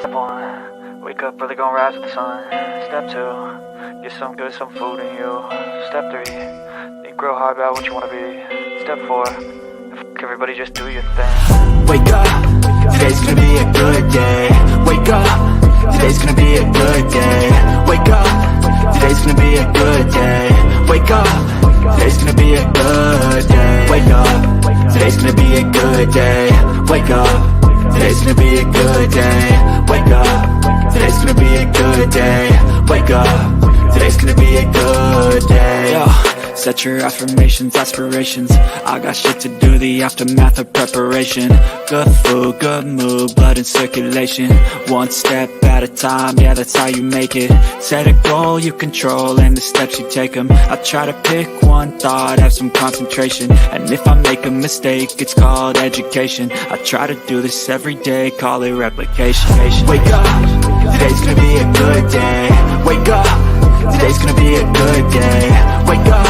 Step 1, wake up, really gonna rise with the sun. Step 2, get some good, some food in you. Step 3, think real hard about what you wanna be. Step 4, everybody just do your thing. Wake up, today's gonna be a good day. Wake up, today's gonna be a good day. Wake up, today's gonna be a good day. Wake up, today's gonna be a good day. Wake up, today's gonna be a good day. Wake up, today's gonna be a good day. Wake up, today's gonna be a good day. Wake up, today's gonna be a good day. Yo, set your affirmations, aspirations. I got shit to do, the aftermath of preparation. Good food, good mood, blood in circulation. One step at a time, yeah, that's how you make it. Set a goal you control and the steps you take them. I try to pick one thought, have some concentration. And if I make a mistake, it's called education. I try to do this every day, call it replication. Wake up, today's gonna be a good day. Wake up, today's gonna be a good day. Wake up,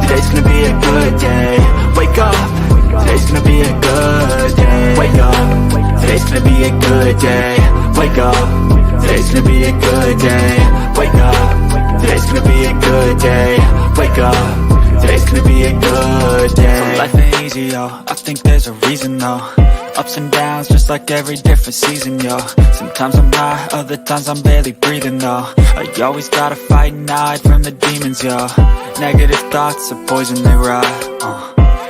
today's gonna be a good day. Wake up, today's gonna be a good day. Wake up, today's gonna be a good day. Wake up, today's gonna be a good day. Wake up, today's gonna be a good day. Wake up, today's gonna be a good day. So life ain't easy, yo, I think there's a reason though. Ups and downs, just like every different season, yo. Sometimes I'm high, other times I'm barely breathing, though. I always gotta fight and hide from the demons, yo. Negative thoughts are poison, they rot.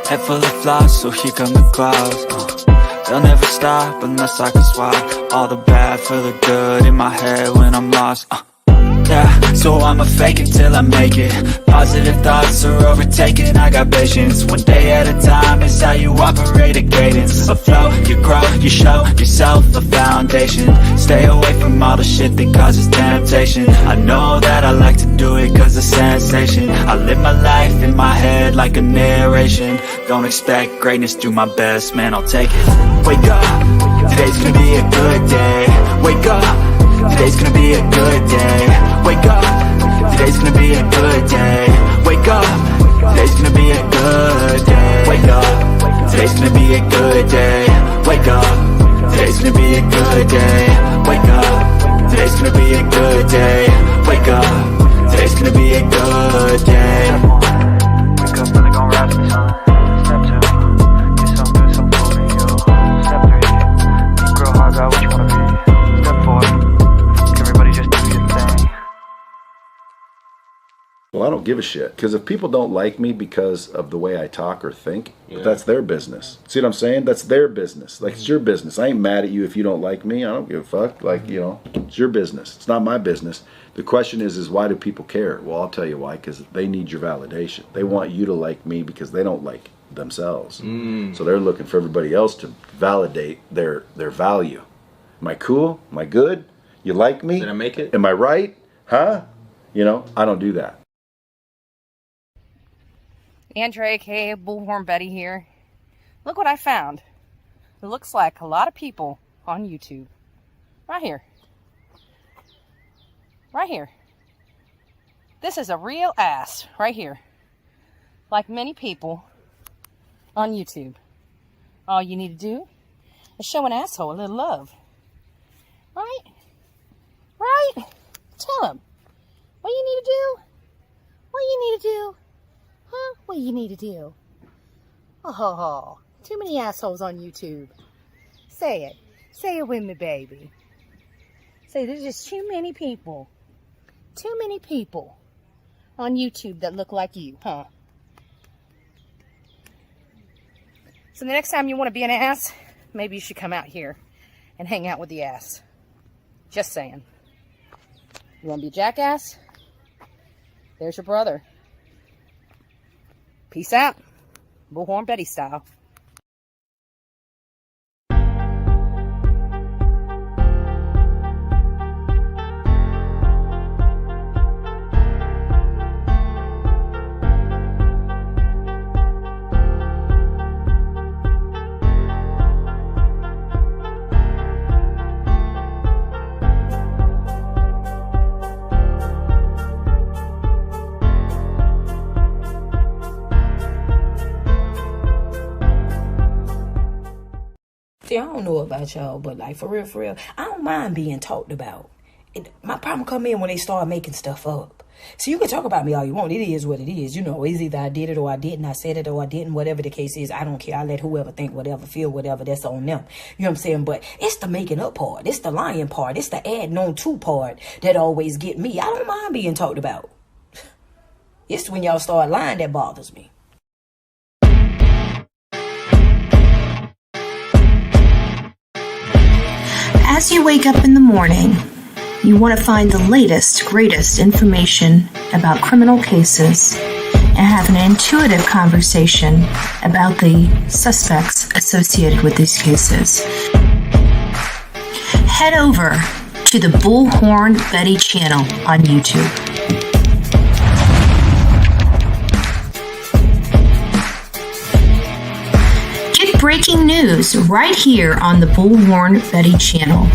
Head full of flies, so here come the clouds. They'll never stop unless I can swap all the bad for the good in my head when I'm lost. Yeah, so I'ma fake it till I make it. Positive thoughts are overtaken, I got patience. One day at a time is how you operate a cadence. A flow, you grow, you show yourself a foundation. Stay away from all the shit that causes temptation. I know that I like to do it cause it's sensation. I live my life in my head like a narration. Don't expect greatness, do my best, man, I'll take it. Wake up, today's gonna be a good day. Wake up, today's gonna be a good day. Wake up, today's gonna be a good day. Wake up, today's gonna be a good day. Wake up, today's gonna be a good day. Wake up, today's gonna be a good day. Wake up, today's gonna be a good day. Wake up, today's gonna be a good day. Wake up, really gonna rise with the sun. Step 2, get some good, some food in you. Step 3, think real hard about what you wanna be. Step 4, everybody just do your thing. Well, I don't give a shit, because if people don't like me because of the way I talk or think, that's their business. See what I'm saying? That's their business. Like, it's your business. I ain't mad at you if you don't like me. I don't give a fuck. Like, you know, it's your business. It's not my business. The question is why do people care? Well, I'll tell you why, because they need your validation. They want you to like me because they don't like themselves. So they're looking for everybody else to validate their value. Am I cool? Am I good? You like me? Did I make it? Am I right? Huh? You know, I don't do that. Andrea, aka Bullhorn Betty here. Look what I found. It looks like a lot of people on YouTube. Right here. Right here. This is a real ass right here. Like many people on YouTube. All you need to do is show an asshole a little love. Right? Right? Tell him. What you need to do? What you need to do? Huh? What you need to do? Oh, too many assholes on YouTube. Say it. Say it with me, baby. Say there's just too many people. Too many people on YouTube that look like you, huh? So the next time you want to be an ass, maybe you should come out here and hang out with the ass. Just saying. You want to be a jackass? There's your brother. Peace out. Bullhorn Betty style. don't know about y'all, but like for real, I don't mind being talked about. My problem come in when they start making stuff up. So you can talk about me all you want. It is what it is. You know, it's either I did it or I didn't. I said it or I didn't. Whatever the case is, I don't care. I let whoever think whatever, feel whatever. That's on them. You know what I'm saying? But it's the making up part. It's the lying part. It's the adding on to part that always get me. I don't mind being talked about. It's when y'all start lying that bothers me. As you wake up in the morning, you want to find the latest, greatest information about criminal cases and have an intuitive conversation about the suspects associated with these cases. Head over to the Bullhorn Betty channel on YouTube. Get breaking news right here on the Bullhorn Betty channel.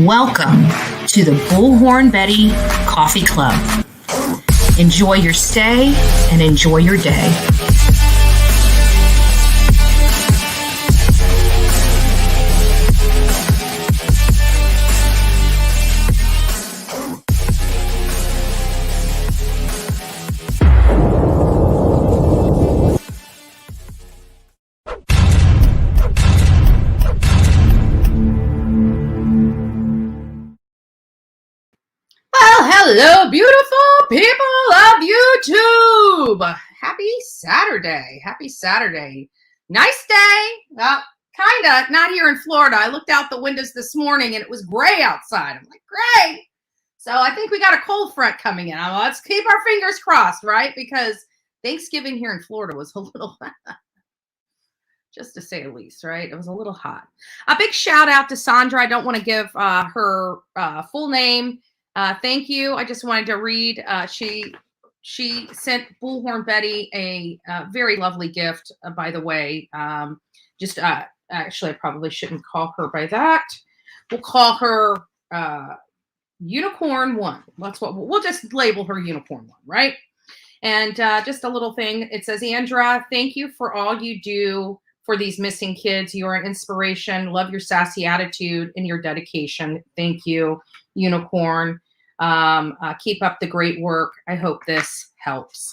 Welcome to the Bullhorn Betty Coffee Club. Enjoy your stay and enjoy your day. Hello, beautiful people of YouTube. Happy Saturday. Happy Saturday. Nice day. Well, kind of. Not here in Florida. I looked out the windows this morning and it was gray outside. I'm like, great. So I think we got a cold front coming in. Let's keep our fingers crossed, right? Because Thanksgiving here in Florida was a little, just to say the least, right? It was a little hot. A big shout out to Sandra. I don't want to give her full name. Thank you. I just wanted to read. She sent Bullhorn Betty a very lovely gift, by the way. Actually, I probably shouldn't call her by that. We'll call her Unicorn One. That's what we'll just label her Unicorn One, right? And just a little thing. It says, Andra, thank you for all you do for these missing kids. You are an inspiration. Love your sassy attitude and your dedication. Thank you, Unicorn. Keep up the great work. I hope this helps.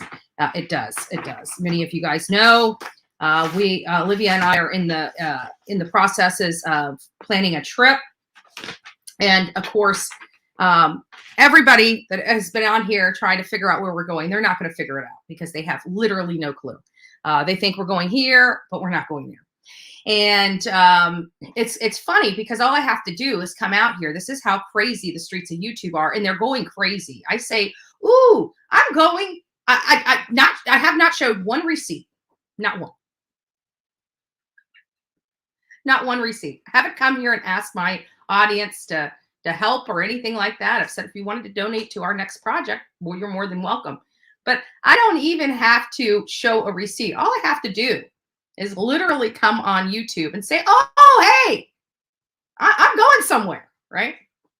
It does. It does. Many of you guys know Olivia and I are in the processes of planning a trip, and of course, everybody that has been on here trying to figure out where we're going, they're not going to figure it out because they have literally no clue. They think we're going here, but we're not going there. And it's funny because all I have to do is come out here. This is how crazy the streets of YouTube are, and they're going crazy. I say, "Ooh, I'm going." I have not showed one receipt, not one, not one receipt. I haven't come here and asked my audience to help or anything like that. I've said if you wanted to donate to our next project, well, you're more than welcome. But I don't even have to show a receipt. All I have to do is literally come on YouTube and say, oh, hey, I'm going somewhere, right?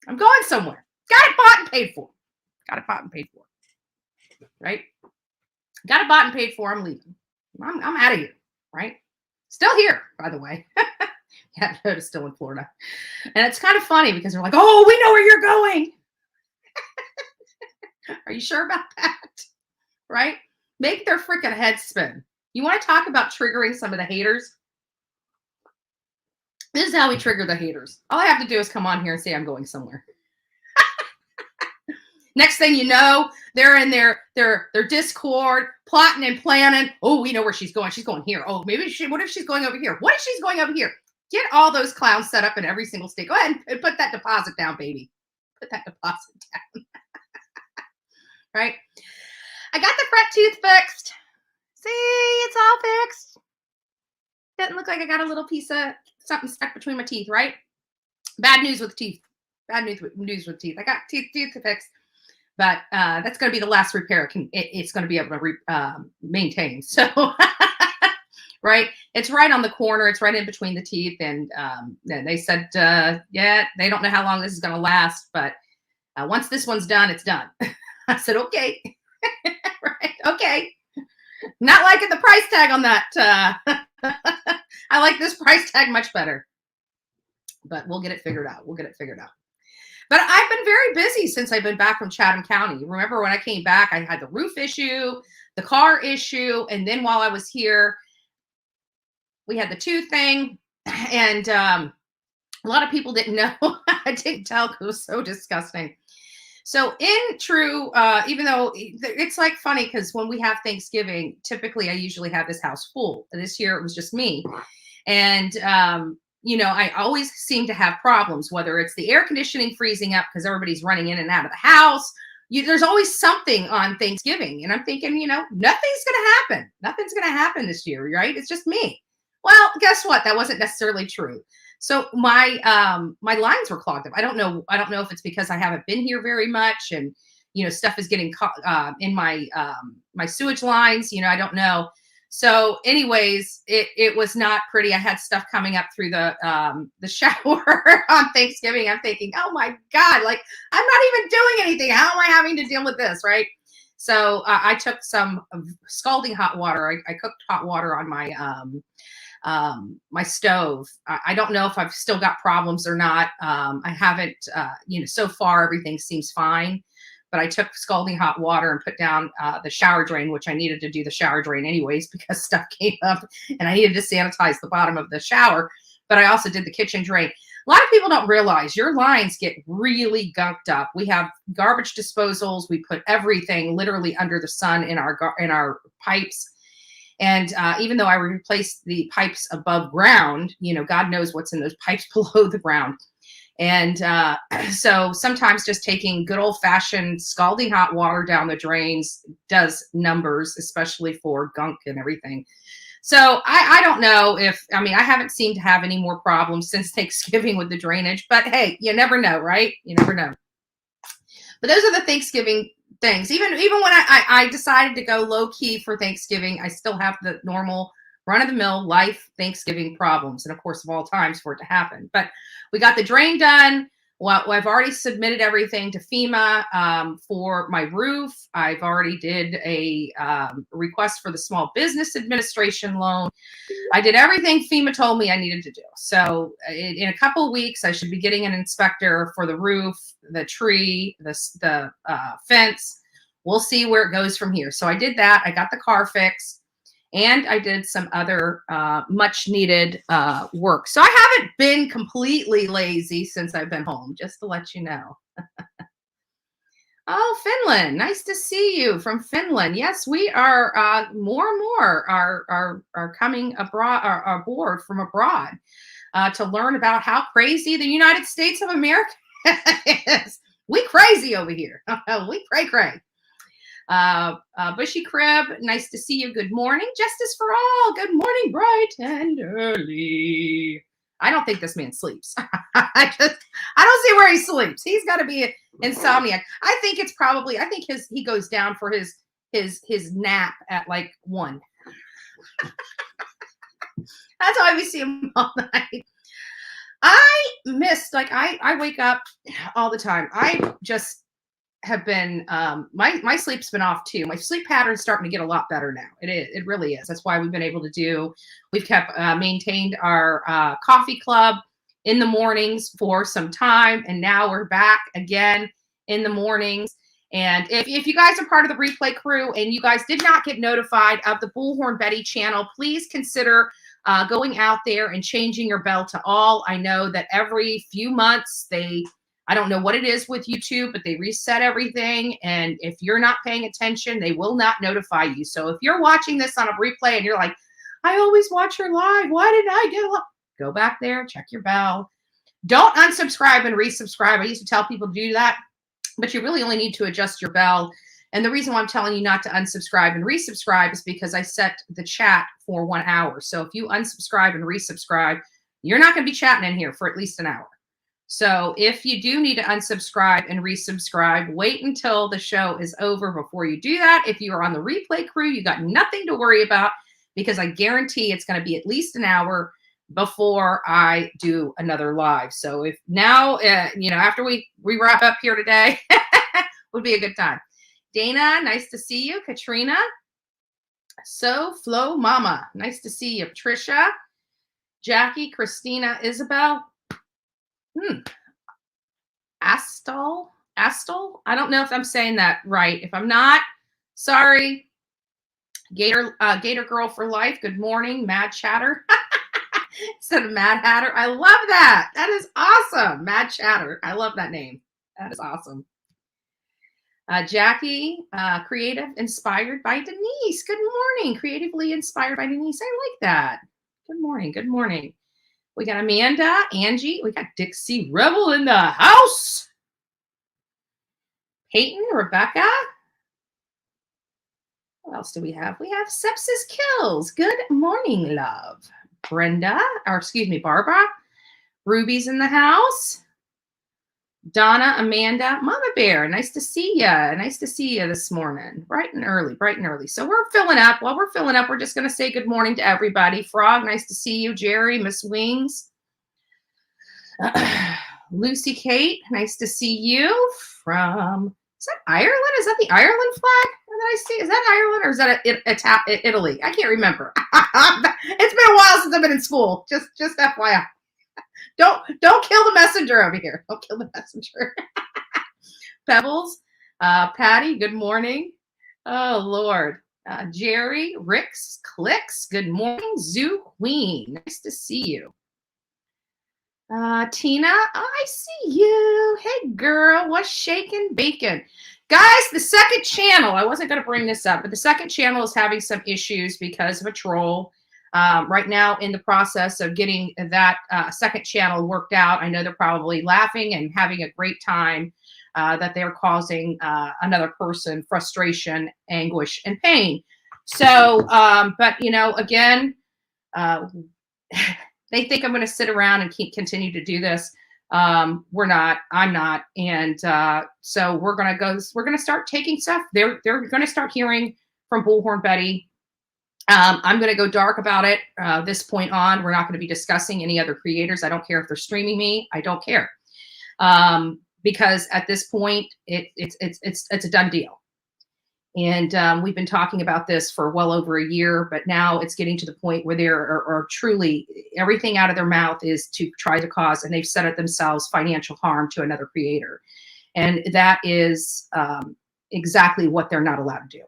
I'm going somewhere. Got it bought and paid for. Got it bought and paid for, right? Got it bought and paid for. I'm leaving. I'm out of here, right? Still here, by the way. Yeah, it's still in Florida. And it's kind of funny because they're like, oh, we know where you're going. Are you sure about that? Right? Make their freaking heads spin. You want to talk about triggering some of the haters? This is how we trigger the haters. All I have to do is come on here and say I'm going somewhere. Next thing you know, they're in their Discord, plotting and planning. Oh, we know where she's going. She's going here. Oh, maybe what if she's going over here? What if she's going over here? Get all those clowns set up in every single state. Go ahead and put that deposit down, baby. Put that deposit down. Right? I got the front tooth fixed. See, it's all fixed. Doesn't look like I got a little piece of something stuck between my teeth, right? Bad news with teeth. Bad news with teeth. I got teeth fixed, but that's going to be the last repair it's going to be able to maintain. So, right? It's right on the corner. It's right in between the teeth. And they said, yeah, they don't know how long this is going to last, but once this one's done, it's done. I said, okay. Right? Okay. Not liking the price tag on that. I like this price tag much better. but we'll get it figured out. We'll get it figured out. But I've been very busy since I've been back from Chatham County. Remember when I came back, I had the roof issue, the car issue, and then while I was here, we had the tooth thing, and a lot of people didn't know. I didn't tell because it was so disgusting. So in true, even though it's like funny because when we have Thanksgiving, typically I usually have this house full. This year it was just me. And, you know, I always seem to have problems, whether it's the air conditioning freezing up because everybody's running in and out of the house. There's always something on Thanksgiving. And I'm thinking, you know, nothing's going to happen. Nothing's going to happen this year, right? It's just me. Well, guess what? That wasn't necessarily true. So my lines were clogged up. I don't know if it's because I haven't been here very much, and you know stuff is getting caught in my my sewage lines. You know, I don't know. So, anyways, it was not pretty. I had stuff coming up through the shower on Thanksgiving. I'm thinking, oh my God, like I'm not even doing anything. How am I having to deal with this, right? So I took some scalding hot water. I cooked hot water on my stove. I don't know if I've still got problems or not. I haven't, you know, so far everything seems fine, but I took scalding hot water and put down the shower drain, which I needed to do the shower drain anyways, because stuff came up and I needed to sanitize the bottom of the shower. But I also did the kitchen drain. A lot of people don't realize your lines get really gunked up. We have garbage disposals. We put everything literally under the sun in our pipes. And even though I replaced the pipes above ground, you know, God knows what's in those pipes below the ground. And so sometimes just taking good old fashioned scalding hot water down the drains does numbers, especially for gunk and everything. So I don't know I haven't seemed to have any more problems since Thanksgiving with the drainage, but hey, you never know, right? You never know. But those are the Thanksgiving things. Even when I decided to go low key for Thanksgiving, I still have the normal run of the mill life Thanksgiving problems. And of course, of all times for it to happen. But we got the drain done. Well, I've already submitted everything to FEMA for my roof. I've already did a request for the Small Business Administration loan. I did everything FEMA told me I needed to do. So in a couple of weeks, I should be getting an inspector for the roof, the tree, the fence. We'll see where it goes from here. So I did that. I got the car fixed. And I did some other much needed work. So I haven't been completely lazy since I've been home, just to let you know. Oh, Finland. Nice to see you from Finland. Yes, we are more and more are coming aboard from abroad to learn about how crazy the United States of America is. We crazy over here. We cray. Bushy Crib, nice to see you. Good morning. Justice for all. Good morning, bright and early. I don't think this man sleeps. I don't see where he sleeps. He's got to be an insomniac. I think he goes down for his nap at like 1. That's why we see him all night. I wake up all the time. I just have been my sleep's been off too. My sleep pattern's starting to get a lot better now. It really is. That's why we've been able to we've kept maintained our coffee club in the mornings for some time, and now we're back again in the mornings. And if you guys are part of the replay crew and you guys did not get notified of the Bullhorn Betty channel, please consider going out there and changing your bell to all. I know that every few months I don't know what it is with YouTube, but they reset everything. And if you're not paying attention, they will not notify you. So if you're watching this on a replay and you're like, I always watch her live, why didn't I get live? Go back there, check your bell. Don't unsubscribe and resubscribe. I used to tell people to do that, but you really only need to adjust your bell. And the reason why I'm telling you not to unsubscribe and resubscribe is because I set the chat for 1 hour. So if you unsubscribe and resubscribe, you're not going to be chatting in here for at least an hour. So if you do need to unsubscribe and resubscribe, wait until the show is over before you do that. If you are on the replay crew, you got nothing to worry about, because I guarantee it's going to be at least an hour before I do another live. So if now, after we wrap up here today, would be a good time. Dana, nice to see you. Katrina. So Flo Mama, nice to see you. Patricia, Jackie, Christina, Isabel. Astal. I don't know if I'm saying that right. If I'm not, sorry. Gator Girl for Life. Good morning, Mad Chatter. Instead of Mad Hatter. I love that. That is awesome. Mad Chatter. I love that name. That is awesome. Jackie, creative, inspired by Denise. Good morning. Creatively inspired by Denise. I like that. Good morning. Good morning. We got Amanda, Angie. We got Dixie Rebel in the house. Peyton, Rebecca. What else do we have? We have Sepsis Kills. Good morning, love. Brenda, or excuse me, Barbara. Ruby's in the house. Donna, Amanda, Mama Bear, nice to see you. Nice to see you this morning. Bright and early. So we're filling up. While we're filling up, we're just going to say good morning to everybody. Frog, nice to see you. Jerry, Miss Wings. Lucy Kate, nice to see you from, is that Ireland? Is that the Ireland flag that I see? Is that Ireland or is that Italy? I can't remember. It's been a while since I've been in school. Just FYI. Don't kill the messenger over here. Don't kill the messenger. Pebbles, Patty, good morning. Oh, Lord. Jerry, Ricks, Clicks, good morning. Zoo Queen, nice to see you. Tina, I see you. Hey, girl, what's shaking bacon? Guys, the second channel, I wasn't going to bring this up, but the second channel is having some issues because of a troll. Right now in the process of getting that second channel worked out. I know they're probably laughing and having a great time that they're causing another person frustration, anguish, and pain. So, but you know, again, they think I'm going to sit around and continue to do this. We're not. I'm not. And so we're going to start taking stuff. They're going to start hearing from Bullhorn Betty. I'm going to go dark about it. This point on, we're not going to be discussing any other creators. I don't care if they're streaming me. I don't care. Because at this point, it's a done deal. And we've been talking about this for well over a year, but now it's getting to the point where there are truly everything out of their mouth is to try to cause, and they've set it themselves, financial harm to another creator. And that is exactly what they're not allowed to do.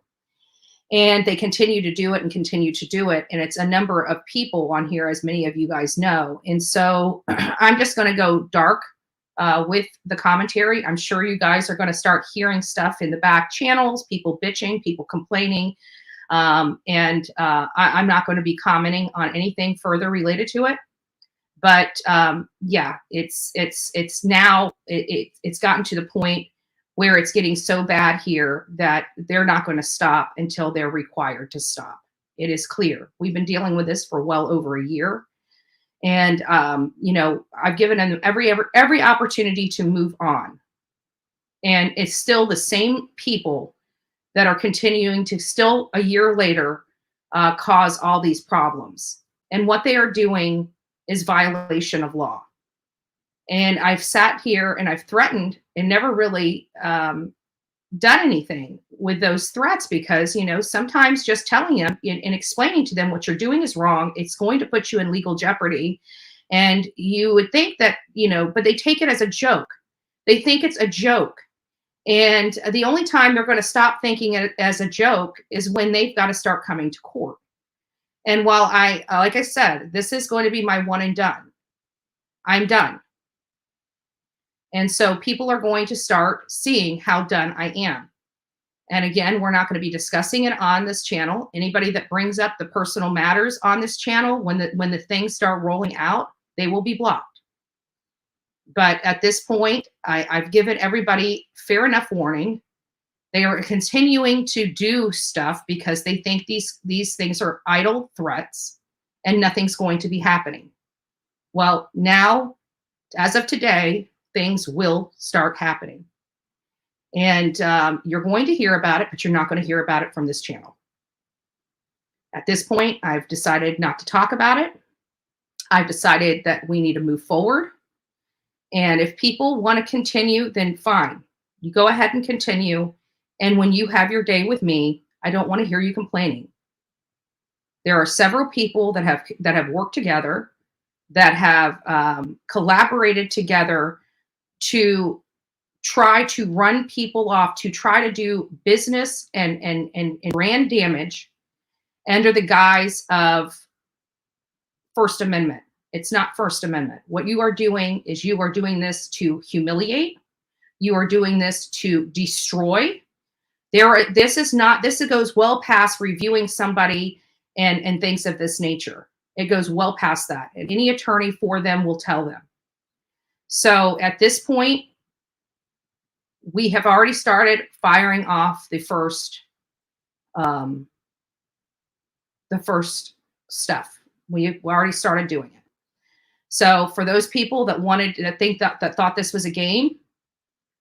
And they continue to do it and continue to do it. And it's a number of people on here, as many of you guys know. And so I'm just going to go dark with the commentary. I'm sure you guys are going to start hearing stuff in the back channels, people bitching, people complaining. I'm not going to be commenting on anything further related to it. But yeah, it's now it's gotten to the point where it's getting so bad here that they're not going to stop until they're required to stop. It is clear. We've been dealing with this for well over a year. And, you know, I've given them every opportunity to move on. And it's still the same people that are continuing to still a year later cause all these problems. And what they are doing is violation of law. And I've sat here and I've threatened and never really done anything with those threats because, you know, sometimes just telling them and explaining to them what you're doing is wrong, it's going to put you in legal jeopardy. And you would think that, you know, but they take it as a joke. They think it's a joke. And the only time they're going to stop thinking it as a joke is when they've got to start coming to court. And while like I said, this is going to be my one and done. I'm done. And so people are going to start seeing how done I am. And again, we're not going to be discussing it on this channel. Anybody that brings up the personal matters on this channel, when the things start rolling out, they will be blocked. But at this point, I've given everybody fair enough warning. They are continuing to do stuff because they think these things are idle threats and nothing's going to be happening. Well, now, as of today, things will start happening. And you're going to hear about it, but you're not going to hear about it from this channel. At this point, I've decided not to talk about it. I've decided that we need to move forward. And if people want to continue, then fine. You go ahead and continue. And when you have your day with me, I don't want to hear you complaining. There are several people that have worked together that have collaborated together to try to run people off, to try to do business and brand damage under the guise of First Amendment. It's not First Amendment. What you are doing is you are doing this to humiliate. You are doing this to destroy. This goes well past reviewing somebody and things of this nature. It goes well past that. And any attorney for them will tell them. So at this point, we have already started firing off the first stuff. We already started doing it. So for those people that thought this was a game,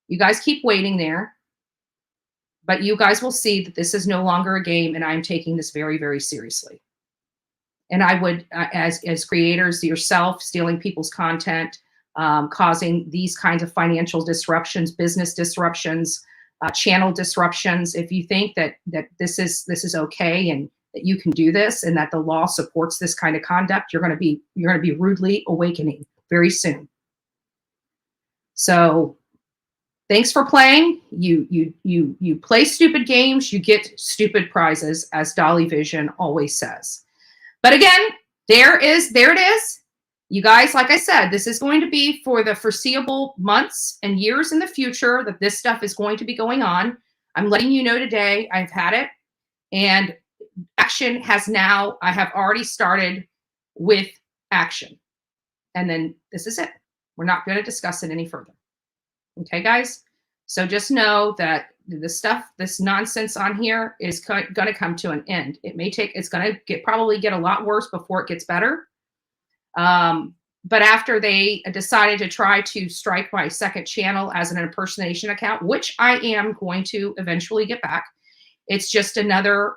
you guys keep waiting there. But you guys will see that this is no longer a game, and I'm taking this very, very seriously. And I would, as creators, yourself, stealing people's content, causing these kinds of financial disruptions, business disruptions, channel disruptions. If you think that this is okay and that you can do this and that the law supports this kind of conduct, you're going to be rudely awakening very soon. So thanks for playing. You play stupid games, you get stupid prizes, as Dolly Vision always says. But again, there it is. You guys, like I said, this is going to be for the foreseeable months and years in the future that this stuff is going to be going on. I'm letting you know today, I've had it. And action has now, I have already started with action. And then this is it. We're not going to discuss it any further. Okay, guys? So just know that this nonsense on here is going to come to an end. It's going to probably get a lot worse before it gets better. But after they decided to try to strike my second channel as an impersonation account, which I am going to eventually get back, it's just another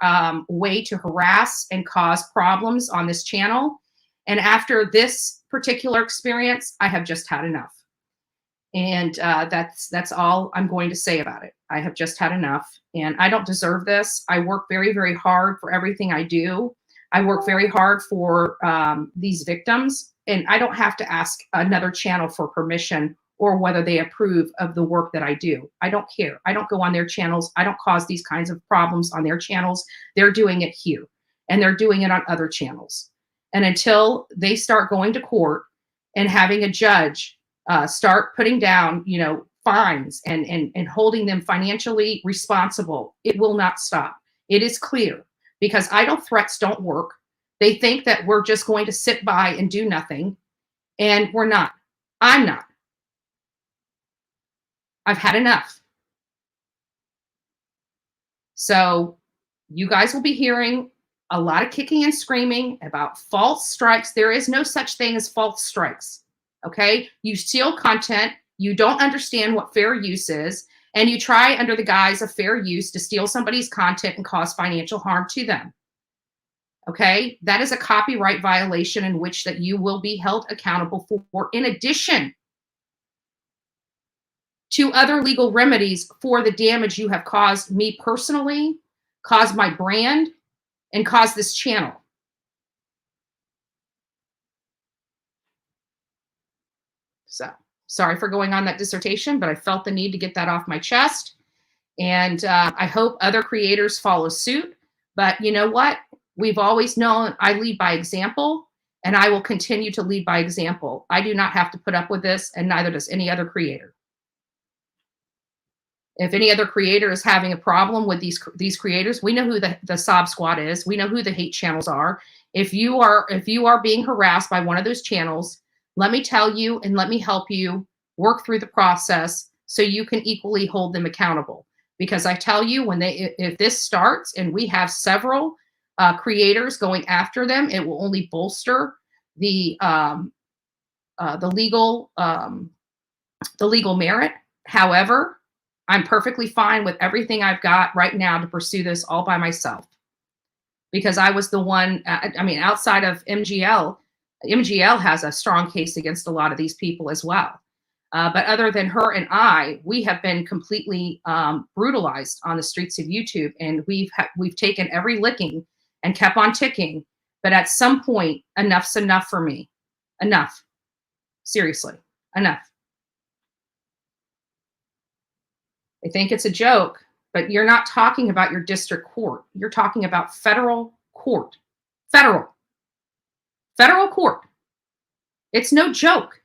way to harass and cause problems on this channel. And after this particular experience, I have just had enough. And that's all I'm going to say about it. I have just had enough, and I don't deserve this. I work very, very hard for everything I do. I work very hard for these victims, and I don't have to ask another channel for permission or whether they approve of the work that I do. I don't care. I don't go on their channels. I don't cause these kinds of problems on their channels. They're doing it here, and they're doing it on other channels. And until they start going to court and having a judge start putting down, fines and holding them financially responsible, it will not stop. It is clear, because idle threats don't work. They think that we're just going to sit by and do nothing, and we're not. I'm not. I've had enough. So you guys will be hearing a lot of kicking and screaming about false strikes. There is no such thing as false strikes. Okay? You steal content, you don't understand what fair use is, and you try under the guise of fair use to steal somebody's content and cause financial harm to them. Okay? That is a copyright violation in which that you will be held accountable for, in addition to other legal remedies for the damage you have caused me personally, caused my brand, and caused this channel. So, sorry for going on that dissertation, but I felt the need to get that off my chest. And I hope other creators follow suit. But you know what? We've always known I lead by example, and I will continue to lead by example. I do not have to put up with this, and neither does any other creator. If any other creator is having a problem with these creators, we know who the Sob Squad is. We know who the hate channels are. If you are being harassed by one of those channels, let me tell you and let me help you work through the process so you can equally hold them accountable. Because I tell you, if this starts and we have several creators going after them, it will only bolster the legal merit. However, I'm perfectly fine with everything I've got right now to pursue this all by myself, because I was the one, outside of MGL has a strong case against a lot of these people as well. But other than her and I, we have been completely brutalized on the streets of YouTube, and we've taken every licking and kept on ticking. But at some point, enough's enough for me. Enough. Seriously, enough. They think it's a joke, but you're not talking about your district court. You're talking about federal court. Federal court. It's no joke.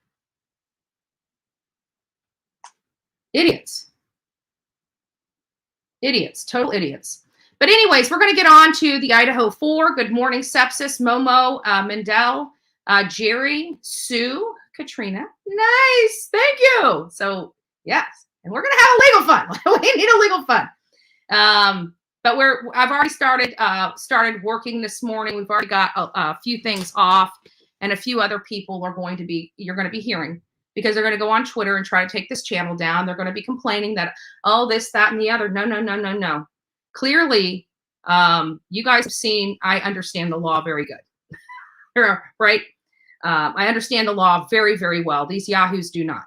Idiots. Idiots, total idiots. But anyways, we're going to get on to the Idaho 4. Good morning, Sepsis, Momo, Mendel, Jerry, Sue, Katrina. Nice. Thank you. So, yes. And we're going to have a legal fund. We need a legal fund. But I've already started working this morning. We've already got a few things off, and a few other people you're going to be hearing, because they're going to go on Twitter and try to take this channel down. They're going to be complaining that, oh, this, that, and the other. No. Clearly, you guys have seen, I understand the law very good, right? I understand the law very, very well. These yahoos do not.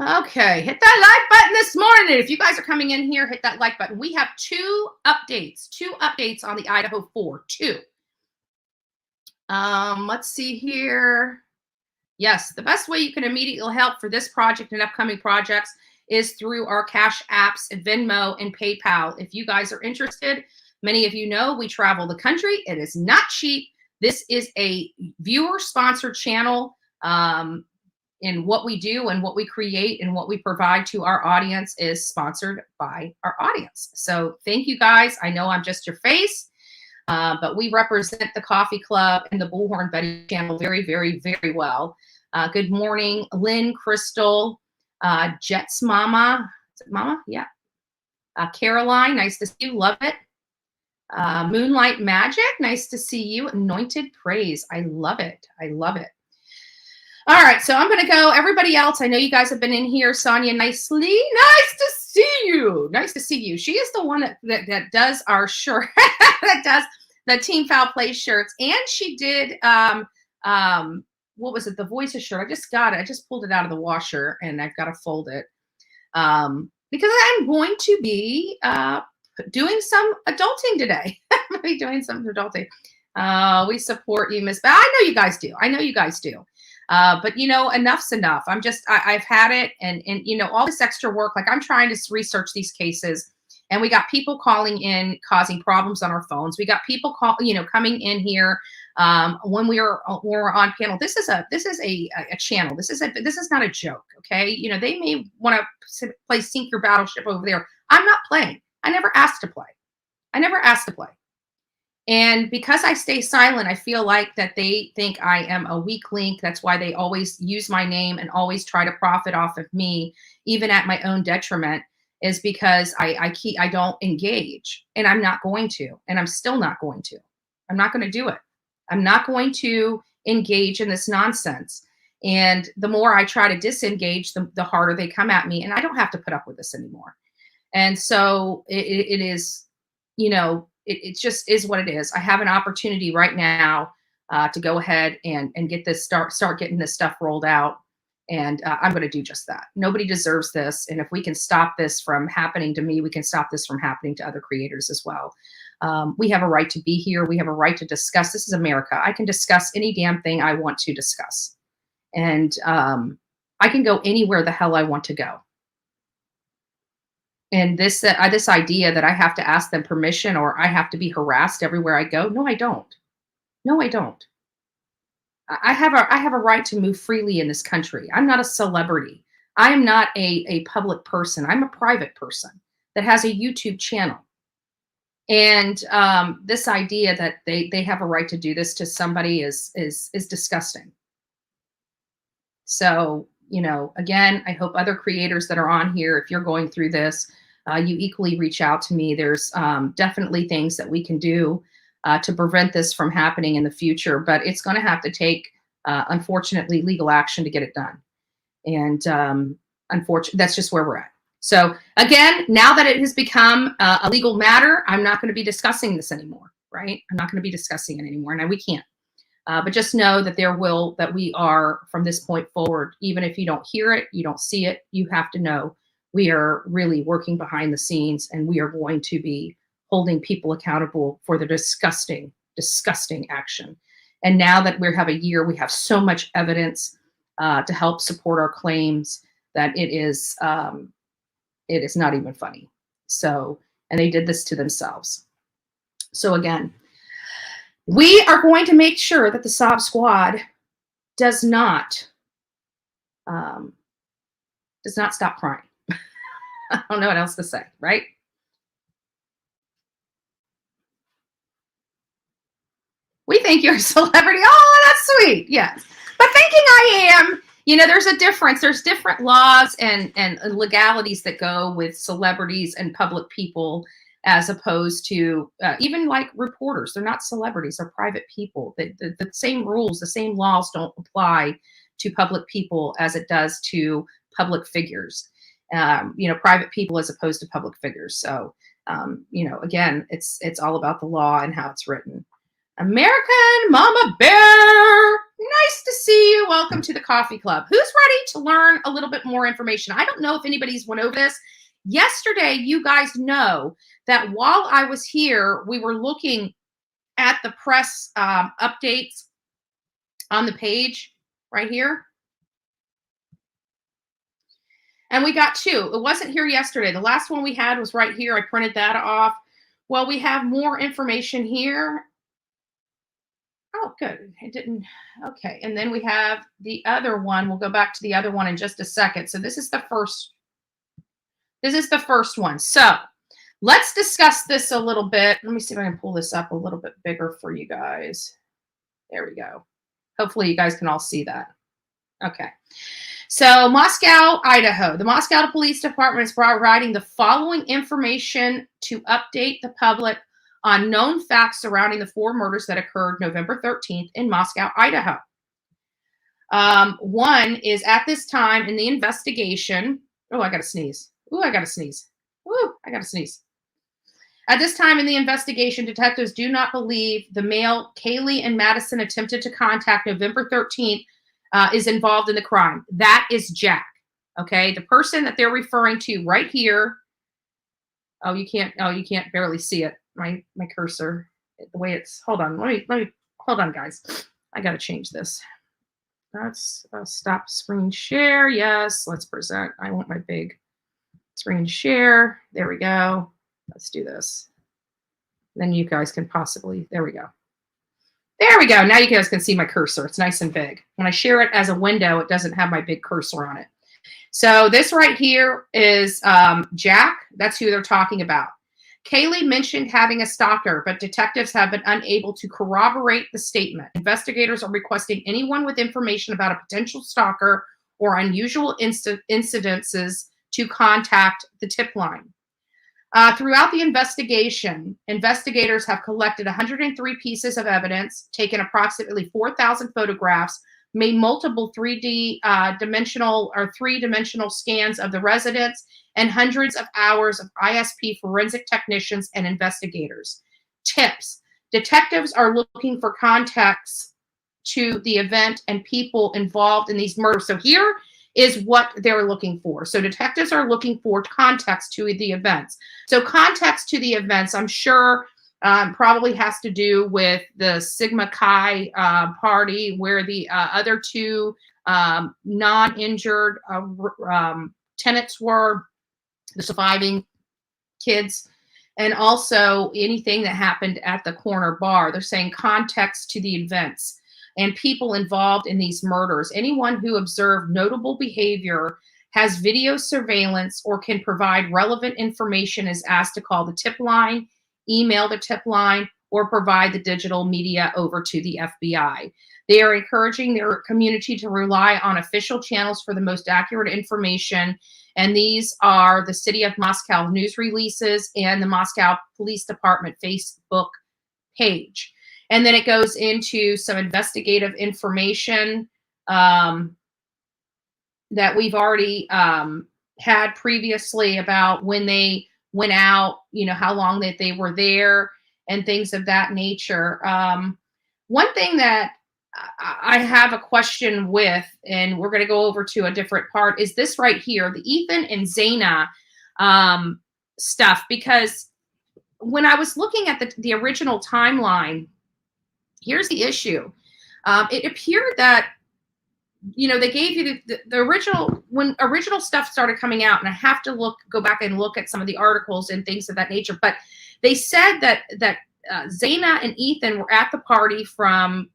Okay, hit that like button this morning. If you guys are coming in here, hit that like button. We have two updates on the Idaho 4. Two. Let's see here. Yes, the best way you can immediately help for this project and upcoming projects is through our Cash apps, Venmo, and PayPal. If you guys are interested, many of you know we travel the country. It is not cheap. This is a viewer-sponsored channel. And what we do and what we create and what we provide to our audience is sponsored by our audience. So thank you guys. I know I'm just your face, but we represent the Coffee Club and the Bullhorn Betty channel very, very, very well. Good morning, Lynn, Crystal, Jets Mama. Is it Mama? Yeah. Caroline, nice to see you. Love it. Moonlight Magic, nice to see you. Anointed Praise. I love it. I love it. All right, so I'm going to go. Everybody else, I know you guys have been in here. Sonia, nicely. Nice to see you. Nice to see you. She is the one that does our shirt, that does the Team Foul Play shirts. And she did, what was it? The Voices shirt. I just got it. I just pulled it out of the washer, and I've got to fold it. Because I'm going to be doing some adulting today. I'm going to be doing some adulting. We support you, Miss Beth. I know you guys do. I know you guys do. But you know, enough's enough. I've had it, and you know, all this extra work, like I'm trying to research these cases, and we got people calling in, causing problems on our phones. We got people coming in here, when we're on panel. This is a channel. This is not a joke. Okay. You know, they may want to play Sink Your Battleship over there. I'm not playing. I never asked to play. And because I stay silent, I feel like that they think I am a weak link. That's why they always use my name and always try to profit off of me, even at my own detriment, is because I don't engage, and I'm not going to, and I'm still not going to. I'm not going to do it. I'm not going to engage in this nonsense. And the more I try to disengage, the harder they come at me, and I don't have to put up with this anymore. And so it is, you know, it just is what it is. I have an opportunity right now to go ahead and get this, start getting this stuff rolled out. And I'm going to do just that. Nobody deserves this. And if we can stop this from happening to me, we can stop this from happening to other creators as well. We have a right to be here. We have a right to discuss. This is America. I can discuss any damn thing I want to discuss. And I can go anywhere the hell I want to go. And this idea that I have to ask them permission or I have to be harassed everywhere I go. No, I don't. No, I don't. I have a right to move freely in this country. I'm not a celebrity. I am not a public person. I'm a private person that has a YouTube channel. And this idea that they have a right to do this to somebody is disgusting. So, you know, again, I hope other creators that are on here, if you're going through this, you equally reach out to me. There's definitely things that we can do to prevent this from happening in the future, but it's going to have to take, unfortunately, legal action to get it done. And unfortunately, that's just where we're at. So again, now that it has become a legal matter, I'm not going to be discussing this anymore, right? I'm not going to be discussing it anymore. Now we can't. But just know that that we are, from this point forward, even if you don't hear it, you don't see it, you have to know we are really working behind the scenes, and we are going to be holding people accountable for the disgusting action. And now that we have a year, we have so much evidence to help support our claims that it is not even funny. So, and they did this to themselves. So again, we are going to make sure that the Sob Squad does not stop crying. I don't know what else to say, right? We think you're a celebrity. Oh, that's sweet. Yes. But thinking I am, there's a difference. There's different laws and legalities that go with celebrities and public people, as opposed to even like reporters. They're not celebrities, they're private people. The same rules, the same laws don't apply to public people as it does to public figures. Private people as opposed to public figures. So, again, it's all about the law and how it's written. American Mama Bear, nice to see you. Welcome to the coffee club. Who's ready to learn a little bit more information? I don't know if anybody's went over this. Yesterday, you guys know that while I was here, we were looking at the press updates on the page right here. And we got two. It wasn't here yesterday. The last one we had was right here. I printed that off. Well, we have more information here. Oh, good. It didn't. Okay. And then we have the other one. We'll go back to the other one in just a second. So this is the first. This is the first one. So let's discuss this a little bit. Let me see if I can pull this up a little bit bigger for you guys. There we go. Hopefully you guys can all see that. Okay. So Mascow, Idaho. The Mascow Police Department is providing the following information to update the public on known facts surrounding the 4 murders that occurred November 13th in Mascow, Idaho. One is at this time in the investigation. Oh, I got to sneeze. Ooh, I got to sneeze. Ooh, I got to sneeze. At this time in the investigation, detectives do not believe the male Kaylee and Madison attempted to contact November 13th is involved in the crime. That is Jack. Okay, the person that they're referring to right here. Oh, you can't barely see it. My cursor, the way it's. Hold on. Let me. Hold on, guys. I got to change this. Let's stop screen share. Yes, let's present. I want my big screen share. There we go. Let's do this. Then you guys can possibly. There we go. There we go. Now you guys can see my cursor. It's nice and big. When I share it as a window, it doesn't have my big cursor on it. So this right here is Jack. That's who they're talking about. Kaylee mentioned having a stalker, but detectives have been unable to corroborate the statement. Investigators are requesting anyone with information about a potential stalker or unusual incidences to contact the tip line. Throughout the investigation, investigators have collected 103 pieces of evidence, taken approximately 4,000 photographs, made multiple three-dimensional scans of the residents, and hundreds of hours of ISP forensic technicians and investigators. Tips. Detectives are looking for contacts to the event and people involved in these murders. So here is what they're looking for. So detectives are looking for context to the events. So context to the events, I'm sure probably has to do with the Sigma Chi party, where the other 2 non-injured tenants were, the surviving kids, and also anything that happened at the corner bar. They're saying context to the events and people involved in these murders. Anyone who observed notable behavior, has video surveillance, or can provide relevant information is asked to call the tip line, email the tip line, or provide the digital media over to the FBI. They are encouraging their community to rely on official channels for the most accurate information. And these are the City of Moscow news releases and the Mascow Police Department Facebook page. And then it goes into some investigative information that we've already had previously about when they went out, how long that they were there and things of that nature. One thing that I have a question with, and we're going to go over to a different part, is this right here, the Ethan and Zaina stuff, because when I was looking at the original timeline, here's the issue. It appeared that, they gave you the original, when original stuff started coming out, and I have to go back and look at some of the articles and things of that nature, but they said that Zaina and Ethan were at the party from,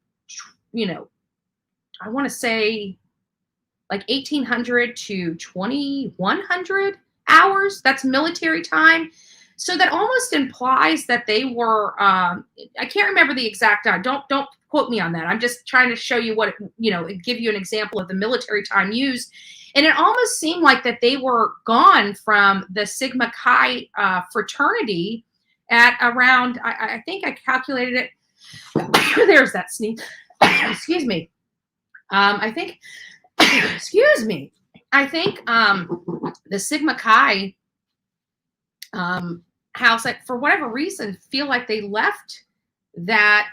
I want to say like 1800 to 2100 hours. That's military time. So that almost implies that they were, I can't remember the exact time. Don't quote me on that. I'm just trying to show you what, give you an example of the military time used. And it almost seemed like that they were gone from the Sigma Chi fraternity at around, I think I calculated it. There's that sneeze. Excuse me. I think the Sigma Chi house, like, for whatever reason, feel like they left that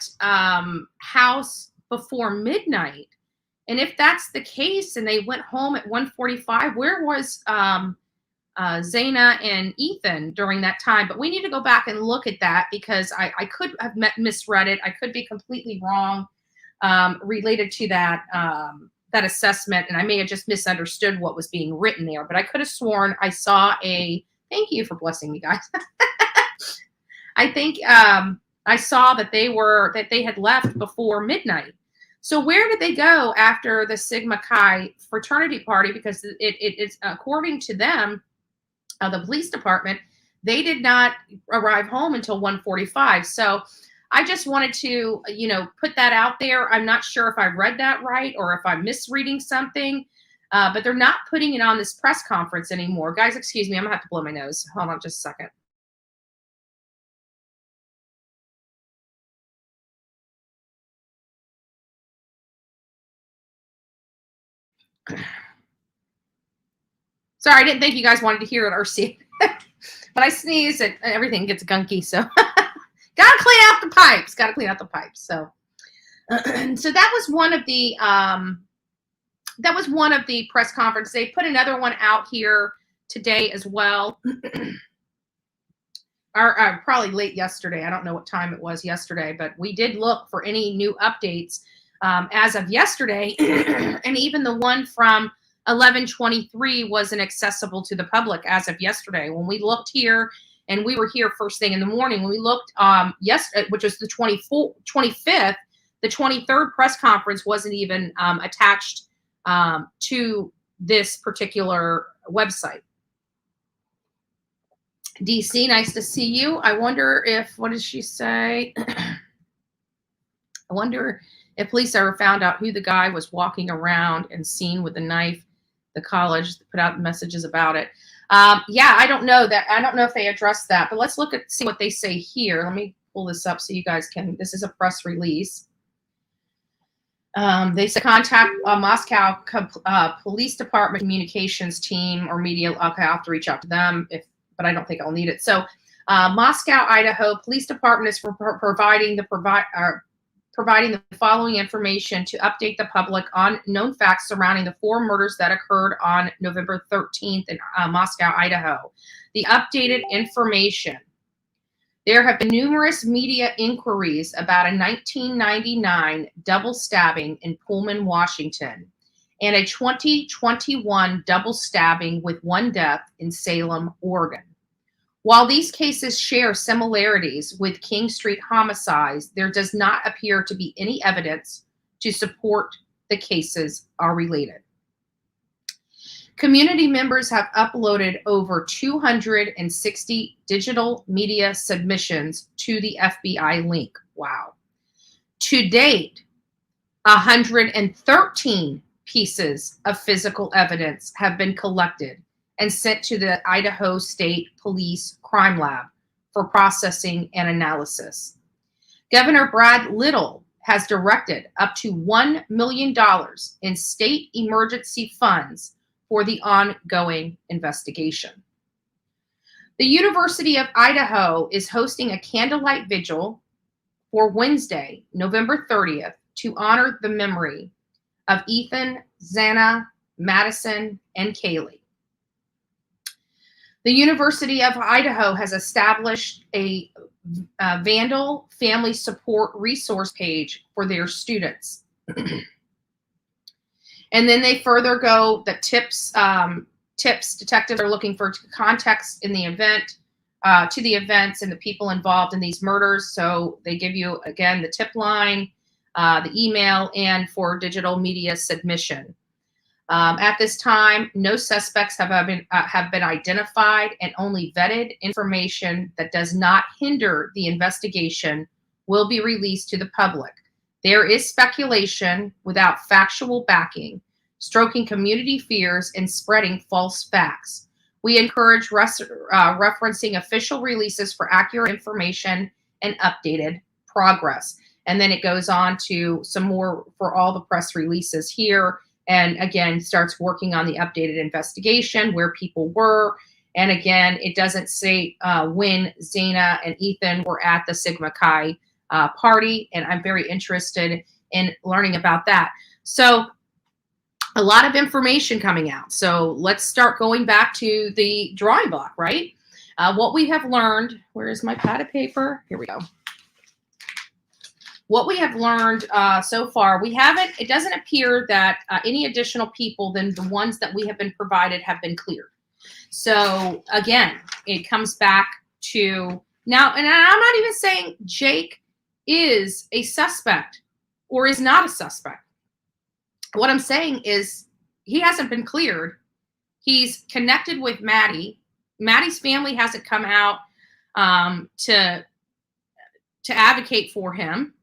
house before midnight. And if that's the case, and they went home at 1:45, where was Zaina and Ethan during that time? But we need to go back and look at that, because I could have misread it. I could be completely wrong related to that assessment, and I may have just misunderstood what was being written there. But I could have sworn I saw thank you for blessing me, guys. I think I saw that they had left before midnight. So where did they go after the Sigma Chi fraternity party? Because it's, according to them, the police department, they did not arrive home until 1:45. So I just wanted to, put that out there. I'm not sure if I read that right or if I'm misreading something, but they're not putting it on this press conference anymore. Guys, excuse me, I'm gonna have to blow my nose. Hold on just a second. Sorry, I didn't think you guys wanted to hear it or see it. When I sneeze, everything gets gunky, so gotta clean out the pipes. So so that was one of the press conferences. They put another one out here today as well. Or probably late yesterday. I don't know what time it was yesterday, but we did look for any new updates as of yesterday. And even the one from 11/23 wasn't accessible to the public as of yesterday. When we looked here, and we were here first thing in the morning, when we looked which was the 25th, the 23rd press conference wasn't even attached to this particular website. DC, nice to see you. I wonder if, what did she say? I wonder if police ever found out who the guy was walking around and seen with a knife. The college put out messages about it. Yeah, I don't know if they addressed that, but let's see what they say here. Let me pull this up so you guys can, this is a press release. They said contact Mascow Police Department communications team or media. Okay, I'll have to reach out to them, but I don't think I'll need it. So Mascow, Idaho Police Department is providing the following information to update the public on known facts surrounding the 4 murders that occurred on November 13th in Mascow, Idaho. The updated information. There have been numerous media inquiries about a 1999 double stabbing in Pullman, Washington, and a 2021 double stabbing with 1 death in Salem, Oregon. While these cases share similarities with King Street homicides, there does not appear to be any evidence to support the cases are related. Community members have uploaded over 260 digital media submissions to the FBI link. Wow. To date, 113 pieces of physical evidence have been collected and sent to the Idaho State Police Crime Lab for processing and analysis. Governor Brad Little has directed up to $1 million in state emergency funds for the ongoing investigation. The University of Idaho is hosting a candlelight vigil for Wednesday, November 30th, to honor the memory of Ethan, Zaina, Madison, and Kaylee. The University of Idaho has established a Vandal Family Support resource page for their students. And then they further go that tips detectives are looking for context in the event, to the events and the people involved in these murders. So they give you, again, the tip line, the email, and for digital media submission. At this time, no suspects have been identified, and only vetted information that does not hinder the investigation will be released to the public. There is speculation without factual backing, stoking community fears and spreading false facts. We encourage referencing official releases for accurate information and updated progress. And then it goes on to some more for all the press releases here. And again, starts working on the updated investigation, where people were. And again, it doesn't say when Zaina and Ethan were at the Sigma Chi party. And I'm very interested in learning about that. So a lot of information coming out. So let's start going back to the drawing block, right? What we have learned, where is my pad of paper? Here we go. What we have learned so far, it doesn't appear that any additional people than the ones that we have been provided have been cleared. So again, it comes back to now, and I'm not even saying Jake is a suspect or is not a suspect. What I'm saying is he hasn't been cleared. He's connected with Maddie. Maddie's family hasn't come out to advocate for him.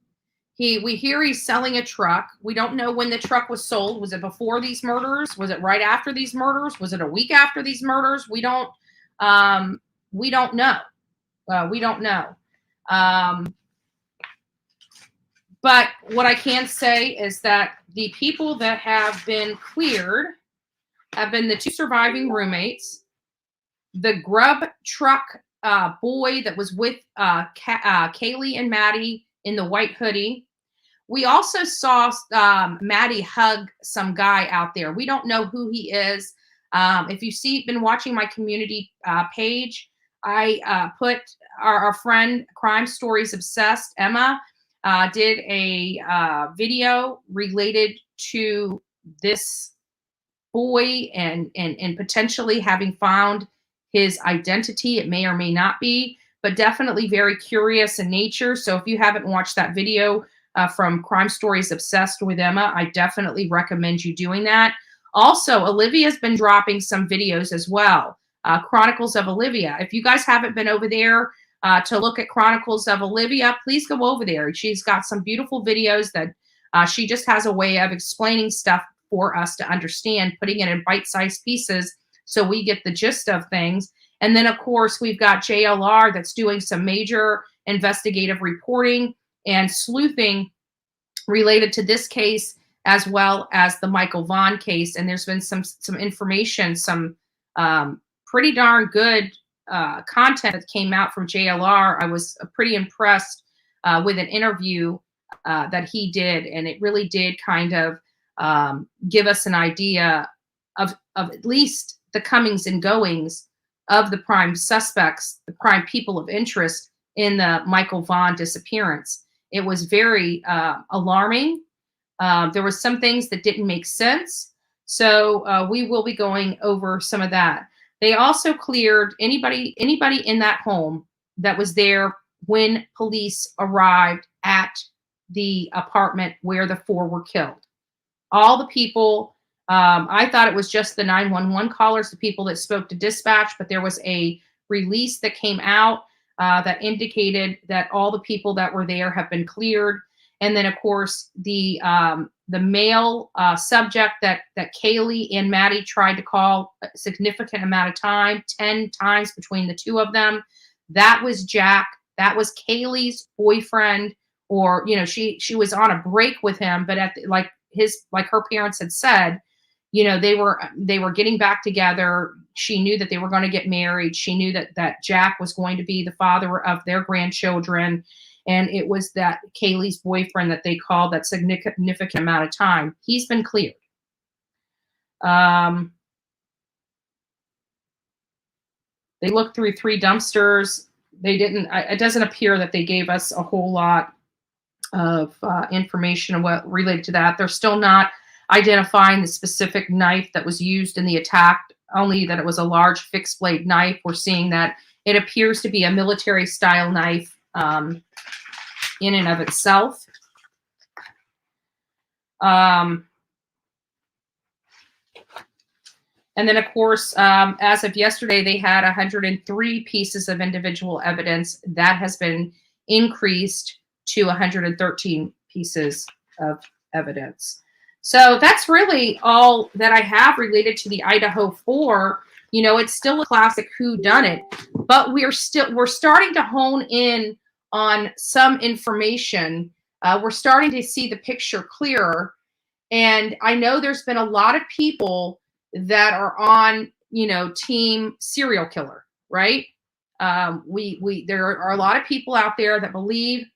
We hear he's selling a truck. We don't know when the truck was sold. Was it before these murders? Was it right after these murders? Was it a week after these murders? We don't know. We don't know. But what I can say is that the people that have been cleared have been the two surviving roommates, the grub truck boy that was with Kaylee and Maddie in the white hoodie. We also saw Maddie hug some guy out there. We don't know who he is. If you've been watching my community page, I put our friend Crime Stories Obsessed, Emma, did a video related to this boy and potentially having found his identity. It may or may not be, but definitely very curious in nature. So if you haven't watched that video from Crime Stories Obsessed with Emma, I definitely recommend you doing that. Also, Olivia's been dropping some videos as well. Chronicles of Olivia. If you guys haven't been over there to look at Chronicles of Olivia, please go over there. She's got some beautiful videos that she just has a way of explaining stuff for us to understand, putting it in bite-sized pieces so we get the gist of things. And then, of course, we've got JLR that's doing some major investigative reporting and sleuthing related to this case, as well as the Michael Vaughn case. And there's been some information, some pretty darn good content that came out from JLR. I was pretty impressed with an interview that he did, and it really did kind of give us an idea of at least the comings and goings of the prime suspects, the prime people of interest in the Michael Vaughn disappearance. It was very alarming. There were some things that didn't make sense. So we will be going over some of that. They also cleared anybody in that home that was there when police arrived at the apartment where the four were killed. All the people, I thought it was just the 911 callers, the people that spoke to dispatch, but there was a release that came out that indicated that all the people that were there have been cleared. And then, of course, the male subject that Kaylee and Maddie tried to call a significant amount of time, 10 times between the two of them, that was Jack. That was Kaylee's boyfriend, or she was on a break with him, but like her parents had said, they were getting back together. She knew that they were going to get married. She knew that Jack was going to be the father of their grandchildren. And it was that Kaylee's boyfriend that they called that significant amount of time. He's been cleared. They looked through 3 dumpsters. They didn't, it doesn't appear that they gave us a whole lot of information what related to that. They're still not identifying the specific knife that was used in the attack, only that it was a large fixed blade knife. We're seeing that it appears to be a military style knife in and of itself. And then, of course, as of yesterday, they had 103 pieces of individual evidence. That has been increased to 113 pieces of evidence. So that's really all that I have related to the Idaho 4. You know, it's still a classic whodunit, but we're starting to hone in on some information. We're starting to see the picture clearer. And I know there's been a lot of people that are on, you know, team serial killer, right? There are a lot of people out there that believe,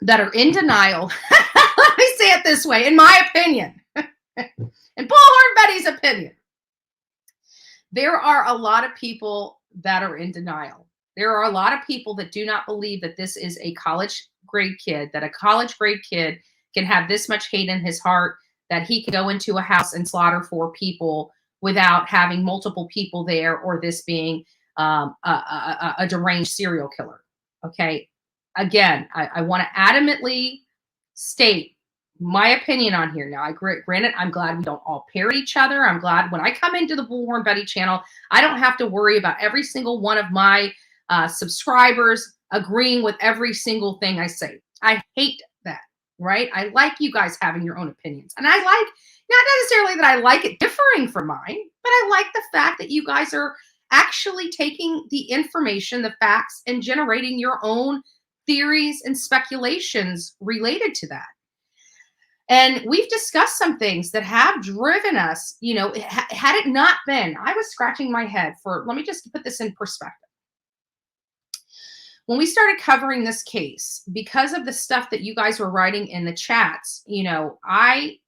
that are in denial. Let me say it this way, in my opinion, in Bullhorn Betty's opinion, there are a lot of people that are in denial. There are a lot of people that do not believe that this is a college grade kid, that a college grade kid can have this much hate in his heart, that he can go into a house and slaughter 4 people without having multiple people there, or this being a deranged serial killer. Okay. Again, I want to adamantly state my opinion on here. Now, granted, I'm glad we don't all parrot each other. I'm glad when I come into the Bullhorn Betty channel, I don't have to worry about every single one of my subscribers agreeing with every single thing I say. I hate that, right? I like you guys having your own opinions. And I like, not necessarily that I like it differing from mine, but I like the fact that you guys are actually taking the information, the facts, and generating your own theories and speculations related to that. And we've discussed some things that have driven us, you know, had it not been, I was scratching my head for, let me just put this in perspective. When we started covering this case, because of the stuff that you guys were writing in the chats, you know, I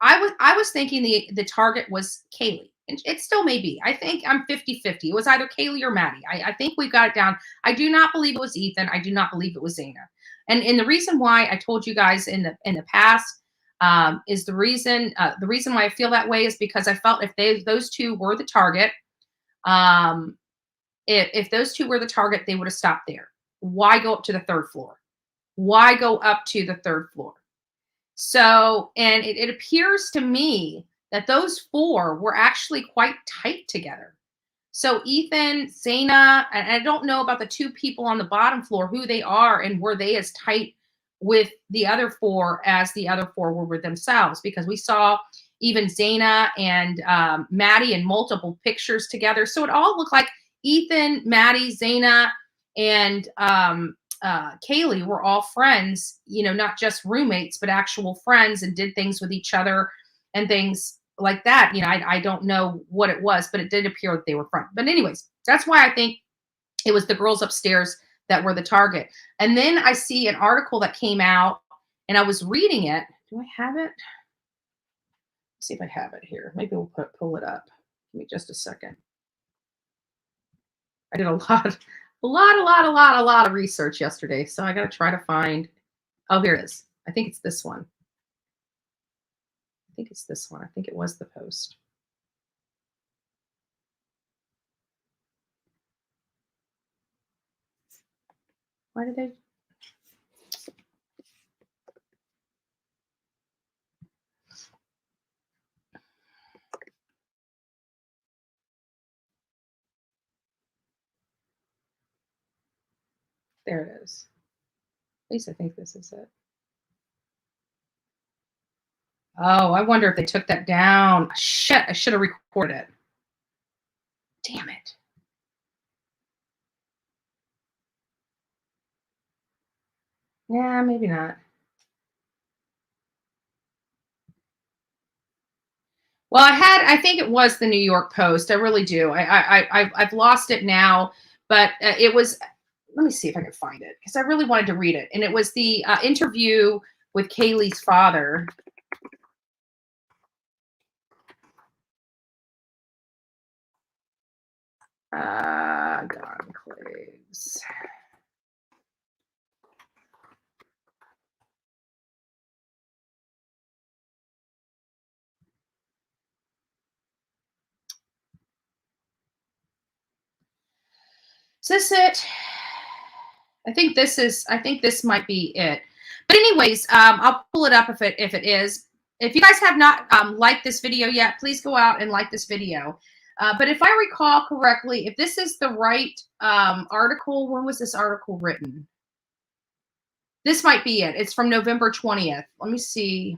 was thinking the target was Kaylee. And it still may be. I think I'm 50-50. It was either Kaylee or Maddie. I think we've got it down. I do not believe it was Ethan. I do not believe it was Zana. And the reason why I told you guys in the past is the reason why I feel that way is because I felt if those two were the target, if those two were the target, they would have stopped there. Why go up to the 3rd floor? Why go up to the 3rd floor? So, and it appears to me that those 4 were actually quite tight together. So Ethan, Zana, and I don't know about the 2 people on the bottom floor, who they are and were they as tight with the other 4 as the other 4 were with themselves, because we saw even Zana and Maddie in multiple pictures together. So it all looked like Ethan, Maddie, Zana, and Kaylee were all friends, you know, not just roommates, but actual friends, and did things with each other and things like that. You know, I don't know what it was, but it did appear that they were friends. But anyways, that's why I think it was the girls upstairs that were the target. And then I see an article that came out, and I was reading it. Do I have it? Let's see if I have it here. Maybe we'll pull it up. Give me just a second. I did a lot of research yesterday, so I got to try to find. Oh, here it is. I think it's this one. I think it's this one. I think it was the post. Why did they? There it is. At least I think this is it. Oh, I wonder if they took that down. Shit, I should have recorded it. Damn it. Yeah, maybe not. Well, I think it was the New York Post. I really do. I've lost it now, but it was, let me see if I can find it, because I really wanted to read it. And it was the interview with Kaylee's father. Enclaves. Is this it? I think this might be it. But anyways, I'll pull it up if it is. If you guys have not liked this video yet, please go out and like this video. But if I recall correctly, if this is the right article, when was this article written? This might be it. It's from November 20th. Let me see.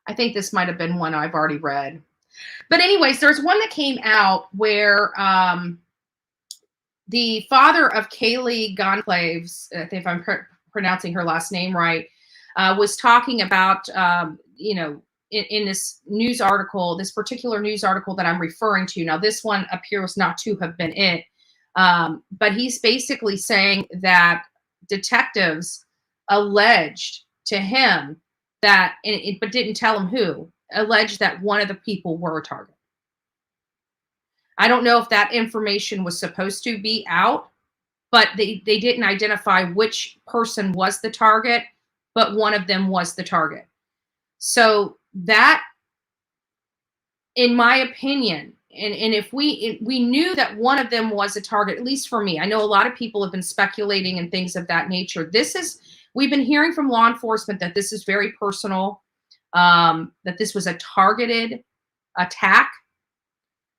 I think this might have been one I've already read. But anyways, there's one that came out where the father of Kaylee Gonclaves, I think if I'm pronouncing her last name right, was talking about, in this news article, this particular news article that I'm referring to. Now, this one appears not to have been it. But he's basically saying that detectives alleged to him that, but didn't tell him who, alleged that one of the people were a target. I don't know if that information was supposed to be out, but they didn't identify which person was the target, but one of them was the target. So that, in my opinion, and if we knew that one of them was a target, at least for me, I know a lot of people have been speculating and things of that nature. We've been hearing from law enforcement that this is very personal, that this was a targeted attack.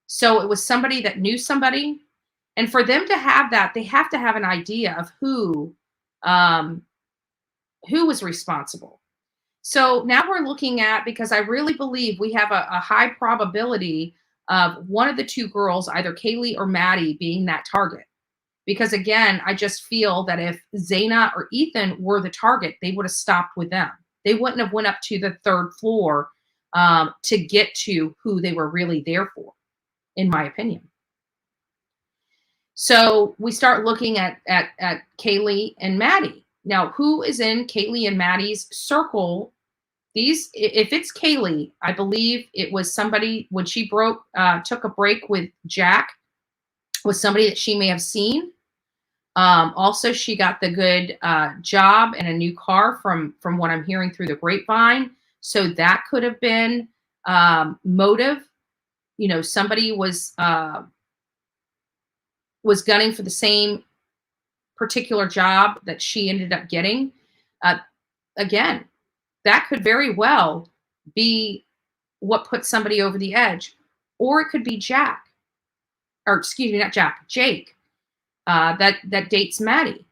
So it was somebody that knew somebody. And for them to have that, they have to have an idea of who was responsible. So now we're looking at, because I really believe we have a high probability of one of the two girls, either Kaylee or Maddie, being that target. Because again, I just feel that if Zaina or Ethan were the target, they would have stopped with them. They wouldn't have went up to the third floor to get to who they were really there for, in my opinion. So we start looking at Kaylee and Maddie. Now, who is in Kaylee and Maddie's circle? If it's Kaylee, I believe it was somebody, when she took a break with Jack, was somebody that she may have seen. Also, she got the good job and a new car from what I'm hearing through the grapevine. So that could have been motive. Somebody was gunning for the same particular job that she ended up getting. Again, that could very well be what put somebody over the edge. Or it could be Jack. Or excuse me, not Jack, Jake. That dates Maddie.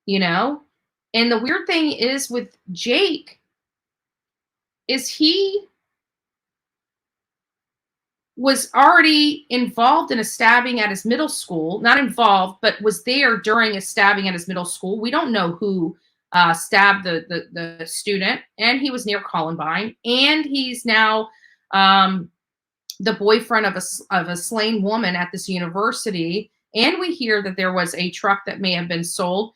And the weird thing is with Jake is he was already involved in a stabbing at his middle school. Not involved, but was there during a stabbing at his middle school. We don't know who stabbed the student. And he was near Columbine. And he's now the boyfriend of a slain woman at this university. And we hear that there was a truck that may have been sold.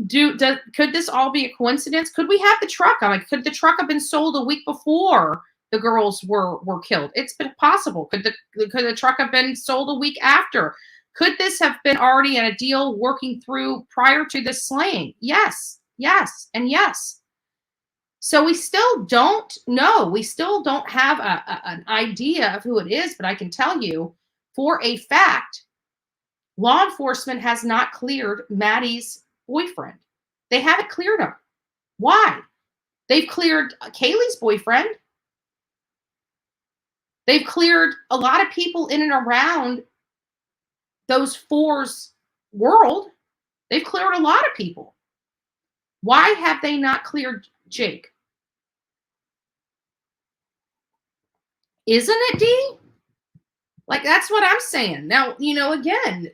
Could this all be a coincidence? Could we have the truck? Could the truck have been sold a week before the girls were killed? It's possible. Could the truck have been sold a week after? Could this have been already in a deal working through prior to the slaying? Yes, and yes. So we still don't know. We still don't have an idea of who it is, but I can tell you for a fact, law enforcement has not cleared Maddie's boyfriend. They haven't cleared him. Why? They've cleared Kaylee's boyfriend. They've cleared a lot of people in and around those four's world. They've cleared a lot of people. Why have they not cleared Jake? Isn't it, Dee? That's what I'm saying. Now, again,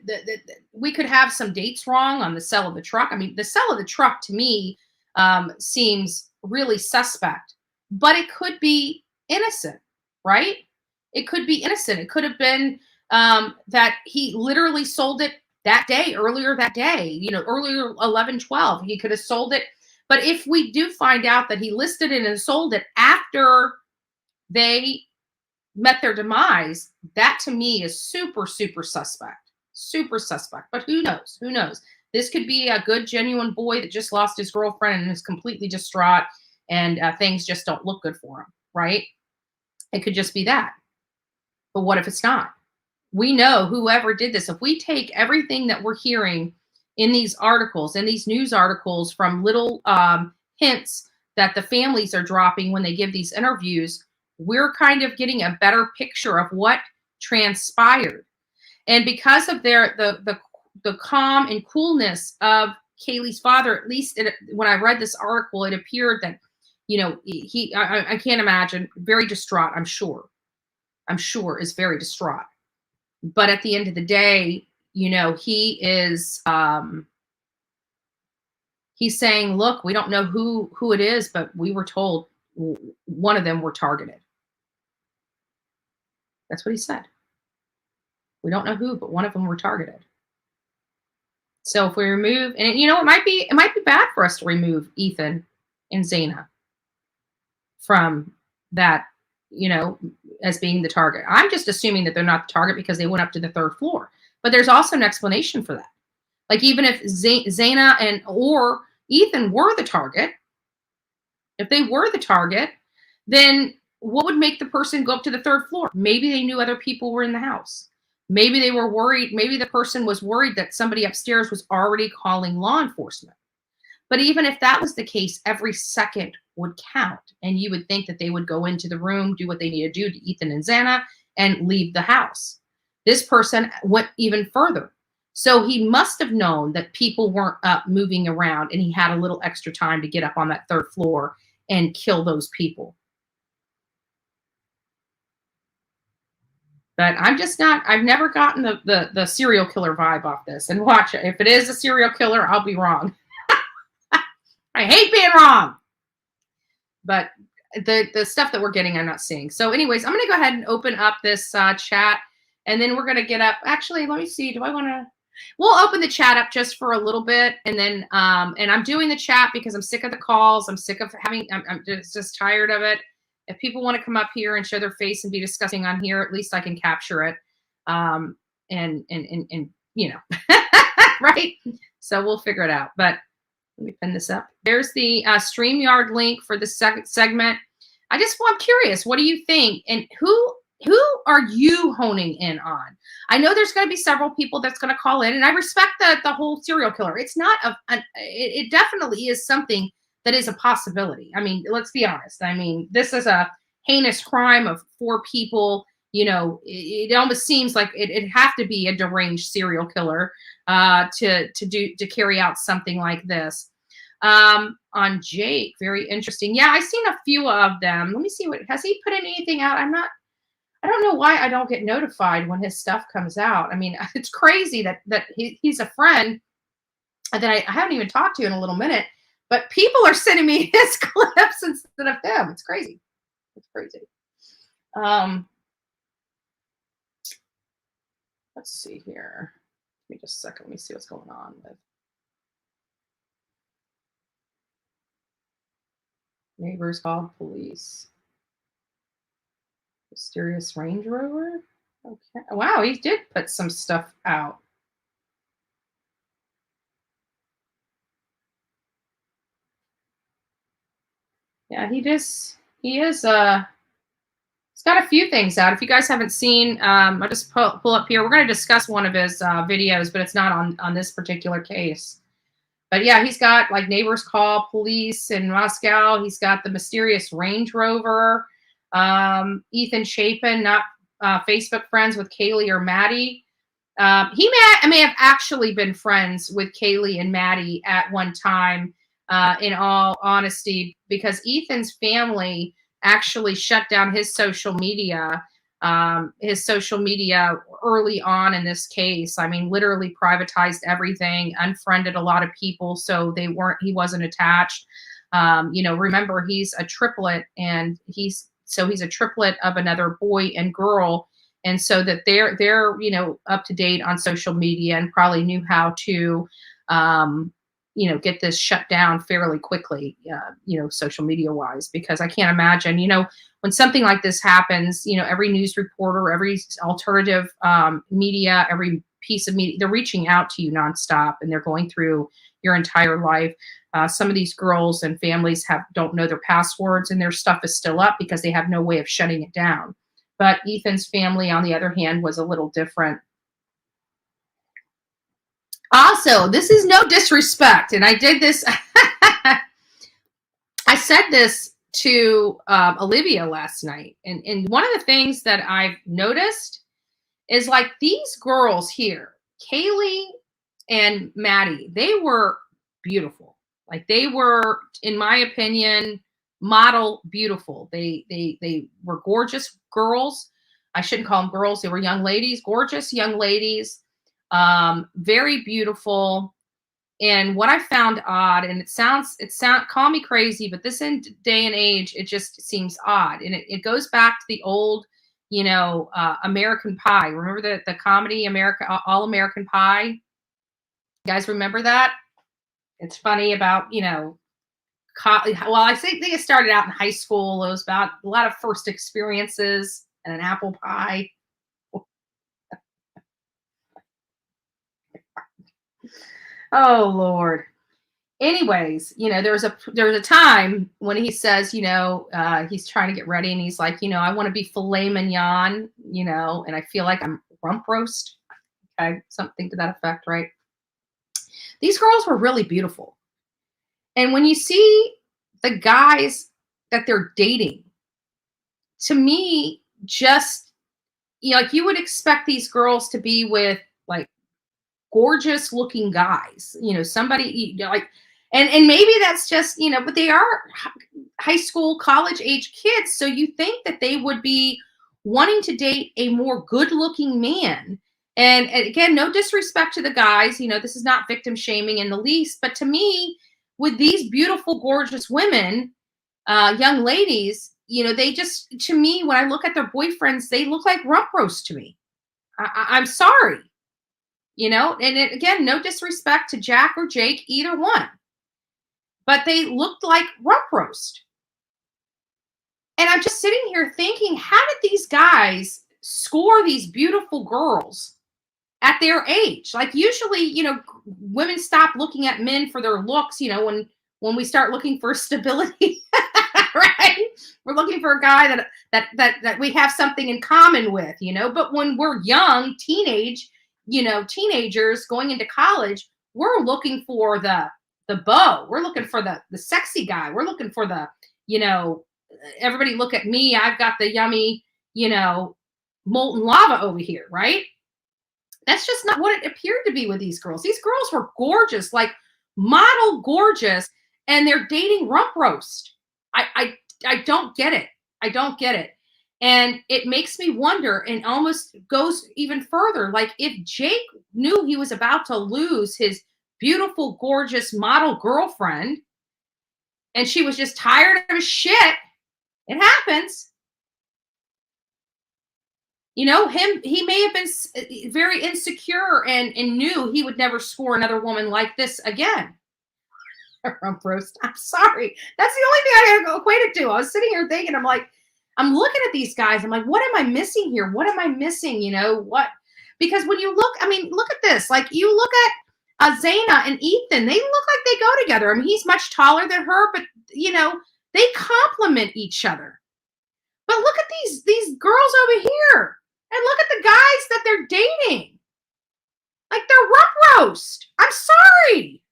we could have some dates wrong on the sale of the truck. The sale of the truck to me seems really suspect, but it could be innocent, right? It could be innocent. It could have been that he literally sold it that day, earlier that day, earlier 11/12. He could have sold it. But if we do find out that he listed it and sold it after they met their demise, that to me is super, super suspect. Super suspect. But who knows? Who knows? This could be a good, genuine boy that just lost his girlfriend and is completely distraught, and things just don't look good for him, right? It could just be that. But what if it's not? We know whoever did this. If we take everything that we're hearing in these articles, in these news articles, from little hints that the families are dropping when they give these interviews, we're kind of getting a better picture of what transpired. And because of the calm and coolness of Kaylee's father, at least when I read this article, it appeared that, I can't imagine, very distraught, I'm sure is very distraught. But at the end of the day, he is, he's saying, look, we don't know who it is, but we were told one of them were targeted. That's what he said. We don't know who, but one of them were targeted. So if we remove, and it might be bad for us to remove Ethan and Zaina from that, as being the target. I'm just assuming that they're not the target because they went up to the 3rd floor. But there's also an explanation for that. Like, even if Zaina or Ethan were the target, if they were the target, then what would make the person go up to the 3rd floor? Maybe they knew other people were in the house. Maybe they were worried. Maybe the person was worried that somebody upstairs was already calling law enforcement. But even if that was the case, every second would count. And you would think that they would go into the room, do what they need to do to Ethan and Zaina, and leave the house. This person went even further. So he must have known that people weren't up moving around, and he had a little extra time to get up on that 3rd floor and kill those people. But I've never gotten the serial killer vibe off this. And watch it. If it is a serial killer, I'll be wrong. I hate being wrong. But the stuff that we're getting, I'm not seeing. So anyways, I'm going to go ahead and open up this chat. And then we're going to get up. Actually, let me see. We'll open the chat up just for a little bit. And then, and I'm doing the chat because I'm sick of the calls. I'm sick of I'm just tired of it. If people want to come up here and show their face and be discussing on here, at least I can capture it. And right? So we'll figure it out. But let me pin this up. There's the StreamYard link for the second segment. I'm curious. What do you think? And who are you honing in on? I know there's going to be several people that's going to call in, and I respect the whole serial killer. It's not it definitely is something that is a possibility. I mean, let's be honest. I mean, this is a heinous crime of 4 people. It almost seems like it'd have to be a deranged serial killer to carry out something like this. On Jake, very interesting. Yeah, I've seen a few of them. Let me see, has he put anything out? I don't know why I don't get notified when his stuff comes out. I mean, it's crazy that he's a friend that I haven't even talked to in a little minute, but people are sending me his clips instead of him. It's crazy. It's crazy. Let's see here. Give me just a second. Let me see what's going on with neighbors called police. Mysterious Range Rover. Okay. Wow, he did put some stuff out. Yeah, he is. He's got a few things out. If you guys haven't seen, I'll just pull up here. We're going to discuss one of his videos, but it's not on this particular case. But yeah, he's got like neighbors call police in Mascow. He's got the mysterious Range Rover. Ethan Chapin, not Facebook friends with Kaylee or Maddie. He may have actually been friends with Kaylee and Maddie at one time, in all honesty, because Ethan's family actually shut down his social media early on in this case. I mean, literally privatized everything, unfriended a lot of people, so he wasn't attached. Remember, he's a triplet, and he's a triplet of another boy and girl. and so that they're up to date on social media and probably knew how to get this shut down fairly quickly, social media wise, because I can't imagine, when something like this happens, every news reporter, every alternative media, every piece of media, they're reaching out to you nonstop, and they're going through your entire life. Some of these girls and families don't know their passwords, and their stuff is still up because they have no way of shutting it down. But Ethan's family, on the other hand, was a little different. Also, this is no disrespect, and I did this. I said this to Olivia last night, and one of the things that I've noticed is, like, these girls here, Kaylee and Maddie, they were beautiful. Like, they were, in my opinion, model beautiful. They were gorgeous girls. I shouldn't call them girls. They were young ladies, gorgeous young ladies, very beautiful. And what I found odd, and call me crazy, but this day and age, it just seems odd. And it goes back to the old, American Pie. Remember the comedy All American Pie? You guys remember that? It's funny about, I think it started out in high school. It was about a lot of first experiences and an apple pie. Oh, Lord. Anyways, there was a time when he says, he's trying to get ready, and he's like, I want to be filet mignon, and I feel like I'm rump roast. Okay. Something to that effect, right? These girls were really beautiful. And when you see the guys that they're dating, to me, just, like, you would expect these girls to be with, like, gorgeous looking guys, somebody, like, and maybe that's just, but they are high school, college age kids. So you think that they would be wanting to date a more good looking man. And again, no disrespect to the guys, this is not victim shaming in the least, but to me, with these beautiful, gorgeous women, young ladies, they just, to me, when I look at their boyfriends, they look like rump roast to me. I'm sorry, and again, no disrespect to Jack or Jake, either one, but they looked like rump roast. And I'm just sitting here thinking, how did these guys score these beautiful girls at their age? Like, usually, women stop looking at men for their looks, when we start looking for stability, right? We're looking for a guy that we have something in common with, but when we're young, teenagers going into college, we're looking for the beau. We're looking for the sexy guy. We're looking for the, everybody look at me. I've got the yummy, molten lava over here, right? That's just not what it appeared to be with these girls. These girls were gorgeous, like model gorgeous, and they're dating rump roast. I don't get it. I don't get it. And it makes me wonder, and almost goes even further. Like, if Jake knew he was about to lose his beautiful, gorgeous model girlfriend, and she was just tired of his shit, it happens. He may have been very insecure and knew he would never score another woman like this again. Rump roast. I'm sorry. That's the only thing I gotta equate it to. I was sitting here thinking, I'm looking at these guys. I'm like, what am I missing here? What am I missing? What? Because when you look, look at this. Like, you look at Zaina and Ethan, they look like they go together. He's much taller than her, but they complement each other. But look at these girls over here, and look at the guys that they're dating. Like, they're rump roast. I'm sorry.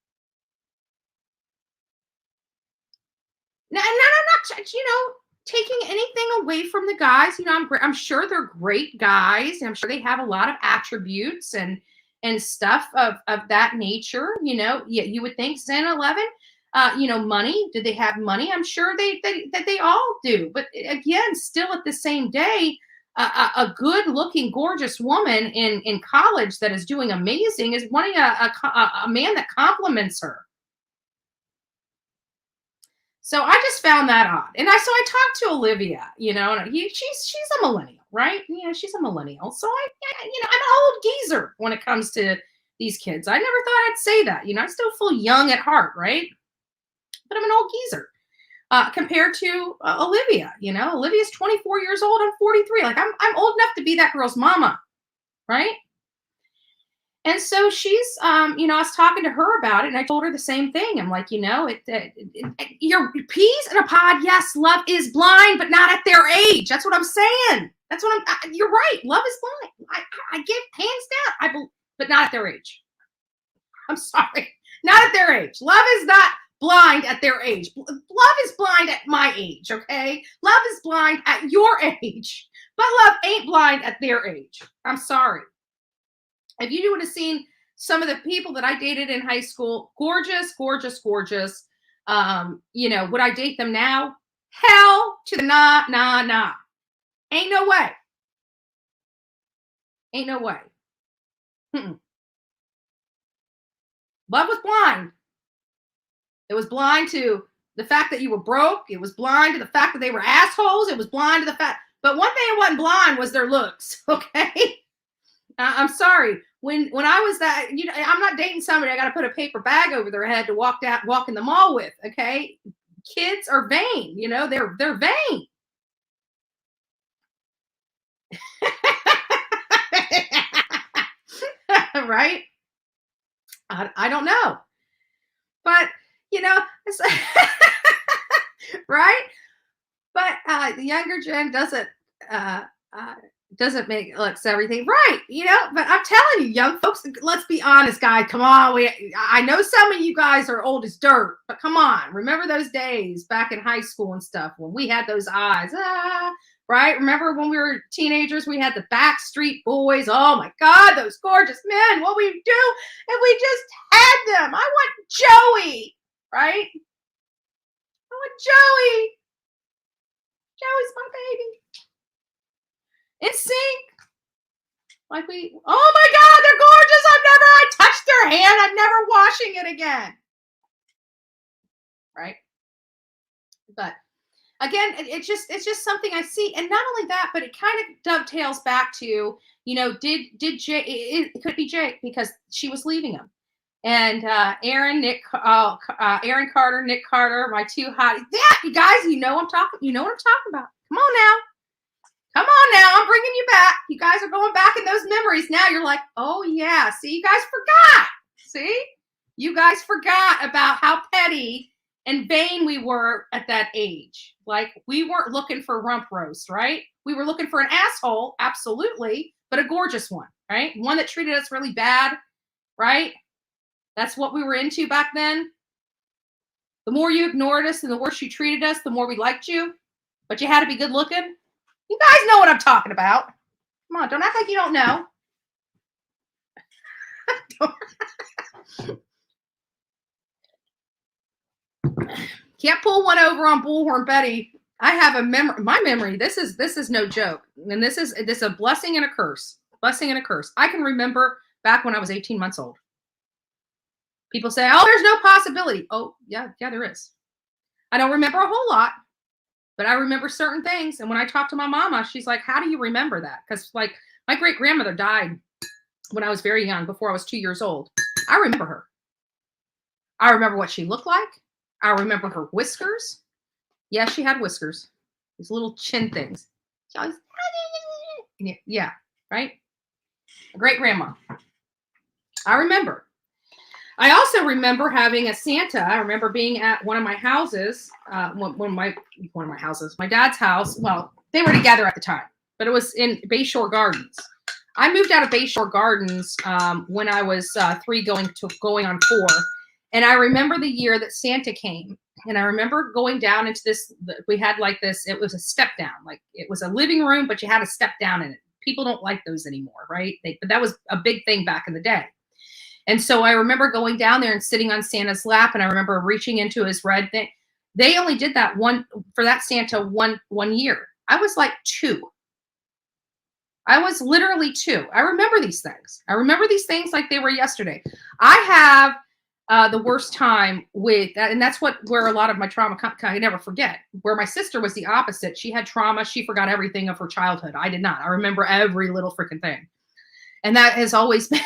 Now, I'm not, taking anything away from the guys. I'm sure they're great guys. I'm sure they have a lot of attributes and stuff of that nature. You would think 10, 11, money. Did they have money? I'm sure that they all do. But again, still at the same day, a good looking, gorgeous woman in college that is doing amazing is wanting a man that compliments her. So I just found that odd. And I talked to Olivia, she's a millennial. right? She's a millennial. So I'm an old geezer when it comes to these kids. I never thought I'd say that. I still feel young at heart, right? But I'm an old geezer compared to Olivia. Olivia's 24 years old. I'm 43. Like I'm old enough to be that girl's mama, right? And so she's, I was talking to her about it, and I told her the same thing. I'm like, your peas in a pod. Yes, love is blind, but not at their age. That's what I'm saying. You're right. Love is blind. I give hands down. But not at their age. I'm sorry. Not at their age. Love is not blind at their age. Love is blind at my age, okay? Love is blind at your age. But love ain't blind at their age. I'm sorry. If you would have seen some of the people that I dated in high school, gorgeous, gorgeous, gorgeous. Would I date them now? Hell to the nah. Ain't no way. Ain't no way. Love was blind. It was blind to the fact that you were broke. It was blind to the fact that they were assholes. It was blind to the fact. But one thing it wasn't blind was their looks. Okay. I'm sorry. When I was that, I'm not dating somebody I got to put a paper bag over their head to walk in the mall with. Okay. Kids are vain. They're vain. Right? I don't know. But, right? But the younger gen doesn't make looks everything right, but I'm telling you, young folks, let's be honest, guys. Come on. I know some of you guys are old as dirt, but come on. Remember those days back in high school and stuff when we had those eyes, right? Remember when we were teenagers, we had the Backstreet Boys. Oh my God, those gorgeous men. What we do, and we just had them. I want Joey, right? I want Joey. Joey's my baby. In sync. Oh my God, they're gorgeous. I touched their hand. I'm never washing it again. Right? But again, it's just something I see. And not only that, but it kind of dovetails back to, did Jay, it could be Jake because she was leaving him. And Aaron Carter, Nick Carter, my two hotties. Yeah, you guys, you know what I'm talking about. Come on now. I'm bringing you back. You guys are going back in those memories. Now you're like, oh yeah. See, you guys forgot. See? You guys forgot about how petty and vain we were at that age. Like, we weren't looking for rump roast, right? We were looking for an asshole, absolutely, but a gorgeous one, right? One that treated us really bad, right? That's what we were into back then. The more you ignored us and the worse you treated us, the more we liked you. But you had to be good looking. You guys know what I'm talking about. Come on, don't act like you don't know. Can't pull one over on Bullhorn Betty. I have a memory. My memory. This is no joke, and this is a blessing and a curse. Blessing and a curse. I can remember back when I was 18 months old. People say, "Oh, there's no possibility." Oh, yeah, there is. I don't remember a whole lot. But I remember certain things. And when I talked to my mama, she's like, how do you remember that? Because like my great grandmother died when I was very young, before I was 2 years old. I remember her. I remember what she looked like. I remember her whiskers. Yeah, she had whiskers. These little chin things. She always, yeah, right? Great grandma. I remember. I also remember having a Santa. I remember being at one of my houses, my dad's house. Well, they were together at the time, but it was in Bayshore Gardens. I moved out of Bayshore Gardens when I was 3 going on 4. And I remember the year that Santa came. And I remember going down into this, we had like this, it was a step down. Like it was a living room, but you had to step down in it. People don't like those anymore, right? But that was a big thing back in the day. And so I remember going down there and sitting on Santa's lap, and I remember reaching into his red thing. They only did that for that Santa one year. I was like 2. I was literally 2. I remember these things. I remember these things like they were yesterday. I have the worst time with that. And that's where a lot of my trauma, I never forget, where my sister was the opposite. She had trauma. She forgot everything of her childhood. I did not. I remember every little freaking thing. And that has always been,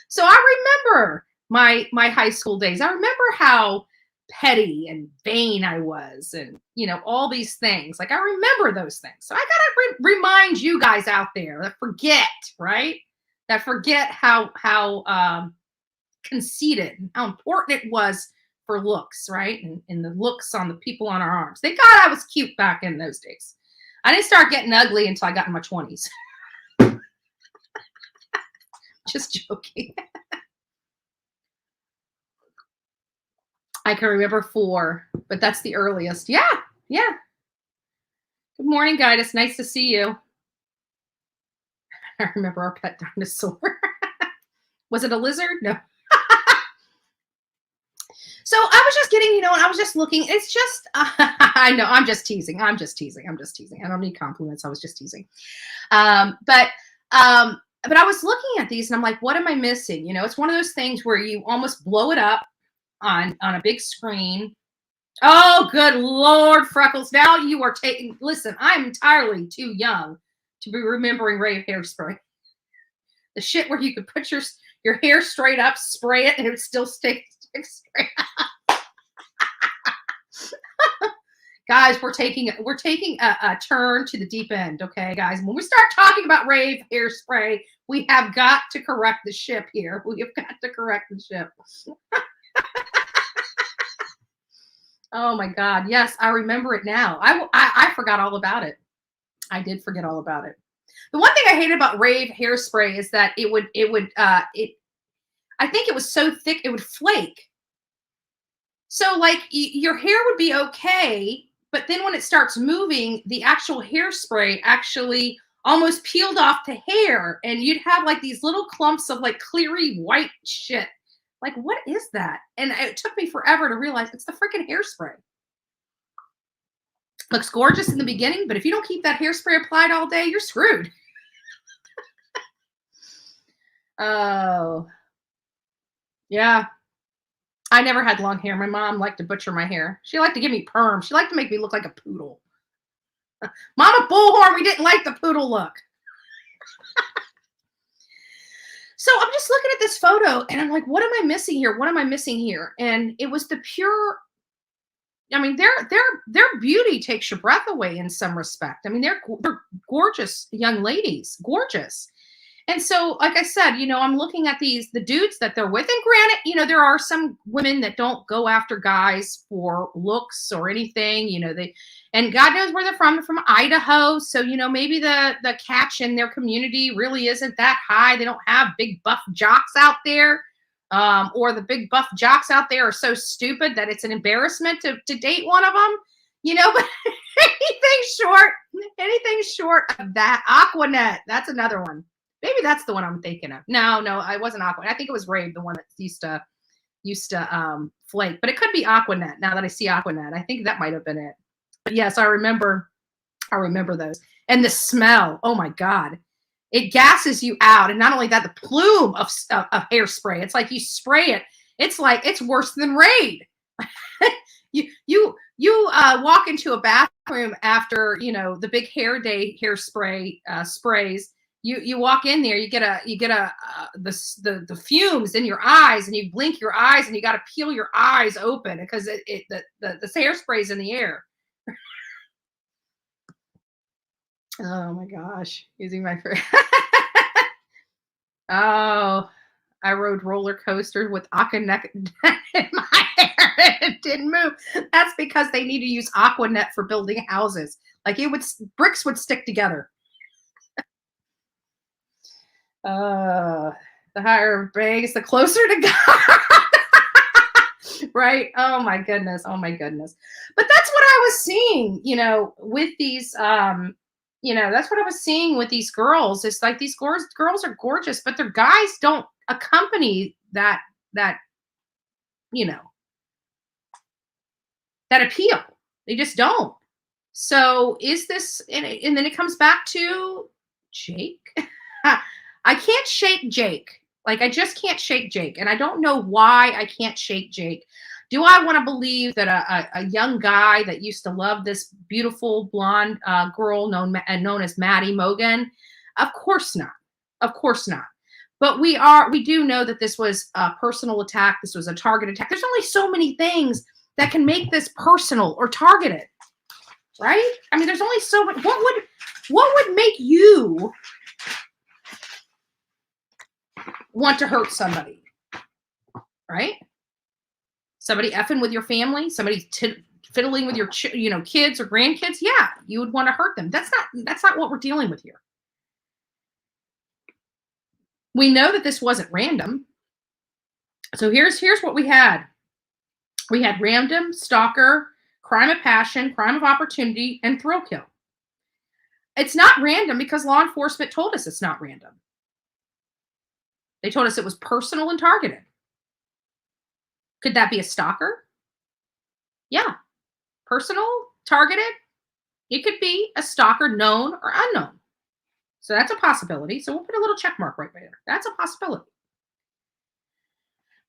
so I remember my high school days. I remember how petty and vain I was, and all these things. Like, I remember those things. So I gotta remind you guys out there that forget, right? That forget how conceited and how important it was for looks, right? And the looks on the people on our arms. Thank God I was cute back in those days. I didn't start getting ugly until I got in my 20s. Just joking. I can remember 4, but that's the earliest. Yeah. Good morning, guys. It's nice to see you. I remember our pet dinosaur. Was it a lizard? No. So I was just getting, I was just looking. It's just, I know, I'm just teasing. I don't need compliments. I was just teasing. But I was looking at these and I'm like, what am I missing? It's one of those things where you almost blow it up on a big screen. Oh, good Lord, Freckles. Now you are taking, listen, I'm entirely too young to be remembering Rave Hairspray. The shit where you could put your hair straight up, spray it, and it would still stick straight up. Guys, we're taking a turn to the deep end, okay, guys? When we start talking about Rave Hairspray, we have got to correct the ship here. We have got to correct the ship. Oh my God. Yes, I remember it now. I forgot all about it. I did forget all about it. The one thing I hated about Rave Hairspray is that I think it was so thick, it would flake. So like your hair would be okay, but then when it starts moving, the actual hairspray actually almost peeled off the hair, and you'd have like these little clumps of like cleary white shit. Like, what is that? And it took me forever to realize it's the freaking hairspray. Looks gorgeous in the beginning, but if you don't keep that hairspray applied all day, you're screwed. Oh, yeah. I never had long hair. My mom liked to butcher my hair. She liked to give me perm. She liked to make me look like a poodle. Mama Bullhorn, we didn't like the poodle look. So I'm just looking at this photo and I'm like, what am I missing here? What am I missing here? And it was the pure, I mean, their beauty takes your breath away in some respect. I mean, they're gorgeous young ladies, gorgeous. And so, like I said, I'm looking at the dudes that they're with. And granted, there are some women that don't go after guys for looks or anything, and God knows where they're from Idaho. So, maybe the catch in their community really isn't that high. They don't have big buff jocks out there. Or the big buff jocks out there are so stupid that it's an embarrassment to date one of them, but anything short of that. Aquanet, that's another one. Maybe that's the one I'm thinking of. No, I wasn't Aquanet. I think it was Rave, the one that used to flake. But it could be Aquanet. Now that I see Aquanet, I think that might have been it. But yes, I remember those. And the smell. Oh my God, it gasses you out. And not only that, the plume of hairspray. It's like you spray it. It's like it's worse than Raid. you walk into a bathroom after the big hair day hairspray sprays. You walk in there, you get the fumes in your eyes, and you blink your eyes, and you got to peel your eyes open because the hairspray's in the air. Oh my gosh, using my oh, I rode roller coasters with Aquanet in my hair. It didn't move. That's because they need to use Aquanet for building houses. Like bricks would stick together. The higher bangs, the closer to God. Right? Oh my goodness. But that's what I was seeing, with these, that's what I was seeing with these girls. It's like these girls are gorgeous, but their guys don't accompany that appeal. They just don't. So is this, and then it comes back to Jake. I can't shake Jake Like, I just can't shake Jake. And I don't know why I can't shake Jake. Do I want to believe that a young guy that used to love this beautiful blonde girl known as Maddie Mogan? Of course not. Of course not. But we do know that this was a personal attack. This was a target attack. There's only so many things that can make this personal or targeted, right? I mean, there's only so much. What would make you want to hurt somebody, right? Somebody effing with your family, somebody fiddling with your kids or grandkids. Yeah, you would want to hurt them. That's not what we're dealing with here. We know that this wasn't random. So here's what we had. We had random, stalker, crime of passion, crime of opportunity, and thrill kill. It's not random because law enforcement told us it's not random. They told us it was personal and targeted. Could that be a stalker? Yeah. Personal, targeted. It could be a stalker, known or unknown. So that's a possibility. So we'll put a little check mark right there. That's a possibility.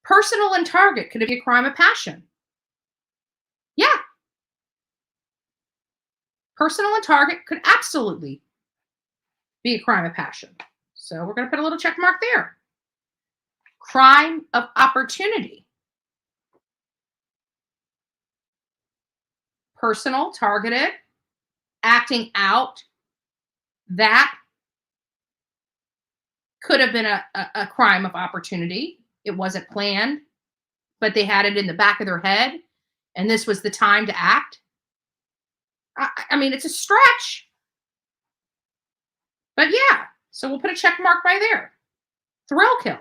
Personal and target. Could it be a crime of passion? Yeah. Personal and target could absolutely be a crime of passion. So we're going to put a little check mark there. Crime of opportunity. Personal, targeted, acting out. That could have been a crime of opportunity. It wasn't planned, but they had it in the back of their head, and this was the time to act. I mean, it's a stretch. But yeah, so we'll put a check mark by there. Thrill kill.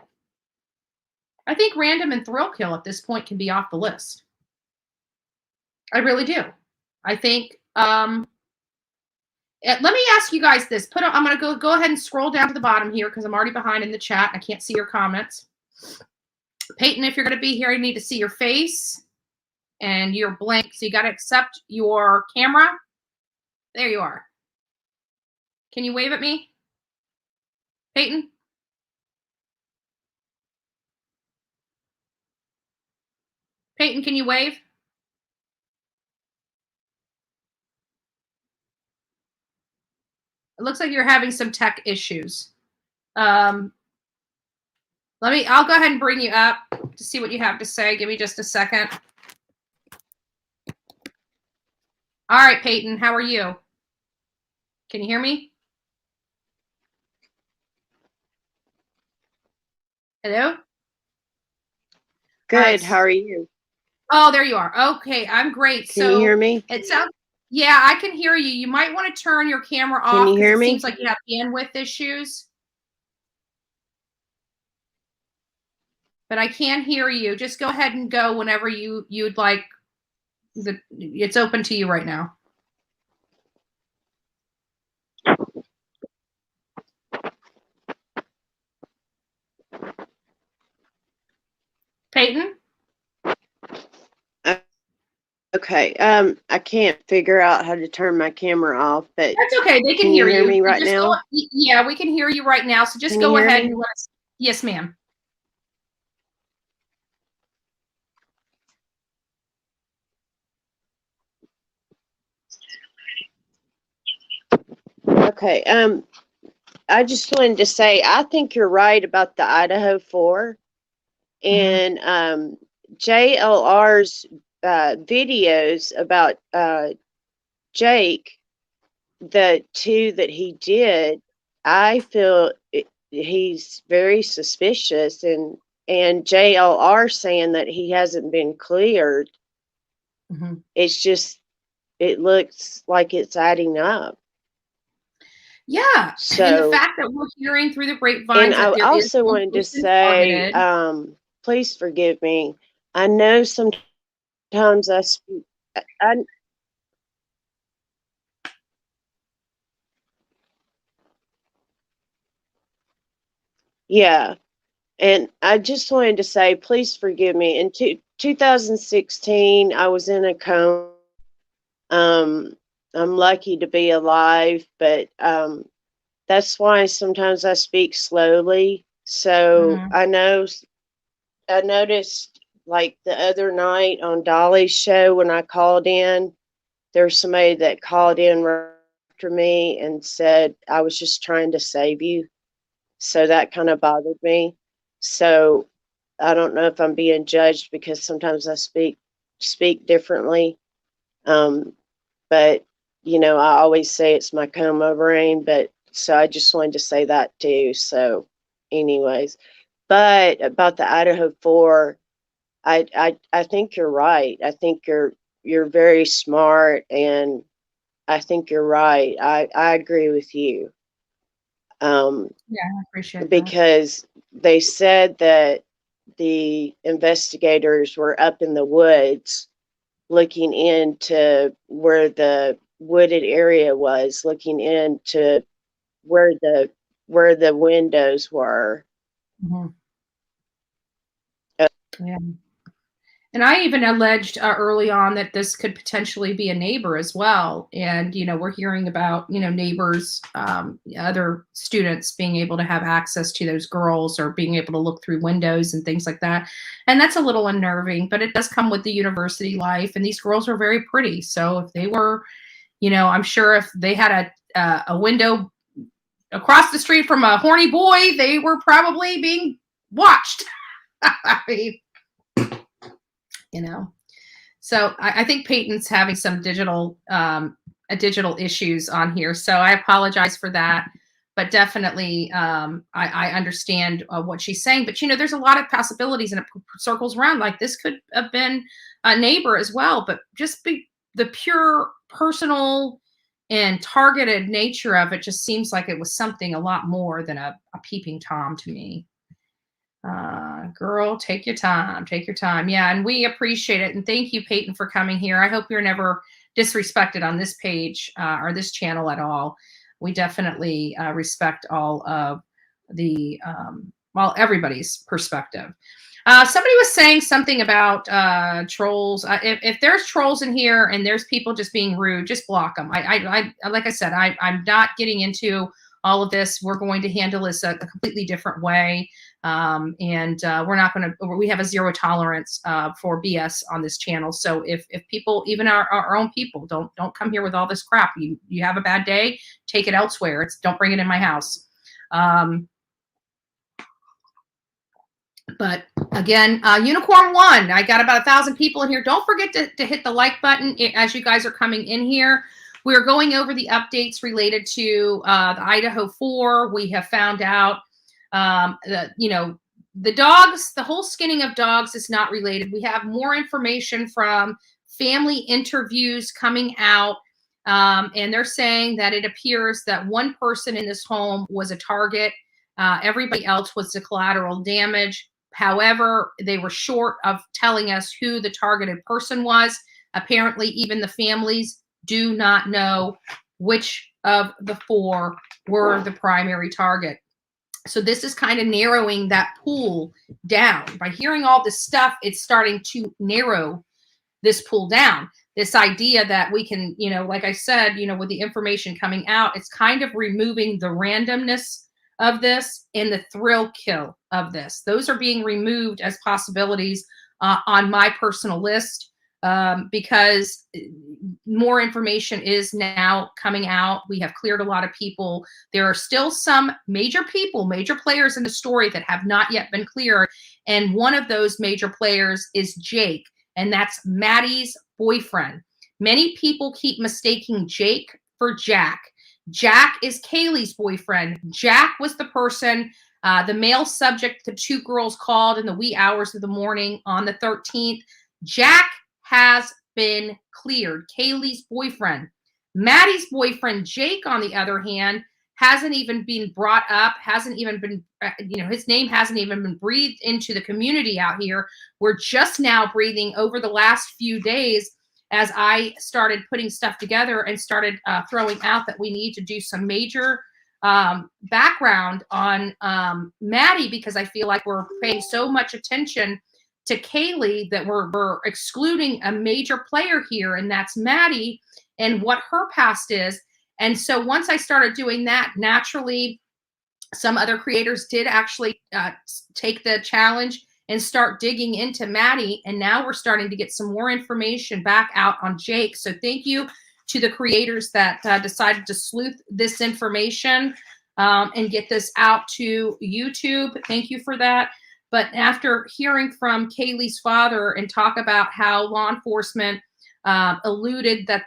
I think random and thrill kill at this point can be off the list. I really do. I think, let me ask you guys this. I'm going to go ahead and scroll down to the bottom here because I'm already behind in the chat. I can't see your comments. Peyton, if you're going to be here, I need to see your face and you're blank. So you got to accept your camera. There you are. Can you wave at me? Peyton? Peyton, can you wave? It looks like you're having some tech issues. I'll go ahead and bring you up to see what you have to say. Give me just a second. All right, Peyton, how are you? Can you hear me? Hello? Good. Right. How are you? Oh, there you are. Okay, I'm great. Can you hear me? It sounds. Yeah, I can hear you. You might want to turn your camera off. Can you hear me? It seems like you have bandwidth issues. But I can hear you. Just go ahead and go whenever you'd like. It's open to you right now. Peyton? Okay. I can't figure out how to turn my camera off, but that's okay. They can hear you. Me right now. Yeah, we can hear you right now. So just go ahead and let us. Yes, ma'am. Okay. I just wanted to say I think you're right about the Idaho 4 and JLR's videos about Jake, the 2 that he did. I feel he's very suspicious, and JLR saying that he hasn't been cleared. It's just, it looks like it's adding up. Yeah. So, and the fact that we're hearing through the grapevine. And I also wanted to say, please forgive me. I know sometimes I speak. Yeah. And I just wanted to say, please forgive me. In 2016, I was in a coma. I'm lucky to be alive, but that's why sometimes I speak slowly. So I noticed like the other night on Dolly's show when I called in, there's somebody that called in right after me and said I was just trying to save you. So that kind of bothered me. So I don't know if I'm being judged because sometimes I speak differently. But you know, I always say it's my coma brain, but so I just wanted to say that too. So anyways, but about the Idaho 4, I think you're right. I think you're very smart, and I think you're right. I agree with you. Yeah, I appreciate that. Because they said that the investigators were up in the woods looking into where the wooded area was, looking into where the windows were. Mhm. Yeah. And I even alleged early on that this could potentially be a neighbor as well. And, you know, we're hearing about, you know, neighbors, other students being able to have access to those girls or being able to look through windows and things like that. And that's a little unnerving, but it does come with the university life. And these girls are very pretty. So if they were, you know, I'm sure if they had a window across the street from a horny boy, they were probably being watched. I mean, you know. So I think Peyton's having some digital issues on here. So I apologize for that. But definitely, I understand what she's saying. But, you know, there's a lot of possibilities, and it circles around. Like this could have been a neighbor as well. But just the pure personal and targeted nature of it just seems like it was something a lot more than a peeping Tom to me. Girl, take your time. Take your time. Yeah, and we appreciate it. And thank you, Peyton, for coming here. I hope you're never disrespected on this page or this channel at all. We definitely respect all of the, everybody's perspective. Somebody was saying something about trolls. If there's trolls in here and there's people just being rude, just block them. I like I said, I'm not getting into all of this. We're going to handle this a completely different way. We're not going to, we have a zero tolerance for BS on this channel. So if people, even our own people, don't come here with all this crap. You have a bad day, take it elsewhere. Don't bring it in my house. But again, Unicorn 1, I got about 1,000 people in here. Don't forget to hit the like button as you guys are coming in here. We're going over the updates related to the Idaho 4. We have found out that, you know, the dogs, the whole skinning of dogs is not related. We have more information from family interviews coming out. And they're saying that it appears that one person in this home was a target. Everybody else was the collateral damage. However, they were short of telling us who the targeted person was. Apparently, even the families do not know which of the 4 were the primary target. So this is kind of narrowing that pool down. By hearing all this stuff, it's starting to narrow this pool down. This idea that we can, you know, like I said, you know, with the information coming out, it's kind of removing the randomness of this and the thrill kill of this. Those are being removed as possibilities on my personal list because more information is now coming out. We have cleared a lot of people. There are still some major people, major players in the story that have not yet been cleared. And one of those major players is Jake, and that's Maddie's boyfriend. Many people keep mistaking Jake for Jack. Jack is Kaylee's boyfriend. Jack was the person, the male subject the 2 girls called in the wee hours of the morning on the 13th. Jack has been cleared. Kaylee's boyfriend. Maddie's boyfriend, Jake, on the other hand, hasn't even been brought up, hasn't even been, you know, his name hasn't even been breathed into the community out here. We're just now breathing over the last few days as I started putting stuff together and started throwing out that we need to do some major background on Maddie, because I feel like we're paying so much attention to Kaylee that we're excluding a major player here, and that's Maddie and what her past is. And so once I started doing that, naturally Some other creators did actually take the challenge and start digging into Maddie. And now we're starting to get some more information back out on Jake. So thank you to the creators that decided to sleuth this information and get this out to YouTube. Thank you for that. But after hearing from Kaylee's father and talk about how law enforcement alluded that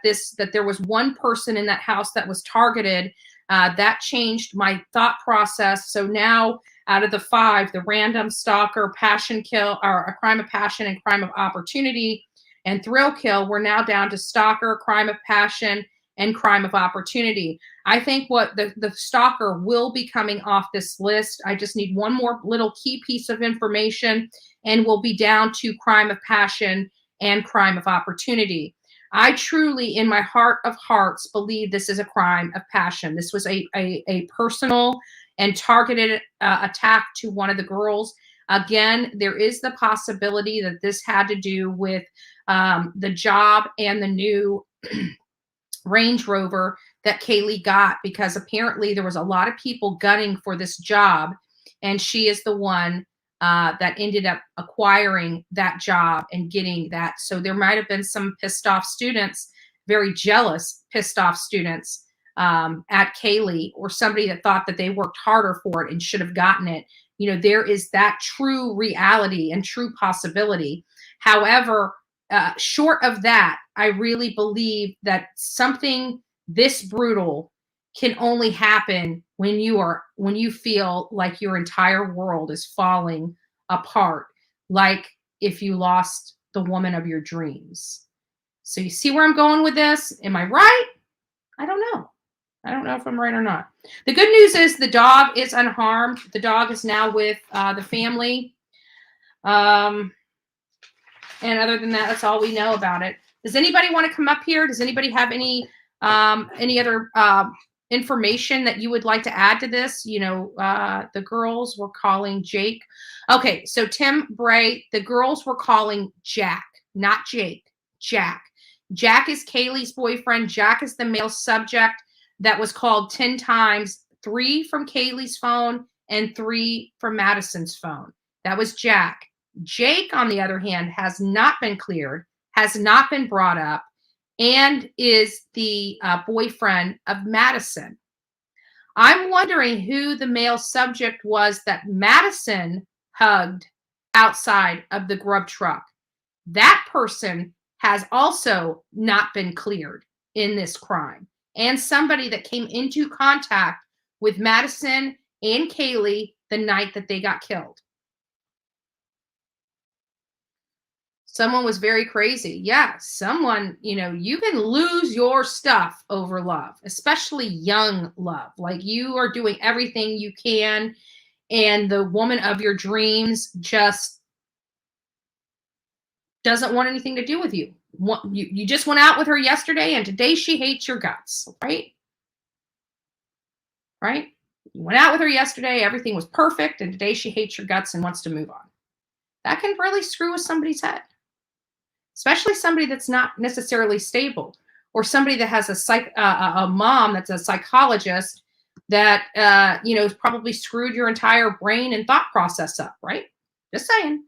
there was one person in that house that was targeted, that changed my thought process. So now, out of the 5, the random, stalker, passion kill, or a crime of passion and crime of opportunity, and thrill kill, we're now down to stalker, crime of passion, and crime of opportunity. I think what the stalker will be coming off this list. I just need one more little key piece of information, and we'll be down to crime of passion and crime of opportunity. I truly, in my heart of hearts, believe this is a crime of passion. This was a personal and targeted attack to one of the girls. Again, there is the possibility that this had to do with the job and the new Range Rover that Kaylee got, because apparently there was a lot of people gunning for this job, and she is the one that ended up acquiring that job and getting that. So there might have been some pissed off students, very jealous, pissed off students at Kaylee, or somebody that thought that they worked harder for it and should have gotten it. You know, there is that true reality and true possibility. However, short of that, I really believe that something this brutal can only happen when you feel like your entire world is falling apart, like if you lost the woman of your dreams. So you see where I'm going with this? Am I right? I don't know. I don't know if I'm right or not. The good news is the dog is unharmed. The dog is now with the family. And other than that, that's all we know about it. Does anybody want to come up here? Does anybody have any other information that you would like to add to this? You know, the girls were calling Jake. Okay, so Tim Bray, the girls were calling Jack, not Jake, Jack. Jack is Kaylee's boyfriend. Jack is the male subject that was called 10 times, 3 from Kaylee's phone and 3 from Madison's phone. That was Jack. Jake, on the other hand, has not been cleared, has not been brought up, and is the boyfriend of Madison. I'm wondering who the male subject was that Madison hugged outside of the grub truck. That person has also not been cleared in this crime. And somebody that came into contact with Madison and Kaylee the night that they got killed. Someone was very crazy. Yeah, someone, you know, you can lose your stuff over love, especially young love. Like, you are doing everything you can, and the woman of your dreams just doesn't want anything to do with you. You just went out with her yesterday, and today she hates your guts, right? Right? You went out with her yesterday, everything was perfect, and today she hates your guts and wants to move on. That can really screw with somebody's head. Especially somebody that's not necessarily stable, or somebody that has a mom that's a psychologist that you know, has probably screwed your entire brain and thought process up, right? Just saying,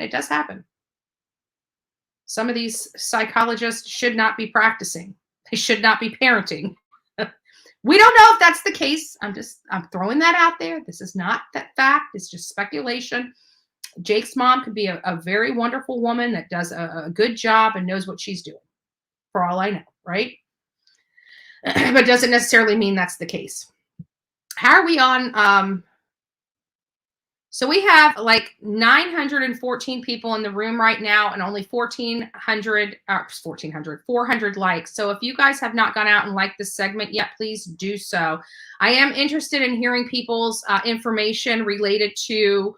it does happen. Some of these psychologists should not be practicing. They should not be parenting. We don't know if that's the case. I'm throwing that out there. This is not that fact. It's just speculation. Jake's mom could be a very wonderful woman that does a good job and knows what she's doing, for all I know, right? But doesn't necessarily mean that's the case. How are we on? So we have like 914 people in the room right now, and only 400 likes. So if you guys have not gone out and liked this segment yet, please do so. I am interested in hearing people's information related to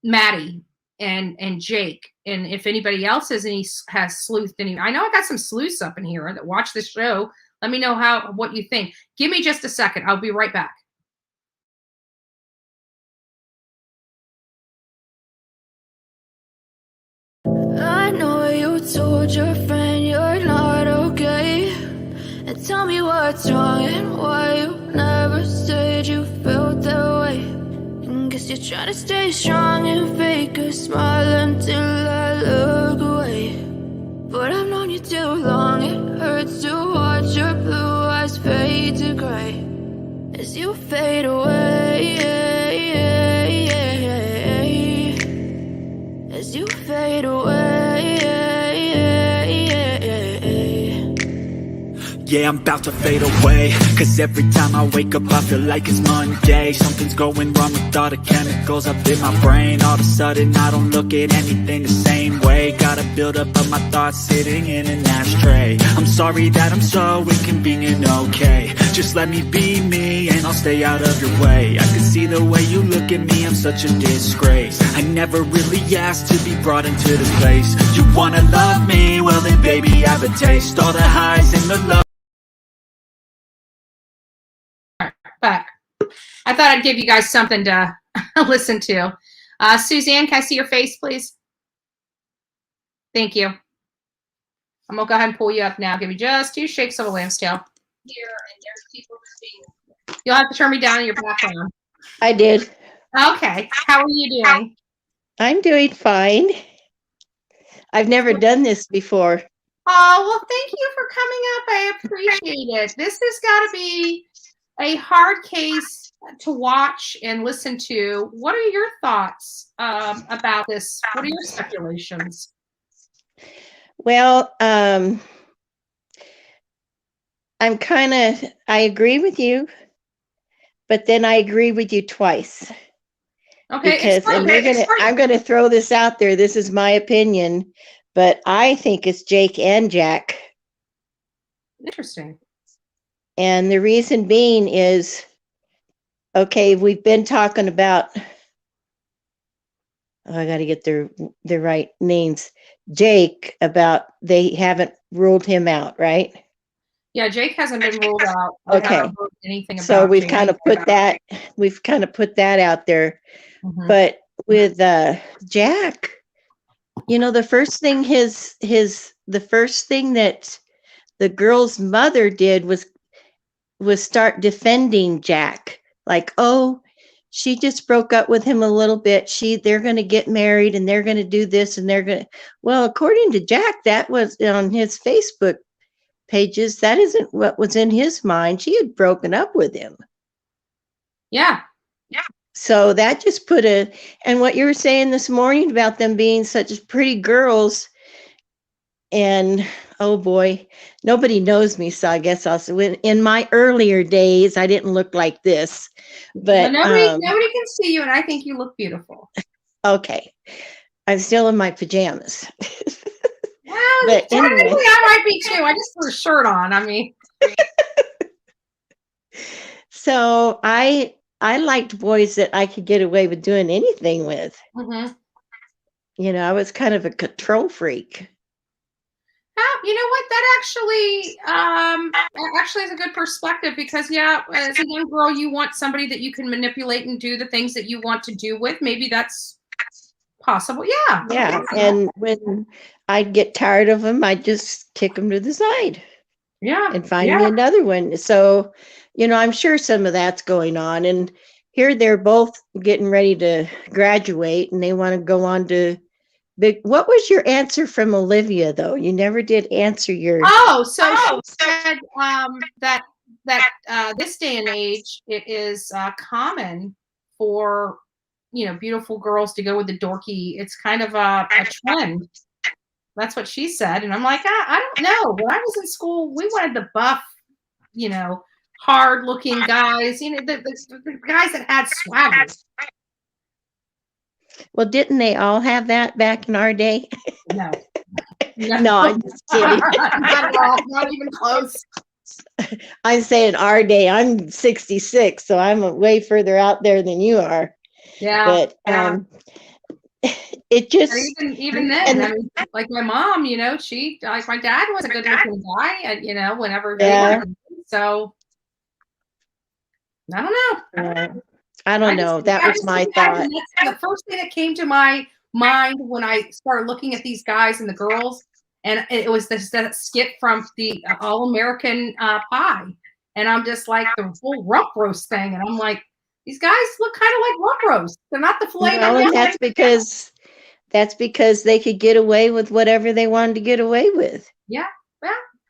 Maddie and Jake, and if anybody else has sleuthed any. I know I got some sleuths up in here that watch the show. Let me know what you think. Give me just a second. I'll be right back. I know you told your friend you're not okay, and tell me me what's wrong and why you never said you felt that way. And guess you're trying to stay strong and fake a smile until I look away. But I've known you too long, it hurts to watch your blue eyes fade to gray as you fade away, as you fade away. Yeah, I'm about to fade away, cause every time I wake up I feel like it's Monday. Something's going wrong with all the chemicals up in my brain. All of a sudden I don't look at anything the same way. Got a buildup of my thoughts sitting in an ashtray. I'm sorry that I'm so inconvenient, okay. Just let me be me and I'll stay out of your way. I can see the way you look at me, I'm such a disgrace. I never really asked to be brought into this place. You wanna love me? Well then baby I have a taste. All the highs and the lows. But I thought I'd give you guys something to listen to. Suzanne, can I see your face, please? Thank you. I'm going to go ahead and pull you up now. Give me just 2 shakes of a lamb's tail. Here, and there's people listening. You'll have to turn me down in your background. I did. Okay. How are you doing? I'm doing fine. I've never done this before. Oh, well, thank you for coming up. I appreciate it. This has got to be a hard case to watch and listen to. What are your thoughts about this? What are your speculations? Well, I agree with you, but then I agree with you twice. Okay. Because I'm gonna throw this out there. This is my opinion, but I think it's Jake and Jack. Interesting. And the reason being is, okay, we've been talking about, I got to get their right names. Jake, about they haven't ruled him out, right? Yeah, Jake hasn't been ruled out. Okay. Anything about so we've Jake. kind of put that out there. Mm-hmm. But with Jack, the first thing the first thing that the girl's mother did was start defending Jack. Like, oh, she just broke up with him a little bit. They're going to get married and they're going to do this and well, according to Jack, that was on his Facebook pages. That isn't what was in his mind. She had broken up with him. Yeah. So that just and what you were saying this morning about them being such pretty girls, and oh boy, nobody knows me, so I guess in my earlier days, I didn't look like this. But nobody can see you, and I think you look beautiful. Okay, I'm still in my pajamas. Well, but anyway, I might be too. I just put a shirt on. I mean, so I liked boys that I could get away with doing anything with. Mm-hmm. I was kind of a control freak. You know what? That actually is a good perspective, because as a young girl, you want somebody that you can manipulate and do the things that you want to do with. Maybe that's possible. Yeah. Yeah. And when I'd get tired of them, I'd just kick them to the side. Yeah. And find me another one. So, I'm sure some of that's going on. And here they're both getting ready to graduate and they want to go on to what was your answer from Olivia, though? You never did answer your. So she said that this day and age, it is common for beautiful girls to go with the dorky. It's kind of a trend. That's what she said, and I'm like, I don't know. When I was in school, we wanted the buff, hard-looking guys. The guys that had swagger. Well, didn't they all have that back in our day? No. No, I'm just kidding. Not at all. Not even close. I'm saying our day. I'm 66, so I'm way further out there than you are. Yeah. But it just even then, I mean, like my mom, she like my dad was a good looking guy, and whenever so I don't know. I don't know. That was my thought. The first thing that came to my mind when I started looking at these guys and the girls And it was that skit from the All American Pie. And I'm just like the whole rump roast thing. And I'm like, these guys look kind of like rump roast. They're not the filet Well, and that's because they could get away with whatever they wanted to get away with. Yeah,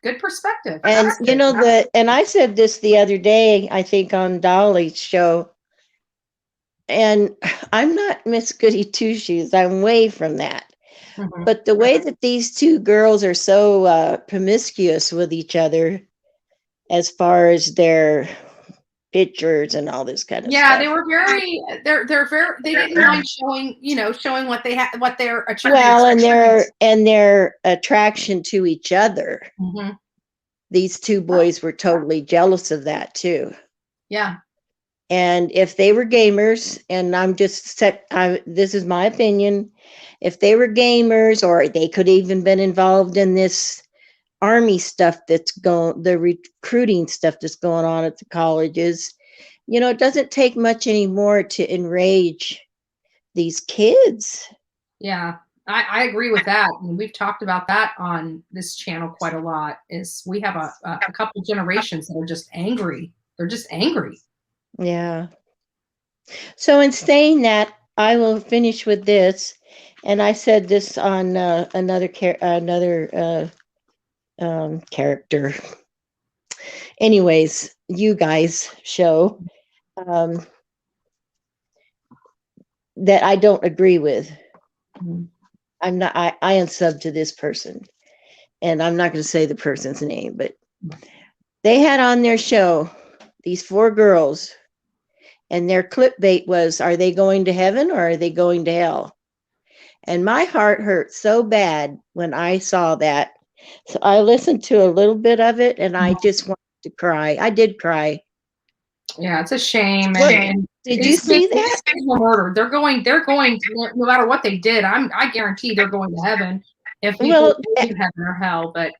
good perspective. And you know and I said this the other day, I think on Dolly's show, and I'm not Miss Goody Two Shoes. I'm way from that. Mhm. But the way that these two girls are so promiscuous with each other, as far as their pictures and all this kind of stuff. Yeah, they were very. They're very. They didn't mind showing what they had, what they're attributed. Well, and their attraction to each other. Mhm. These two boys were totally jealous of that too. Yeah. And if they were gamers, and this is my opinion, if they were gamers, or they could even been involved in this army stuff the recruiting stuff that's going on at the colleges, it doesn't take much anymore to enrage these kids. Yeah, I agree with that. And we've talked about that on this channel quite a lot. Is we have a couple generations that are just angry. They're just angry. Yeah. So in saying that, I will finish with this. And I said this on another character. Anyways, you guys show that I don't agree with. I'm not. I unsub to this person, and I'm not going to say the person's name, but they had on their show these 4 girls, and their clickbait was, "Are they going to heaven or are they going to hell?" And my heart hurt so bad when I saw that. So I listened to a little bit of it, and I just wanted to cry. I did cry. Yeah, it's a shame. Did you see that? People murdered. They're going. No matter what they did, I guarantee they're going to heaven. If people believe heaven or hell, but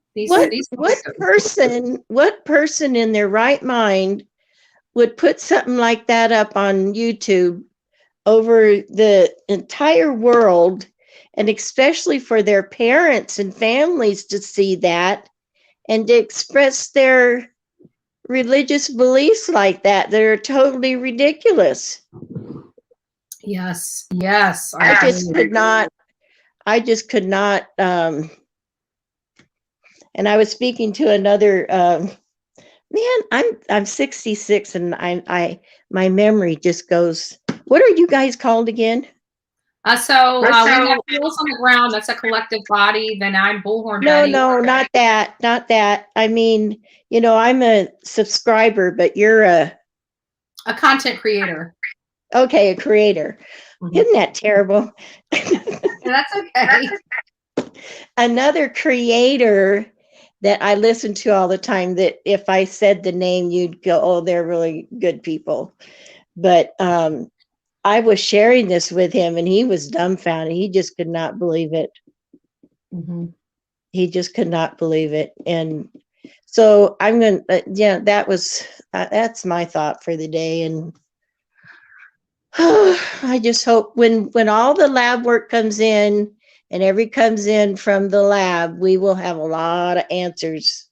what person in their right mind would put something like that up on YouTube over the entire world, and especially for their parents and families to see that and to express their religious beliefs like that? They're totally ridiculous. Yes. I just could not. And I was speaking to another man. I'm 66, and my memory just goes. What are you guys called again? So we have Heels on the Ground. That's a collective body. Then I'm Bullhorn Betty. No, not that. I mean, I'm a subscriber, but you're a content creator. Okay, a creator. Mm-hmm. Isn't that terrible? That's okay. Another creator that I listen to all the time, that if I said the name, you'd go, "Oh, they're really good people." But I was sharing this with him, and he was dumbfounded. He just could not believe it. Mm-hmm. He just could not believe it. And so I'm going to, that's my thought for the day. And I just hope when all the lab work comes in, and every comes in from the lab, we will have a lot of answers.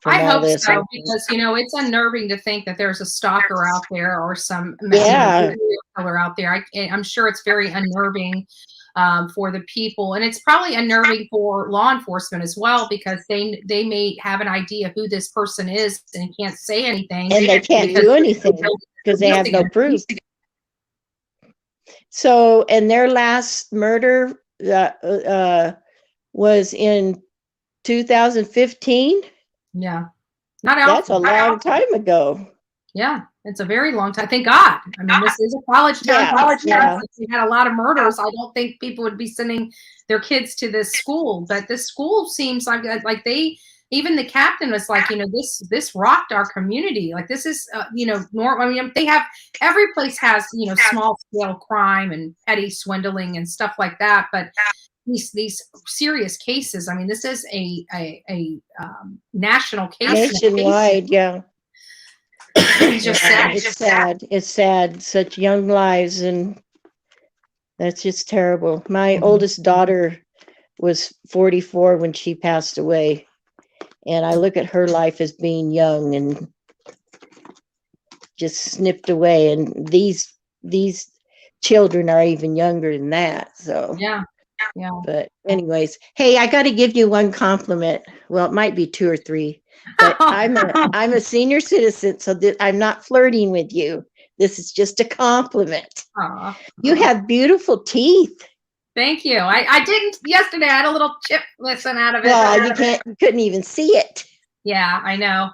I hope so, because it's unnerving to think that there's a stalker out there or some killer out there. I'm sure it's very unnerving for the people, and it's probably unnerving for law enforcement as well, because they may have an idea who this person is and can't say anything, and they can't do anything because they have no proof. So, and their last murder was in 2015. Yeah. That's a long time ago. Yeah, it's a very long time. Thank God. I mean, this is a college town. We had a lot of murders. I don't think people would be sending their kids to this school, but this school seems like even the captain was like, this rocked our community. Like, this is, normal. I mean, every place has, small scale crime and petty swindling and stuff like that. But these serious cases, I mean, this is a national case. Nationwide, yeah. It's just sad. It's sad. It's sad. Such young lives, and that's just terrible. My oldest daughter was 44 when she passed away. And I look at her life as being young and just snipped away. And these children are even younger than that. So Yeah. But anyways, hey, I got to give you one compliment. Well, it might be 2 or 3, but I'm a senior citizen, so I'm not flirting with you. This is just a compliment. Aw. You have beautiful teeth. Thank you. I didn't yesterday. I had a little chip missing out of it. Well, you couldn't even see it. Yeah, I know.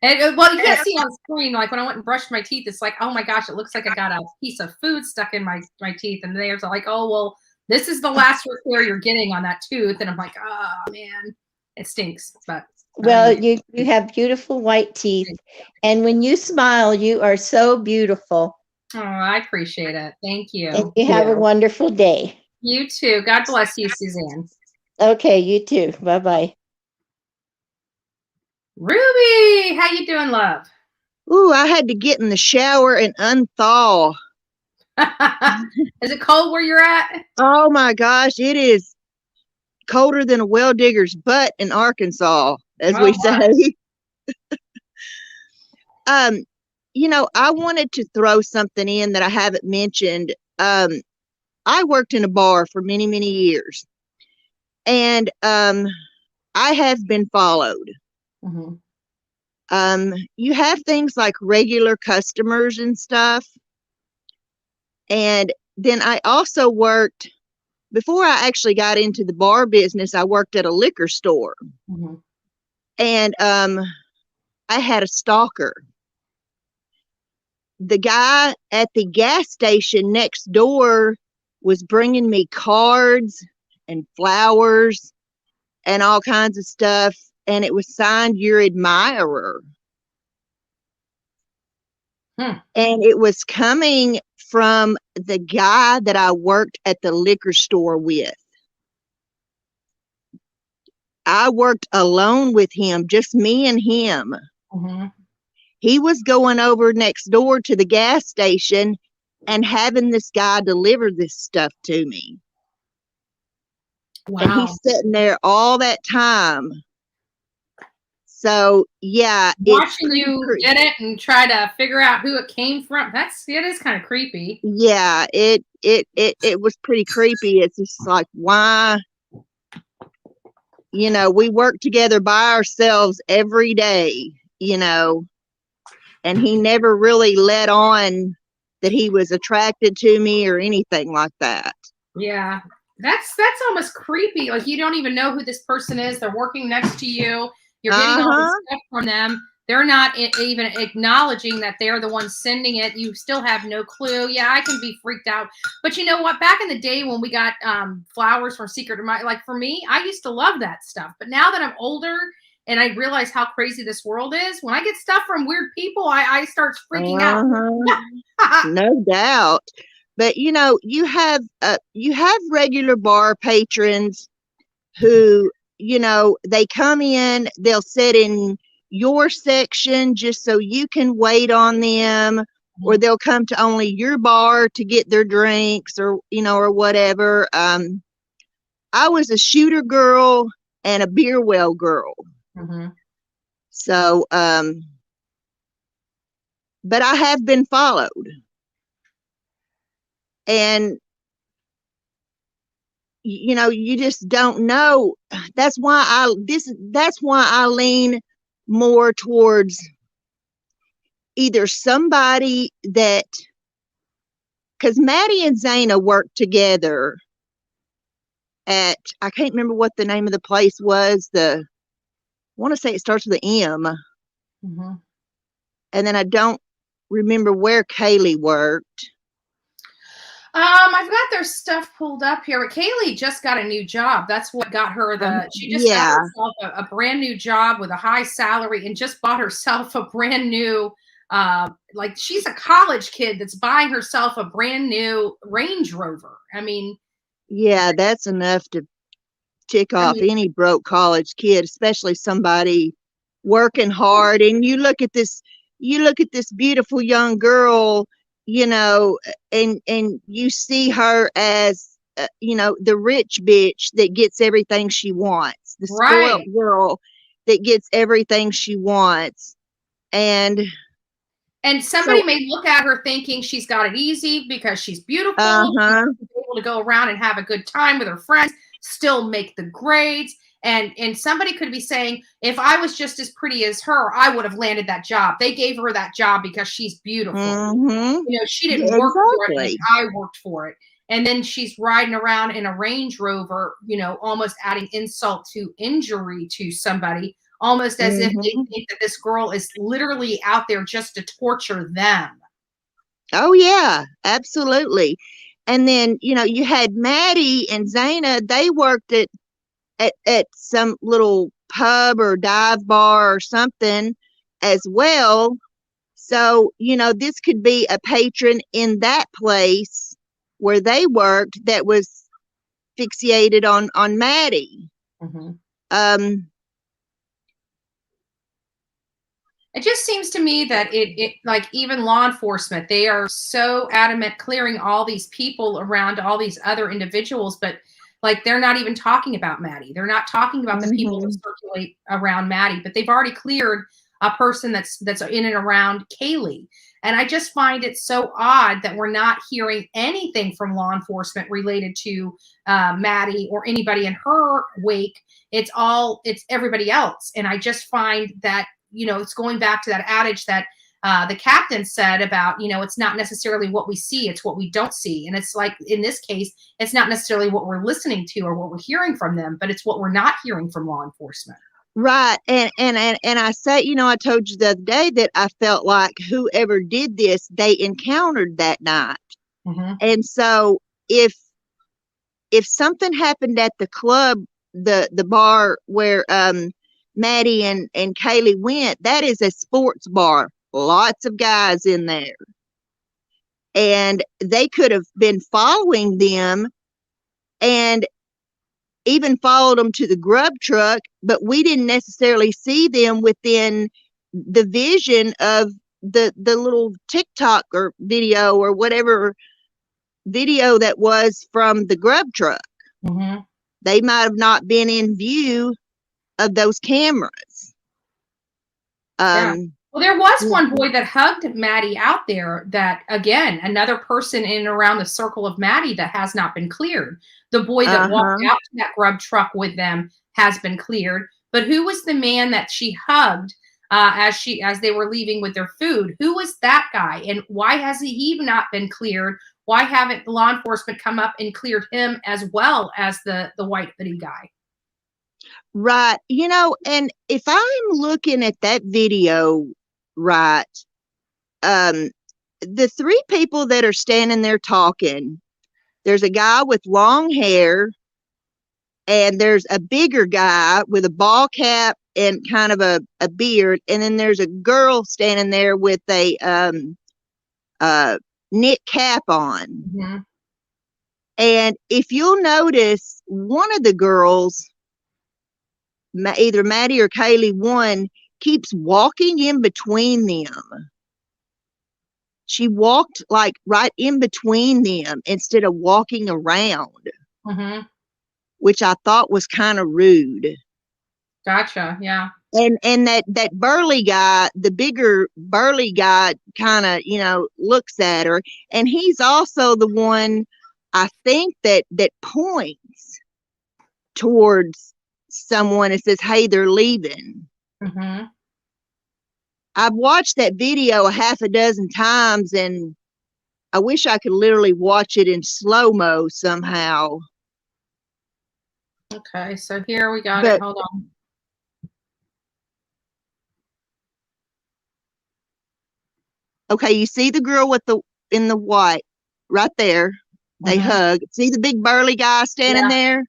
And, well, you can't see on screen. Like when I went and brushed my teeth, it's like, oh my gosh, it looks like I got a piece of food stuck in my teeth. And they're like, oh, well, this is the last repair you're getting on that tooth. And I'm like, oh man, it stinks. But well, you have beautiful white teeth. And when you smile, you are so beautiful. Oh, I appreciate it. Thank you. And you have a wonderful day. You too. God bless you, Suzanne. Okay, you too. Bye-bye. Ruby, how you doing, love? Ooh, I had to get in the shower and unthaw. Is it cold where you're at? Oh my gosh, it is colder than a well digger's butt in Arkansas, as we say. I wanted to throw something in that I haven't mentioned. I worked in a bar for many, many years, and I have been followed. Mm-hmm. You have things like regular customers and stuff. And then I also worked, before I actually got into the bar business, I worked at a liquor store. Mm-hmm. And I had a stalker. The guy at the gas station next door was bringing me cards and flowers and all kinds of stuff. And it was signed Your Admirer. And it was coming from the guy that I worked at the liquor store with. I worked alone with him, just me and him. Mm-hmm. He was going over next door to the gas station and having this guy deliver this stuff to me. Wow. And he's sitting there all that time. So yeah, watching you get it and try to figure out who it came from. It is kind of creepy. Yeah, it was pretty creepy. It's just like, why? We work together by ourselves every day, and he never really let on that he was attracted to me or anything like that. Yeah, that's almost creepy. Like you don't even know who this person is. They're working next to you. You're getting all this stuff from them. They're not even acknowledging that they're the ones sending it. You still have no clue. Yeah, I can be freaked out. But you know what? Back in the day when we got flowers from Secret Admirer, like for me, I used to love that stuff. But now that I'm older and I realize how crazy this world is, when I get stuff from weird people, I start freaking out. No doubt. But you have regular bar patrons who, they come in, they'll sit in your section just so you can wait on them, or they'll come to only your bar to get their drinks or whatever. I was a shooter girl and a beer well girl. Mm-hmm. So, but I have been followed. And you just don't know. That's why I lean more towards either somebody that, because Maddie and Zana worked together at, I can't remember what the name of the place was. I want to say it starts with an M. Mm-hmm. And then I don't remember where Kaylee worked. I've got their stuff pulled up here, but Kaylee just got a new job. That's what got her she just got herself a brand new job with a high salary and just bought herself a brand new, like she's a college kid that's buying herself a brand new Range Rover. I mean, yeah, that's enough to tick off any broke college kid, especially somebody working hard. And you look at this beautiful young girl, and you see her as the rich bitch that gets everything she wants, the spoiled Right. girl that gets everything she wants. And somebody so, may look at her thinking she's got it easy because she's beautiful. uh-huh. She's able to go around and have a good time with her friends, still make the grades. And somebody could be saying, if I was just as pretty as her, I would have landed that job. They gave her that job because she's beautiful. Mm-hmm. She didn't Yeah, work for it, exactly. and I worked for it. And then she's riding around in a Range Rover, almost adding insult to injury to somebody, almost as if they Mm-hmm. think that this girl is literally out there just to torture them. Oh yeah, absolutely. And then, you had Maddie and Zaina, they worked at some little pub or dive bar or something as well. So, this could be a patron in that place where they worked that was fixated on Maddie. Mm-hmm. It just seems to me that it like even law enforcement, they are so adamant clearing all these people around all these other individuals, but like they're not even talking about Maddie. They're not talking about the people that circulate around Maddie, but they've already cleared a person that's in and around Kaylee. And I just find it so odd that we're not hearing anything from law enforcement related to Maddie or anybody in her wake. It's everybody else. And I just find that, it's going back to that adage that the captain said about, it's not necessarily what we see, it's what we don't see. And it's like, in this case, it's not necessarily what we're listening to or what we're hearing from them, but it's what we're not hearing from law enforcement. Right. And I said, I told you the other day that I felt like whoever did this, they encountered that night. Mm-hmm. And so if something happened at the club, the bar where Maddie and Kaylee went, that is a sports bar. Lots of guys in there. And they could have been following them and even followed them to the grub truck, but we didn't necessarily see them within the vision of the little TikTok or video or whatever video that was from the grub truck. Mm-hmm. They might have not been in view of those cameras. Yeah. Well, there was one boy that hugged Maddie out there that, again, another person in and around the circle of Maddie that has not been cleared. The boy that walked out to that grub truck with them has been cleared. But who was the man that she hugged as they were leaving with their food? Who was that guy? And why has he not been cleared? Why haven't law enforcement come up and cleared him as well as the white hoodie guy? Right. And if I'm looking at that video right, the three people that are standing there talking, there's a guy with long hair and there's a bigger guy with a ball cap and kind of a beard. And then there's a girl standing there with a knit cap on. Mm-hmm. And if you'll notice, one of the girls, either Maddie or Kaylee, one, keeps walking in between them. She walked like right in between them instead of walking around, mm-hmm. which I thought was kind of rude. Gotcha. Yeah. And that burly guy, the bigger burly guy, kind of, looks at her, and he's also the one, I think, that points towards someone and says, "Hey, they're leaving." Mm-hmm. I've watched that video a half a dozen times, and I wish I could literally watch it in slow-mo somehow. Okay, so here we got it. Hold on. Okay, you see the girl in the white right there. They hug. See the big burly guy standing there?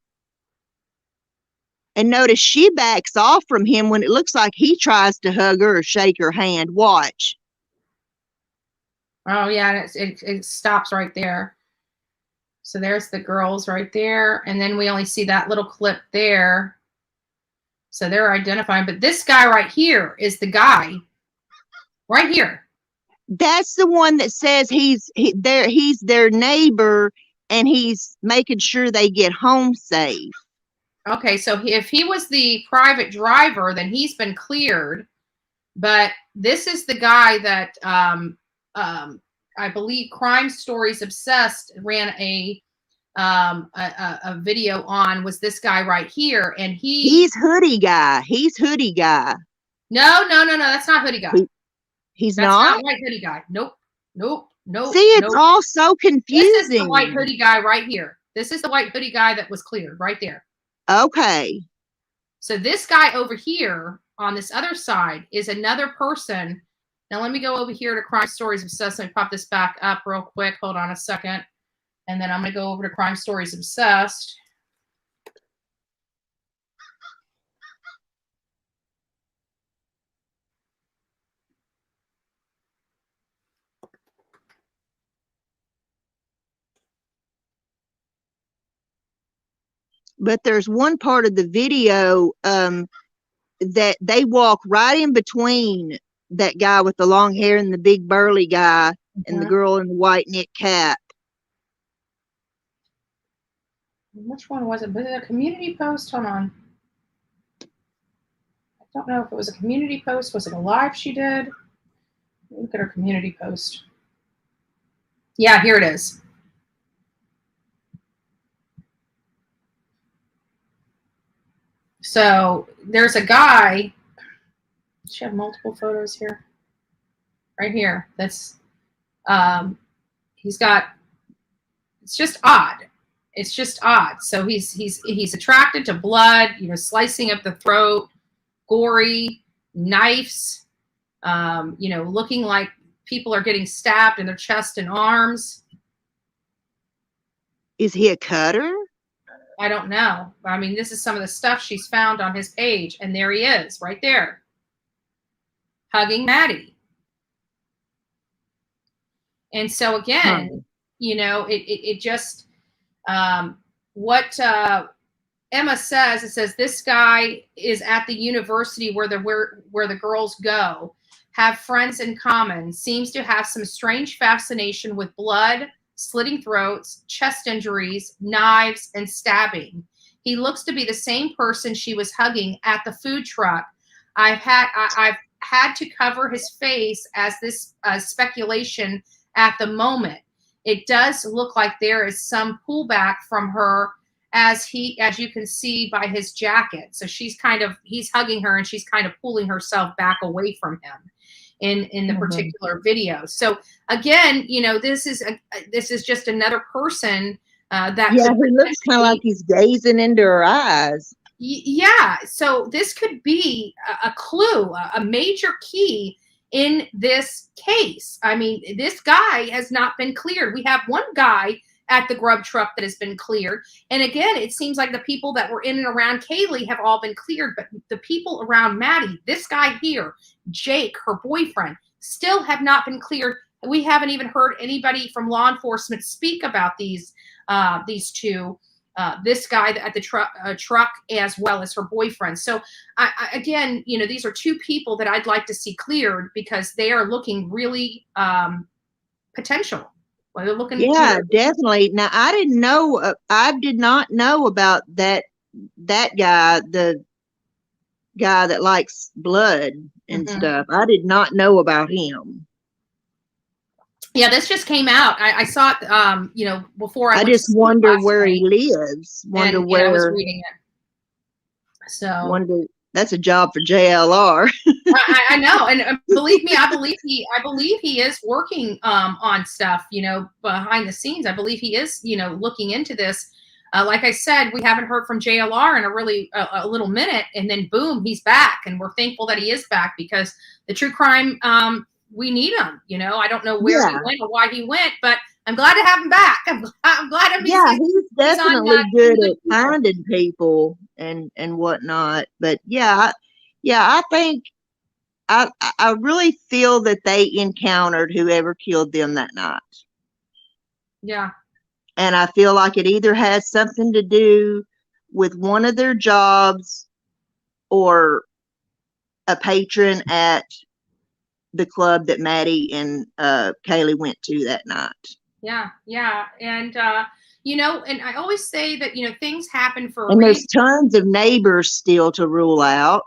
And notice she backs off from him when it looks like he tries to hug her or shake her hand. Watch. Oh, yeah, it stops right there. So there's the girls right there. And then we only see that little clip there. So they're identifying. But this guy right here is the guy right here. That's the one that says he's their neighbor and he's making sure they get home safe. Okay, so if he was the private driver, then he's been cleared. But this is the guy that I believe Crime Stories Obsessed ran a video on. Was this guy right here? And he's hoodie guy. He's hoodie guy. No, that's not hoodie guy. That's not white hoodie guy. Nope. See, it's all so confusing. This is the white hoodie guy right here. This is the white hoodie guy that was cleared right there. Okay. So this guy over here on this other side is another person. Now let me go over here to Crime Stories Obsessed. Let me pop this back up real quick. Hold on a second. And then I'm going to go over to Crime Stories Obsessed. But there's one part of the video that they walk right in between that guy with the long hair and the big burly guy and the girl in the white knit cap. Which one was it? Was it a community post? Hold on. I don't know if it was a community post. Was it a live she did? Look at her community post. Yeah, here it is. So there's a guy. Does she have multiple photos here? Right here. That's he's got. It's just odd. It's just odd. So he's attracted to blood. You know, slicing up the throat, gory knives. You know, looking like people are getting stabbed in their chest and arms. Is he a cutter? I don't know. I mean, this is some of the stuff she's found on his page. And there he is, right there. Hugging Maddie. And so again, you know, it just, what Emma says, it says, this guy is at the university where the girls go, have friends in common, seems to have some strange fascination with blood, slitting throats, chest injuries, knives, and stabbing. He looks to be the same person she was hugging at the food truck. I've had to cover his face as this speculation at the moment. It does look like there is some pullback from her as you can see by his jacket. So he's hugging her and she's kind of pulling herself back away from him in the particular video. So again, you know, this is just another person that he looks kind of like he's gazing into her eyes. Yeah. So this could be a clue, a major key in this case. I mean, this guy has not been cleared. We have one guy at the grub truck that has been cleared. And again, it seems like the people that were in and around Kaylee have all been cleared, but the people around Maddie, this guy here, Jake, her boyfriend, still have not been cleared. We haven't even heard anybody from law enforcement speak about these two, this guy at the truck as well as her boyfriend. So I again, you know, these are two people that I'd like to see cleared because they are looking really potential. Well, they're looking. Yeah, definitely. Now I did not know about that guy, the guy that likes blood and stuff. I did not know about him. Yeah, this just came out. I saw it, you know, before I just wonder where he lives. Wonder where. I was reading it. So wonder. That's a job for JLR. I know, and believe me, I believe he is working on stuff, you know, behind the scenes. I believe he is, you know, looking into this. Like I said, we haven't heard from JLR in a little minute, and then boom, he's back, and we're thankful that he is back because the true crime, we need him. You know, I don't know where he went or why he went, but I'm glad to have him back. I'm glad to be. Yeah, he's definitely good at finding people and whatnot. But yeah, I think I really feel that they encountered whoever killed them that night. Yeah. And I feel like it either has something to do with one of their jobs or a patron at the club that Maddie and Kaylee went to that night. Yeah. And, you know, and I always say that, you know, things happen for a And there's reason. tons of neighbors still to rule out.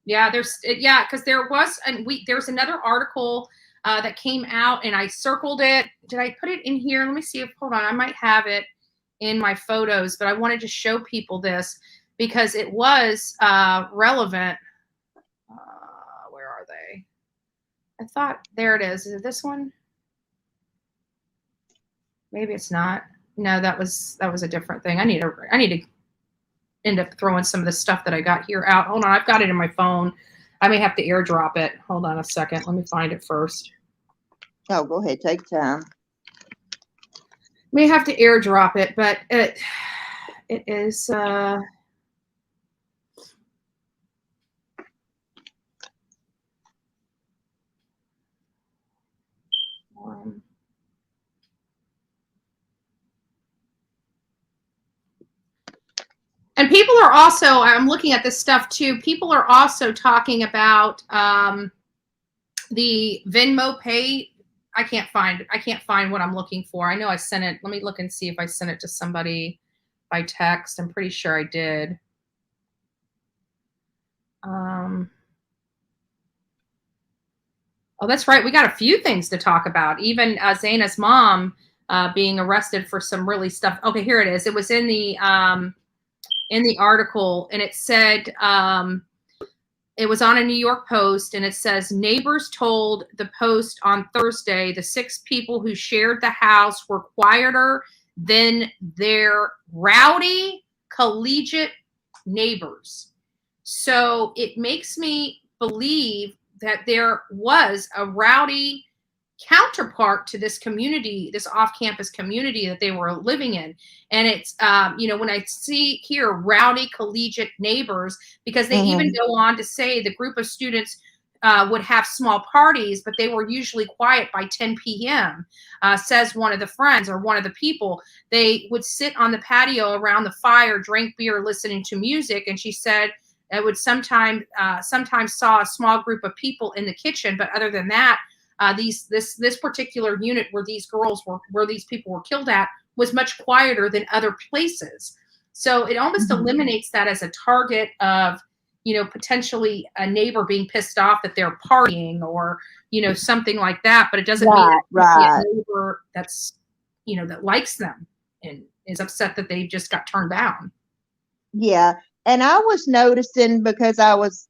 Yeah, because there's another article that came out, and I circled it. Did I put it in here? Let me see hold on, I might have it in my photos, but I wanted to show people this because it was relevant. Where are they? I thought, there it is. Is it this one? Maybe it's not. No, that was a different thing. I need to end up throwing some of the stuff that I got here out. Hold on, I've got it in my phone. I may have to airdrop it. Hold on a second. Let me find it first. Oh, go ahead, take time. May have to airdrop it, but it is and people are also, I'm looking at this stuff too, people are also talking about the Venmo pay. I can't find what I'm looking for. I know I sent it. Let me look and see if I sent it to somebody by text. I'm pretty sure I did. Oh, that's right. We got a few things to talk about. Even Zaina's mom being arrested for some really stuff. Okay, here it is. It was in the article, and it said, it was on a New York Post, and it says, neighbors told the Post on Thursday the 6 people who shared the house were quieter than their rowdy collegiate neighbors. So it makes me believe that there was a rowdy counterpart to this community, this off-campus community that they were living in. And it's, you know, when I see here rowdy collegiate neighbors, because they even go on to say the group of students would have small parties, but they were usually quiet by 10 p.m., says one of the friends or one of the people. They would sit on the patio around the fire, drink beer, listening to music. And she said it would sometimes saw a small group of people in the kitchen, but other than that, this particular unit where these people were killed at was much quieter than other places. So it almost eliminates that as a target of, you know, potentially a neighbor being pissed off that they're partying or, you know, something like that. But it doesn't mean that a neighbor that's, you know, that likes them and is upset that they just got turned down. Yeah. And I was noticing, because I was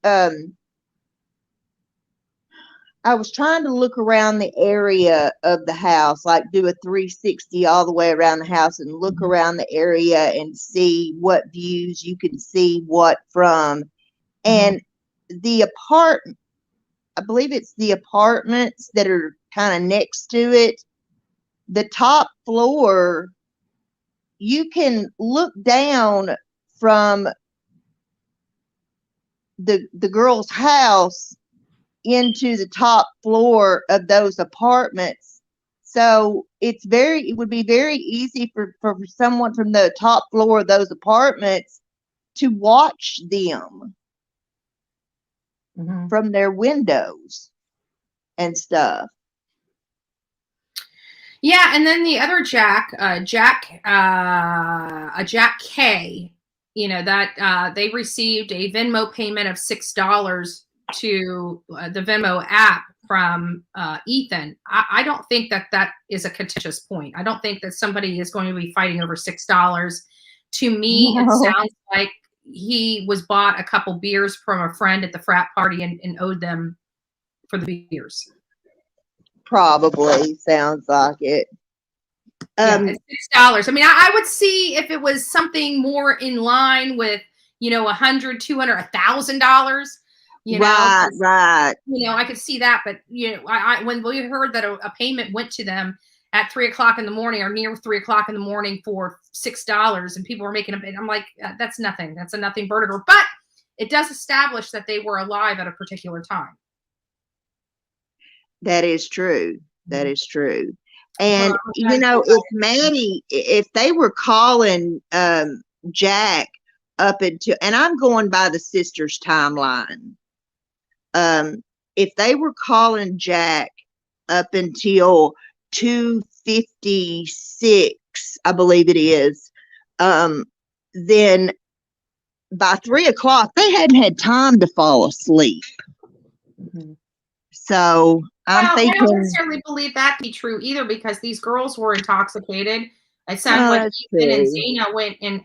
trying to look around the area of the house, like do a 360 all the way around the house and look around the area and see what views you can see what from. And the apartment, I believe it's the apartments that are kind of next to it, the top floor, you can look down from the girl's house into the top floor of those apartments. So it would be very easy for someone from the top floor of those apartments to watch them from their windows and stuff. Yeah, and then the other Jack K, you know, that they received a Venmo payment of $6 to the Venmo app from Ethan. I don't think that is a contentious point. I don't think that somebody is going to be fighting over $6. To me, It sounds like he was bought a couple beers from a friend at the frat party and owed them for the beers. Probably sounds like it. Yeah, it's $6. I mean, I would see if it was something more in line with, you know, $100, $200, $1,000. You know, right. You know, I could see that, but you know, when we heard that a payment went to them at 3 o'clock in the morning or near 3 o'clock in the morning for $6, and people were making a bid, I'm like, that's nothing. That's a nothing burger. But it does establish that they were alive at a particular time. That is true. That is true. And you know, if Maddie, if they were calling Jack up into, and I'm going by the sister's timeline, if they were calling Jack up until 2:56 6, I believe it is, then by 3 o'clock, they hadn't had time to fall asleep. So I'm Well, I don't thinking, necessarily believe that to be true either, because these girls were intoxicated. It sounds oh, like that's Ethan and true. Zena went and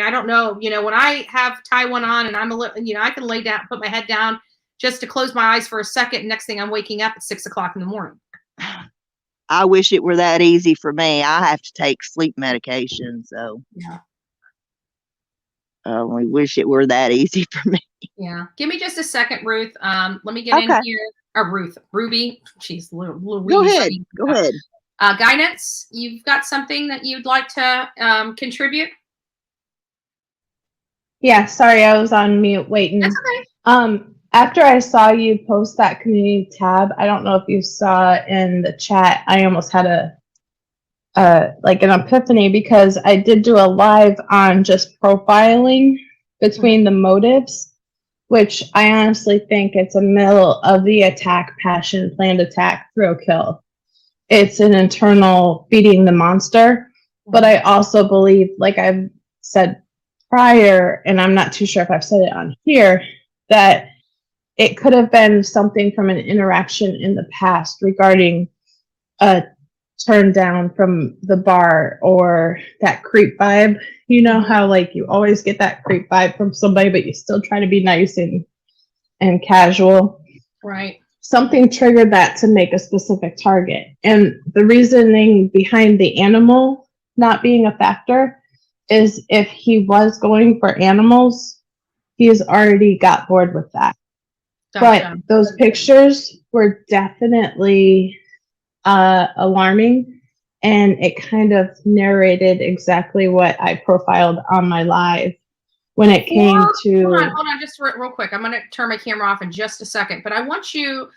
I don't know, when I tie one on and I'm a little, I can lay down, put my head down just to close my eyes for a second. Next thing I'm waking up at 6 o'clock in the morning. I wish it were that easy for me. I have to take sleep medication, so Yeah. we wish it were that easy for me. Yeah. Give me just a second, Ruth. Let me get in here. Ruby. She's little Go ahead. Go ahead. Guidance, you've got something that you'd like to contribute? Yeah, sorry, I was on mute waiting. That's okay. After I saw you post that community tab, I don't know if you saw in the chat, I almost had an epiphany, because I did do a live on just profiling between the motives, which I honestly think it's a middle of the attack, passion, planned attack, thrill kill. It's an internal feeding the monster. But I also believe, like I've said prior, and I'm not too sure if I've said it on here, that it could have been something from an interaction in the past regarding a turn down from the bar, or that creep vibe. You know how like you always get that creep vibe from somebody, but you still try to be nice and casual. Right. Something triggered that to make a specific target. And the reasoning behind the animal not being a factor is if he was going for animals, he has already got bored with that. Gotcha. But those pictures were definitely alarming, and it kind of narrated exactly what I profiled on my live when it came to... Hold on, just real quick. I'm going to turn my camera off in just a second, but I want you,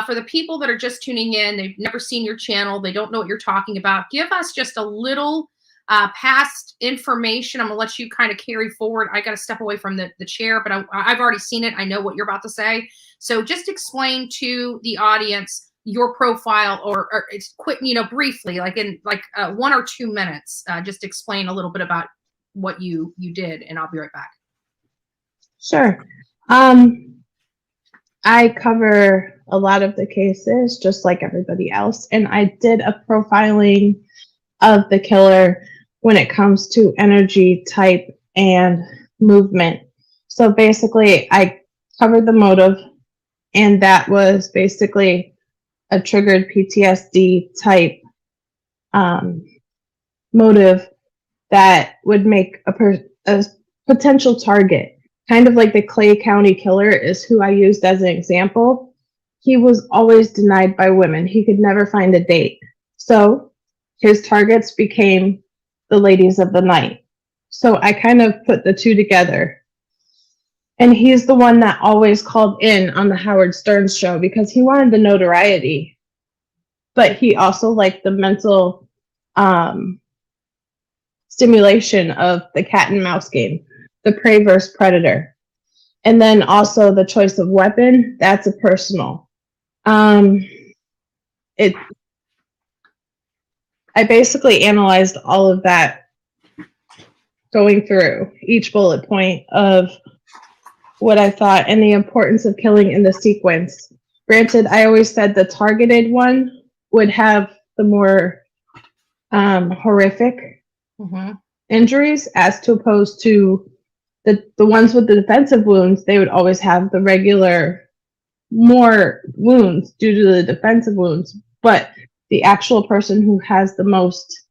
for the people that are just tuning in, they've never seen your channel, they don't know what you're talking about, give us just a little past information. I'm going to let you kind of carry forward. I got to step away from the chair, but I've already seen it. I know what you're about to say. So just explain to the audience your profile, or it's quick, briefly, like in 1 or 2 minutes. Just explain a little bit about what you did, and I'll be right back. Sure. I cover a lot of the cases just like everybody else, and I did a profiling of the killer when it comes to energy type and movement. So basically I covered the motive, and that was basically a triggered PTSD type motive that would make a potential target. Kind of like the Clay County killer is who I used as an example. He was always denied by women. He could never find a date. So his targets became the ladies of the night. So I kind of put the two together. And he's the one that always called in on the Howard Stern show because he wanted the notoriety. But he also liked the mental stimulation of the cat and mouse game, the prey versus predator. And then also the choice of weapon, that's a personal. I basically analyzed all of that, going through each bullet point of what I thought and the importance of killing in the sequence. Granted, I always said the targeted one would have the more horrific injuries, as to opposed to the ones with the defensive wounds. They would always have the regular more wounds due to the defensive wounds, but the actual person who has the most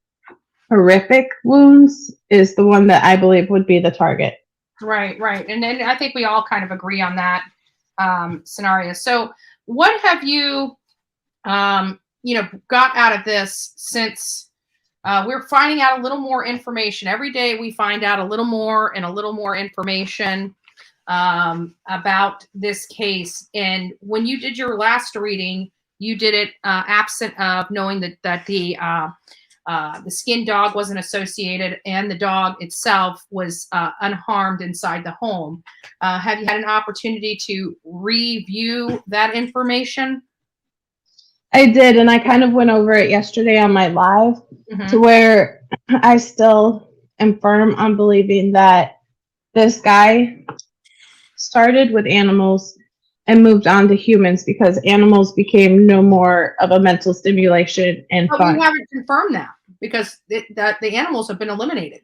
horrific wounds is the one that I believe would be the target. Right. And then I think we all kind of agree on that scenario. So what have you, got out of this since we're finding out a little more information? Every day we find out a little more and a little more information about this case. And when you did your last reading, you did it absent of knowing that the skin dog wasn't associated and the dog itself was unharmed inside the home. Have you had an opportunity to review that information? I did, and I kind of went over it yesterday on my live, to where I still am firm on believing that this guy started with animals and moved on to humans because animals became no more of a mental stimulation and But fun. we haven't confirmed that because that the animals have been eliminated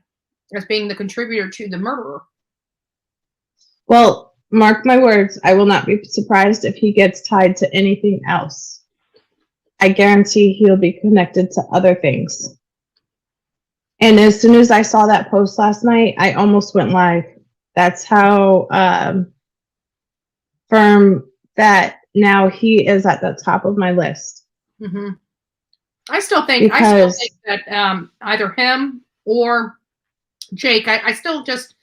as being the contributor to the murderer. Well, mark my words, I will not be surprised if he gets tied to anything else. I guarantee he'll be connected to other things. And as soon as I saw that post last night, I almost went live. That's how firm that now he is at the top of my list. Mm-hmm. I still think that either him or Jake, I still just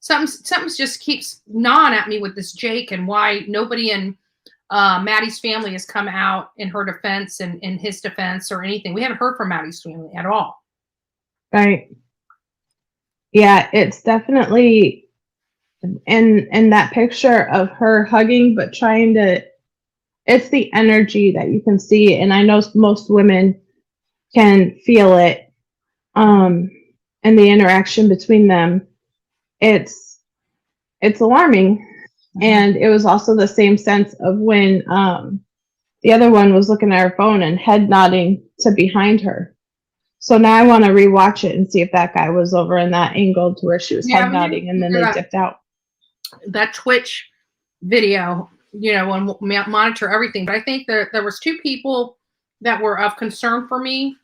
something just keeps gnawing at me with this Jake and why nobody in Maddie's family has come out in her defense and in his defense or anything. We haven't heard from Maddie's family at all. Right. Yeah, it's definitely in that picture of her hugging, but trying to, it's the energy that you can see. And I know most women can feel it. And the interaction between them, it's alarming. And it was also the same sense of when the other one was looking at her phone and head nodding to behind her. So now I want to rewatch it and see if that guy was over in that angle to where she was head nodding and then they dipped out. That Twitch video, and monitor everything. But I think there was two people that were of concern for me.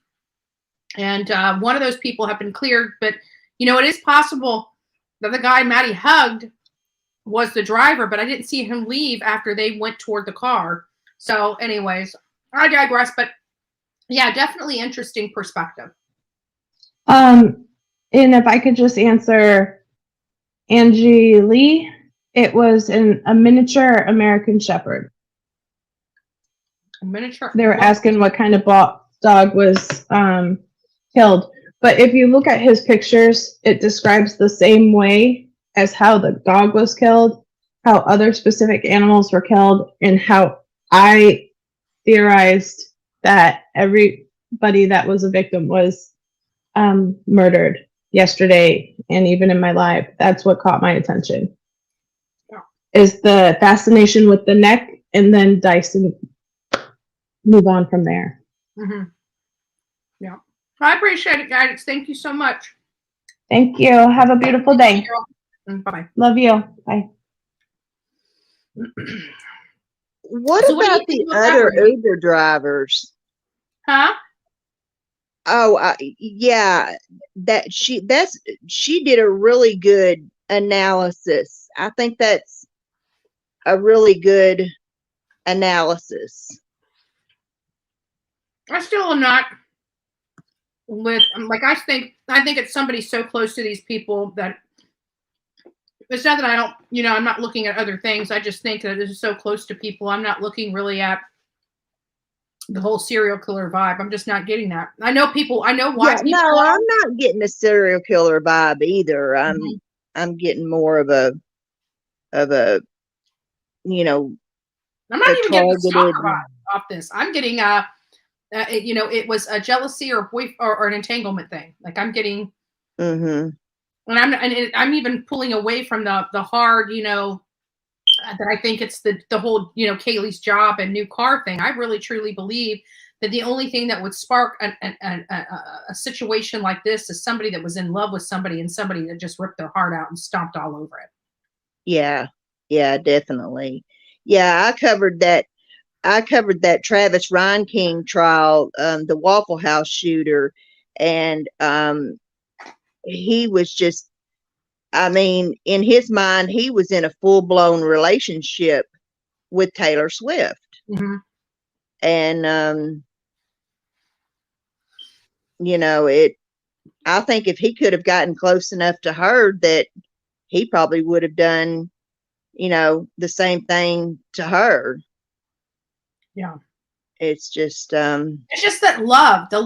And one of those people have been cleared. But, it is possible that the guy Maddie hugged was the driver, but I didn't see him leave after they went toward the car. So anyways, I digress. But yeah, definitely interesting perspective. And if I could just answer Angie Lee, it was a miniature American Shepherd. A miniature? They were asking what kind of dog was killed. But if you look at his pictures, it describes the same way as how the dog was killed, how other specific animals were killed, and how I theorized that everybody that was a victim was murdered yesterday and even in my live. That's what caught my attention. Yeah. Is the fascination with the neck and then dice and move on from there. Mm-hmm. Yeah. I appreciate it, guys. Thank you so much. Thank you. Have a beautiful day. Bye. Love you. Bye. What about the other Uber drivers? Huh? Oh, yeah. She did a really good analysis. I think that's a really good analysis. I still am not with I think it's somebody so close to these people that it's not that I don't, I'm not looking at other things. I just think that it is so close to people. I'm not looking really at the whole serial killer vibe. I'm just not getting that. I know why people. I'm not getting a serial killer vibe either. I'm getting more of a I'm not even getting a stalker vibe off this. I'm getting it was a jealousy or an entanglement thing. Like I'm getting, and I'm even pulling away from the hard, that I think it's the whole, Kaylee's job and new car thing. I really truly believe that the only thing that would spark a situation like this is somebody that was in love with somebody and somebody that just ripped their heart out and stomped all over it. Yeah, definitely. Yeah, I covered that Travis Reinking trial, the Waffle House shooter, and he was just, in his mind, he was in a full-blown relationship with Taylor Swift. Mm-hmm. And, I think if he could have gotten close enough to her that he probably would have done, the same thing to her. Yeah. It's just that the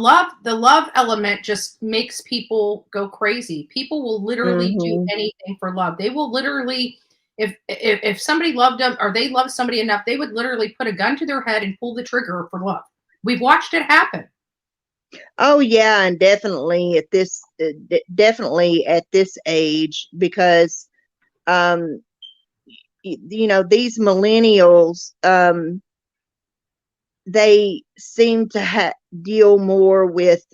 love element just makes people go crazy. People will literally do anything for love. They will literally, if somebody loved them or they love somebody enough, they would literally put a gun to their head and pull the trigger for love. We've watched it happen. Oh yeah, and definitely at this age, because these millennials, they seem to deal more with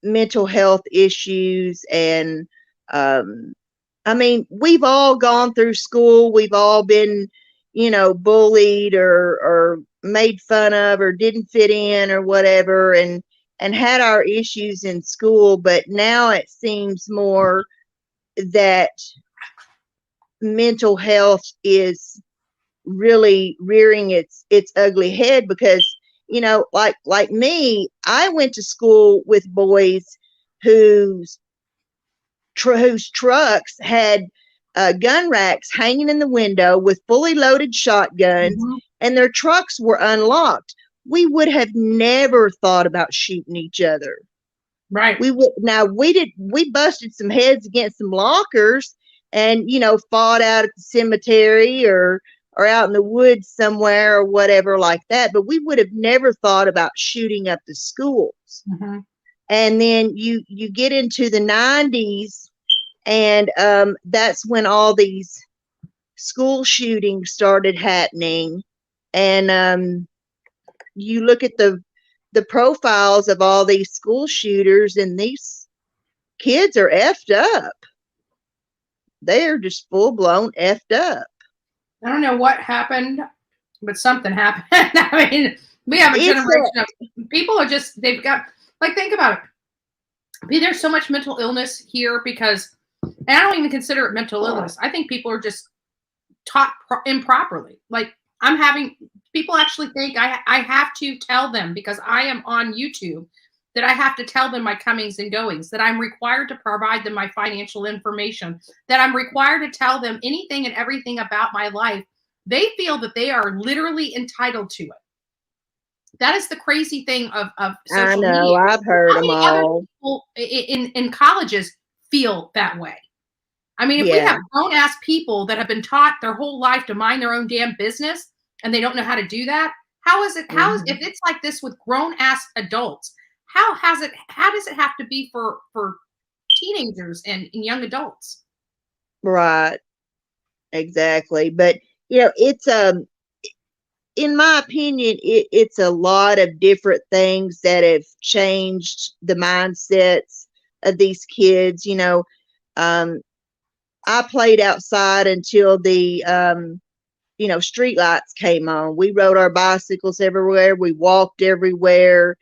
mental health issues. And I mean, we've all gone through school, we've all been bullied or made fun of or didn't fit in or whatever, and had our issues in school. But now it seems more that mental health is really rearing its ugly head, because like me, I went to school with boys whose trucks had gun racks hanging in the window with fully loaded shotguns, and their trucks were unlocked. We would have never thought about shooting each other. Right. We busted some heads against some lockers, and fought out at the cemetery or out in the woods somewhere or whatever like that, but we would have never thought about shooting up the schools. And then you get into the 90s, and that's when all these school shootings started happening. And you look at the profiles of all these school shooters, and these kids are effed up. They're just full-blown effed up. I don't know what happened, but something happened. I mean, we have a generation of people are just, they've got, like, think about it. There's so much mental illness here because, and I don't even consider it mental illness. I think people are just taught improperly. Like, people actually think I have to tell them, because I am on YouTube, that I have to tell them my comings and goings, that I'm required to provide them my financial information, that I'm required to tell them anything and everything about my life. They feel that they are literally entitled to it. That is the crazy thing of social media. I know, I've heard them all. People in colleges feel that way. I mean, if we have grown-ass people that have been taught their whole life to mind their own damn business, and they don't know how to do that, if it's like this with grown-ass adults, how does it have to be for teenagers and young adults? Right. Exactly. But it's in my opinion, it's a lot of different things that have changed the mindsets of these kids. I played outside until the street lights came on. We rode our bicycles everywhere. We walked everywhere.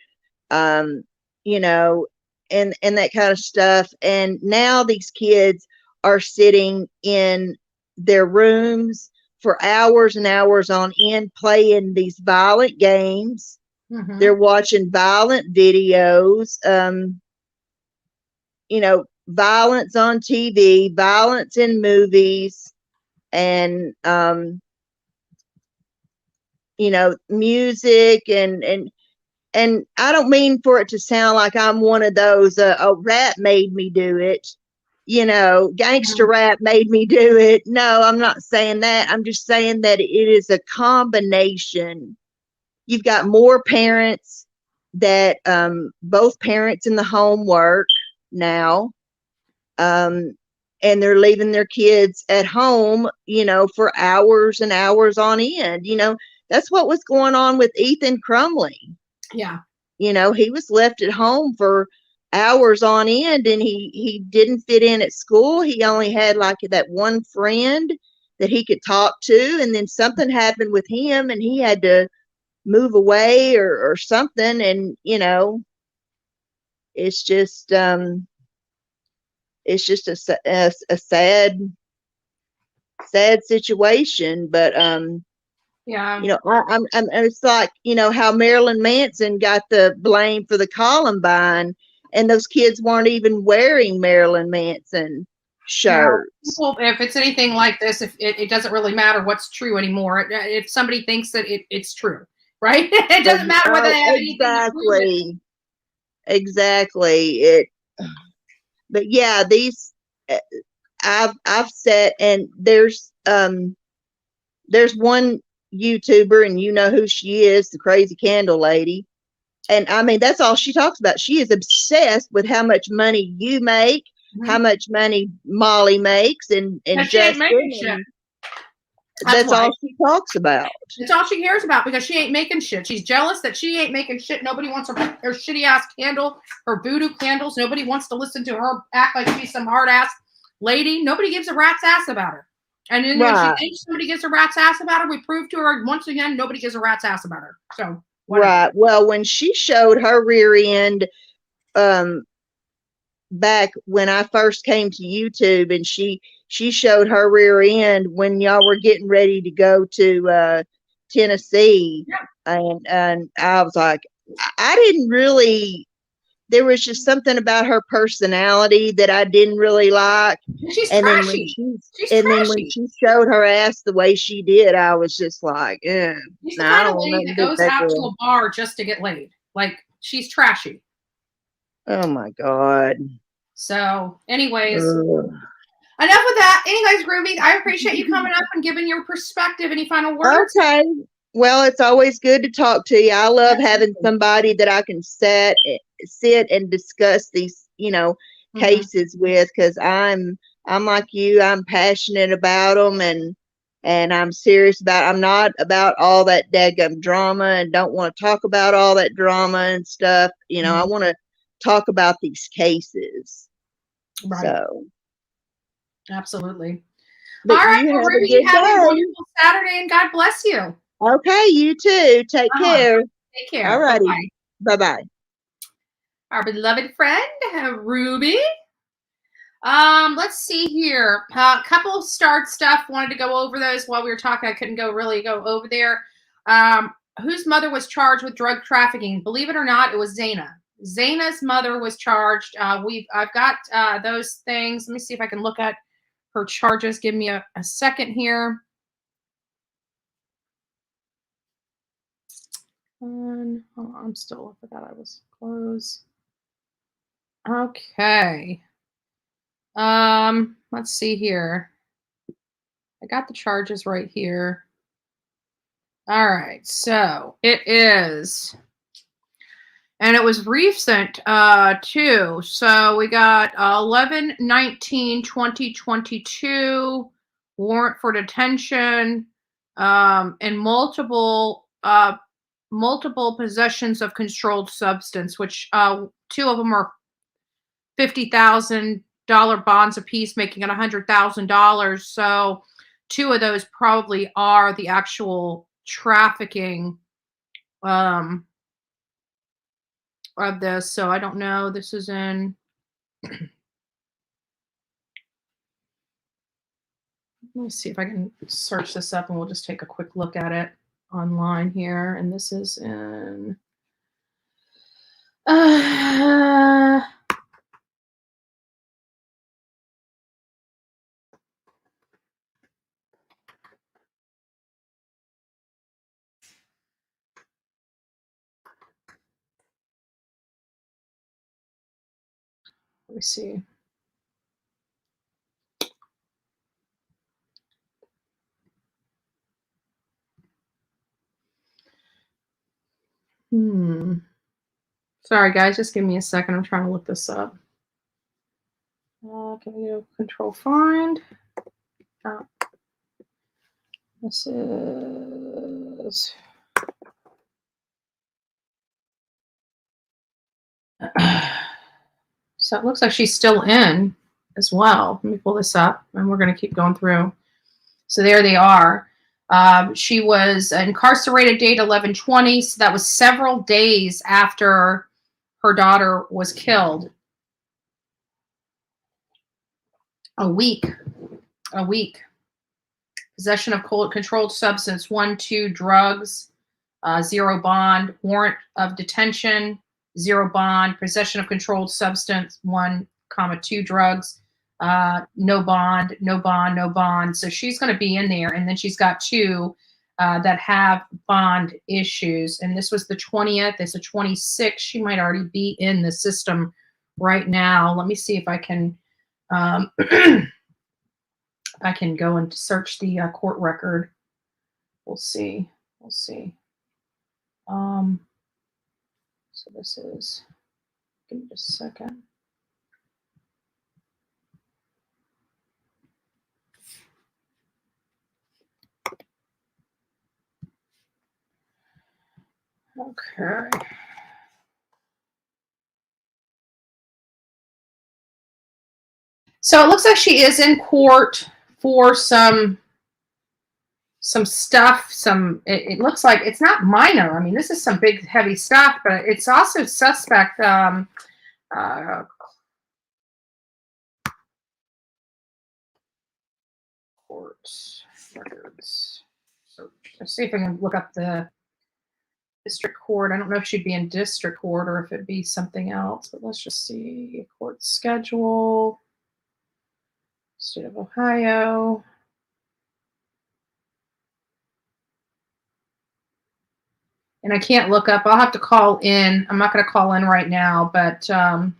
And that kind of stuff. And now these kids are sitting in their rooms for hours and hours on end, playing these violent games. They're watching violent videos, violence on TV, violence in movies, and music, and I don't mean for it to sound like I'm one of those, rap made me do it, gangster rap made me do it. No, I'm not saying that. I'm just saying that it is a combination. You've got more parents that both parents in the home work now, and they're leaving their kids at home, for hours and hours on end. That's what was going on with Ethan Crumley. Yeah. He was left at home for hours on end, and he didn't fit in at school. He only had like that one friend that he could talk to, and then something happened with him and he had to move away or something. And it's just a sad situation. But yeah, I'm it's like, how Marilyn Manson got the blame for the Columbine, and those kids weren't even wearing Marilyn Manson shirts. Well, if it's anything like this, if it doesn't really matter what's true anymore. If somebody thinks that it's true, right? It doesn't matter whether they have anything to prove it. Exactly. But yeah, these I've sat, and there's one YouTuber, and you know who she is, the Crazy Candle Lady. And I mean, that's all she talks about. She is obsessed with how much money you make, how much money Molly makes, and she ain't making Justin. shit. That's all she talks about. It's all she cares about because she ain't making shit. She's jealous that she ain't making shit. Nobody wants her shitty ass candle, her voodoo candles. Nobody wants to listen to her act like she's some hard ass lady. Nobody gives a rat's ass about her. And then when she thinks somebody gives a rat's ass about her, we prove to her once again nobody gives a rat's ass about her. So whatever. Right. Well, when she showed her rear end, back when I first came to YouTube, and she showed her rear end when y'all were getting ready to go to Tennessee, and I was like, I didn't really. There was just something about her personality that I didn't really like. She's and trashy. Then when she showed her ass the way she did, I was just like, yeah. She's the kind of lady that goes out to a bar just to get laid. Like, she's trashy. Oh my God. So, anyways, enough with that. Anyways, Ruby, I appreciate you coming up and giving your perspective. Any final words? Okay. Well, it's always good to talk to you. I love having somebody that I can sit and discuss these, cases with, because I'm like you. I'm passionate about them, and I'm serious about. I'm not about all that daggum drama, and don't want to talk about all that drama and stuff. I want to talk about these cases. Right. So, absolutely. But all right, well, Ruby, you have a wonderful Saturday, and God bless you. Okay, you too. Take care. Take care. All righty. Bye-bye. Our beloved friend, Ruby. Let's see here. A couple start stuff. Wanted to go over those while we were talking. I couldn't really go over there. Whose mother was charged with drug trafficking? Believe it or not, it was Zaina. Zaina's mother was charged. I've got those things. Let me see if I can look at her charges. Give me a second here. I forgot I was close. Okay. Let's see here. I got the charges right here. All right. So it is, and it was recent too. So we got 11/19/2022 warrant for detention, and multiple possessions of controlled substance, which two of them are $50,000 bonds apiece, making it $100,000. So two of those probably are the actual trafficking of this. So I don't know. This is in. Let me see if I can search this up, and we'll just take a quick look at it online here. And this is in. Let me see. Sorry, guys. Just give me a second. I'm trying to look this up. Can we do control find? This is. So it looks like she's still in as well. Let me pull this up, and we're going to keep going through. So there they are. She was incarcerated date 11/20. So that was several days after her daughter was killed. A week. Possession of controlled substance, 1, 2 drugs, 0 bond, warrant of detention, 0 bond, possession of controlled substance, 1, 2 drugs, no bond, no bond, no bond. So she's going to be in there. And then she's got 2 that have bond issues. And this was the 20th. It's the 26th. She might already be in the system right now. Let me see if I can I can go and search the court record. We'll see. So So this is, give me just a second. Okay. So it looks like she is in court for some stuff. It looks like it's not minor. I mean, this is some big, heavy stuff, but it's also suspect. Court records. So let's see if I can look up the district court. I don't know if she'd be in district court or if it'd be something else, but let's just see. Court schedule. State of Ohio. And I can't look up. I'll have to call in. I'm not going to call in right now, but I'll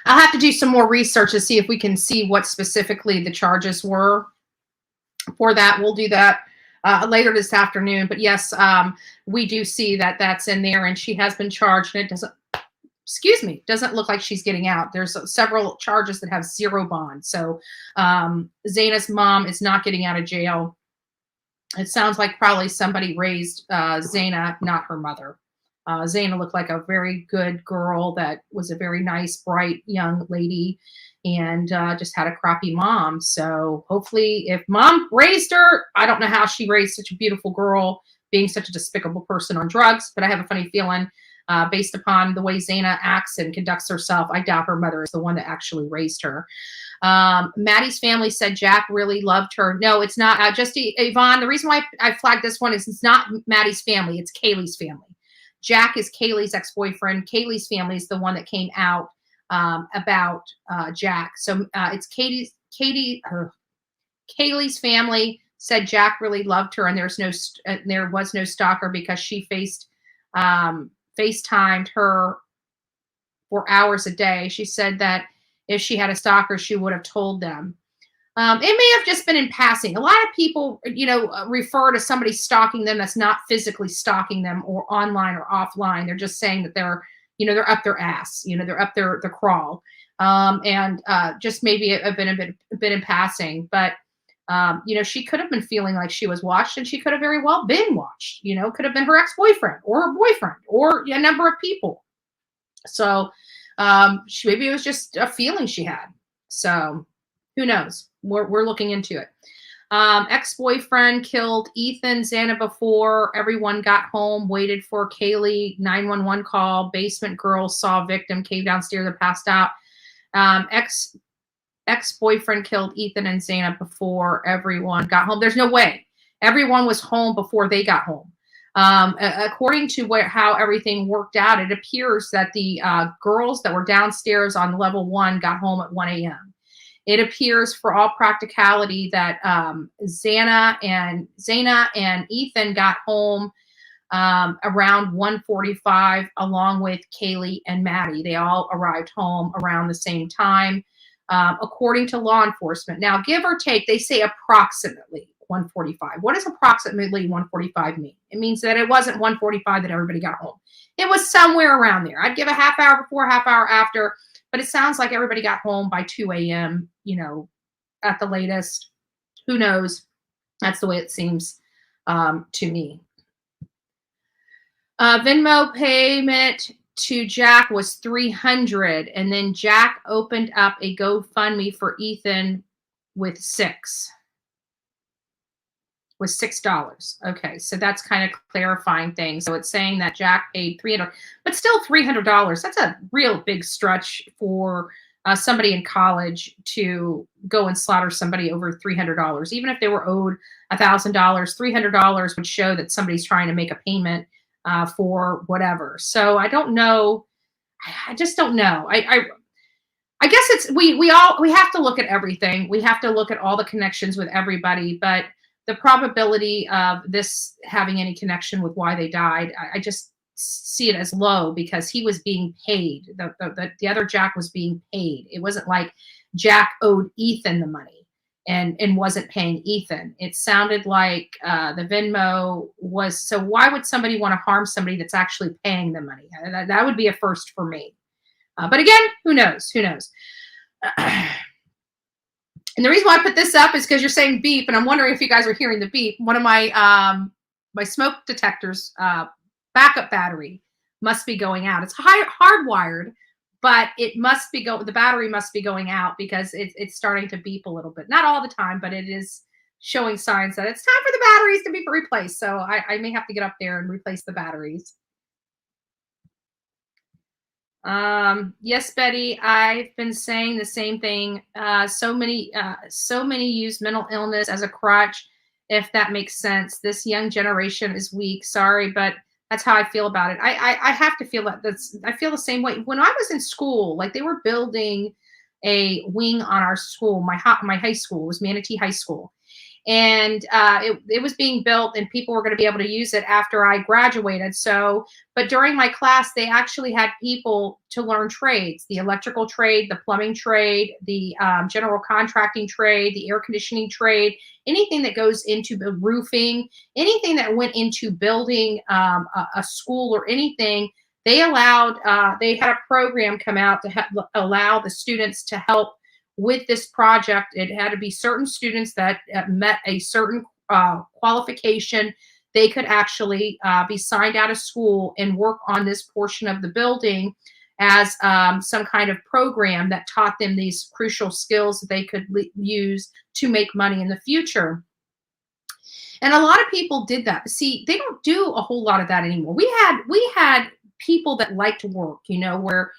have to do some more research to see if we can see what specifically the charges were for that. We'll do that later this afternoon. But yes, we do see that that's in there, and she has been charged, and it doesn't look like she's getting out. There's several charges that have zero bond. So Zaina's mom is not getting out of jail. It sounds like probably somebody raised Zaina, not her mother. Zaina looked like a very good girl that was a very nice, bright young lady, and just had a crappy mom. So hopefully if mom raised her, I don't know how she raised such a beautiful girl being such a despicable person on drugs, but I have a funny feeling based upon the way Zaina acts and conducts herself, I doubt her mother is the one that actually raised her. Maddie's family said Jack really loved her. No, it's not. Just Yvonne, the reason why I flagged this one is it's not Maddie's family. It's Kaylee's family. Jack is Kaylee's ex-boyfriend. Kaylee's family is the one that came out about Jack. So it's Kaylee's family said Jack really loved her, and there was no stalker because she FaceTimed her for hours a day. She said that if she had a stalker, she would have told them. It may have just been in passing. A lot of people, refer to somebody stalking them that's not physically stalking them or online or offline. They're just saying that they're up their ass, they're up their crawl. And just maybe have been a bit in passing. But, she could have been feeling like she was watched, and she could have very well been watched. Could have been her ex-boyfriend or her boyfriend or a number of people. So maybe it was just a feeling she had. So who knows? We're looking into it. Ex-boyfriend killed Ethan Xana before everyone got home, waited for Kaylee, 911 call, basement girls saw victim, came downstairs and passed out. Ex-boyfriend killed Ethan and Xana before everyone got home. There's no way. Everyone was home before they got home. According to how everything worked out, it appears that the girls that were downstairs on level 1 got home at 1 a.m. It appears, for all practicality, that Xana and Ethan got home around 1:45, along with Kaylee and Maddie. They all arrived home around the same time, according to law enforcement. Now, give or take, they say approximately 1:45. What does approximately 1:45 mean? It means that it wasn't 1:45 that everybody got home. It was somewhere around there. I'd give a half hour before, half hour after, but it sounds like everybody got home by 2 a.m., at the latest. Who knows? That's the way it seems to me. Venmo payment to Jack was $300, and then Jack opened up a GoFundMe for Ethan with $6. Okay, so that's kind of clarifying things. So it's saying that Jack paid $300, but still $300. That's a real big stretch for somebody in college to go and slaughter somebody over $300. Even if they were owed $1,000, $300 would show that somebody's trying to make a payment for whatever. So I don't know. I just don't know. I guess it's we have to look at everything. We have to look at all the connections with everybody, but the probability of this having any connection with why they died, I just see it as low, because he was being paid. The other Jack was being paid. It wasn't like Jack owed Ethan the money. and wasn't paying Ethan. It sounded like the Venmo was, so why would somebody want to harm somebody that's actually paying the money? That would be a first for me. But again, who knows? Who knows? And the reason why I put this up is because you're saying beep, and I'm wondering if you guys are hearing the beep. One of my my smoke detectors backup battery must be going out. It's hardwired, but it must be the battery must be going out because it's starting to beep a little bit. Not all the time, but it is showing signs that it's time for the batteries to be replaced. So I may have to get up there and replace the batteries. Yes, Betty, I've been saying the same thing. So many use mental illness as a crutch, if that makes sense. This young generation is weak. Sorry, but that's how I feel about it. I have to feel that. I feel the same way. When I was in school, like they were building a wing on our school, my high school, was Manatee High School. And it was being built and people were going to be able to use it after I graduated. So, but during my class, they actually had people to learn trades, the electrical trade, the plumbing trade, the general contracting trade, the air conditioning trade, anything that goes into the roofing, anything that went into building a school or anything. They allowed, they had a program come out to allow the students to help with this project. It had to be certain students that met a certain qualification. They could actually be signed out of school and work on this portion of the building as some kind of program that taught them these crucial skills that they could use to make money in the future. And a lot of people did that. See, they don't do a whole lot of that anymore. We had people that like to work, you know, where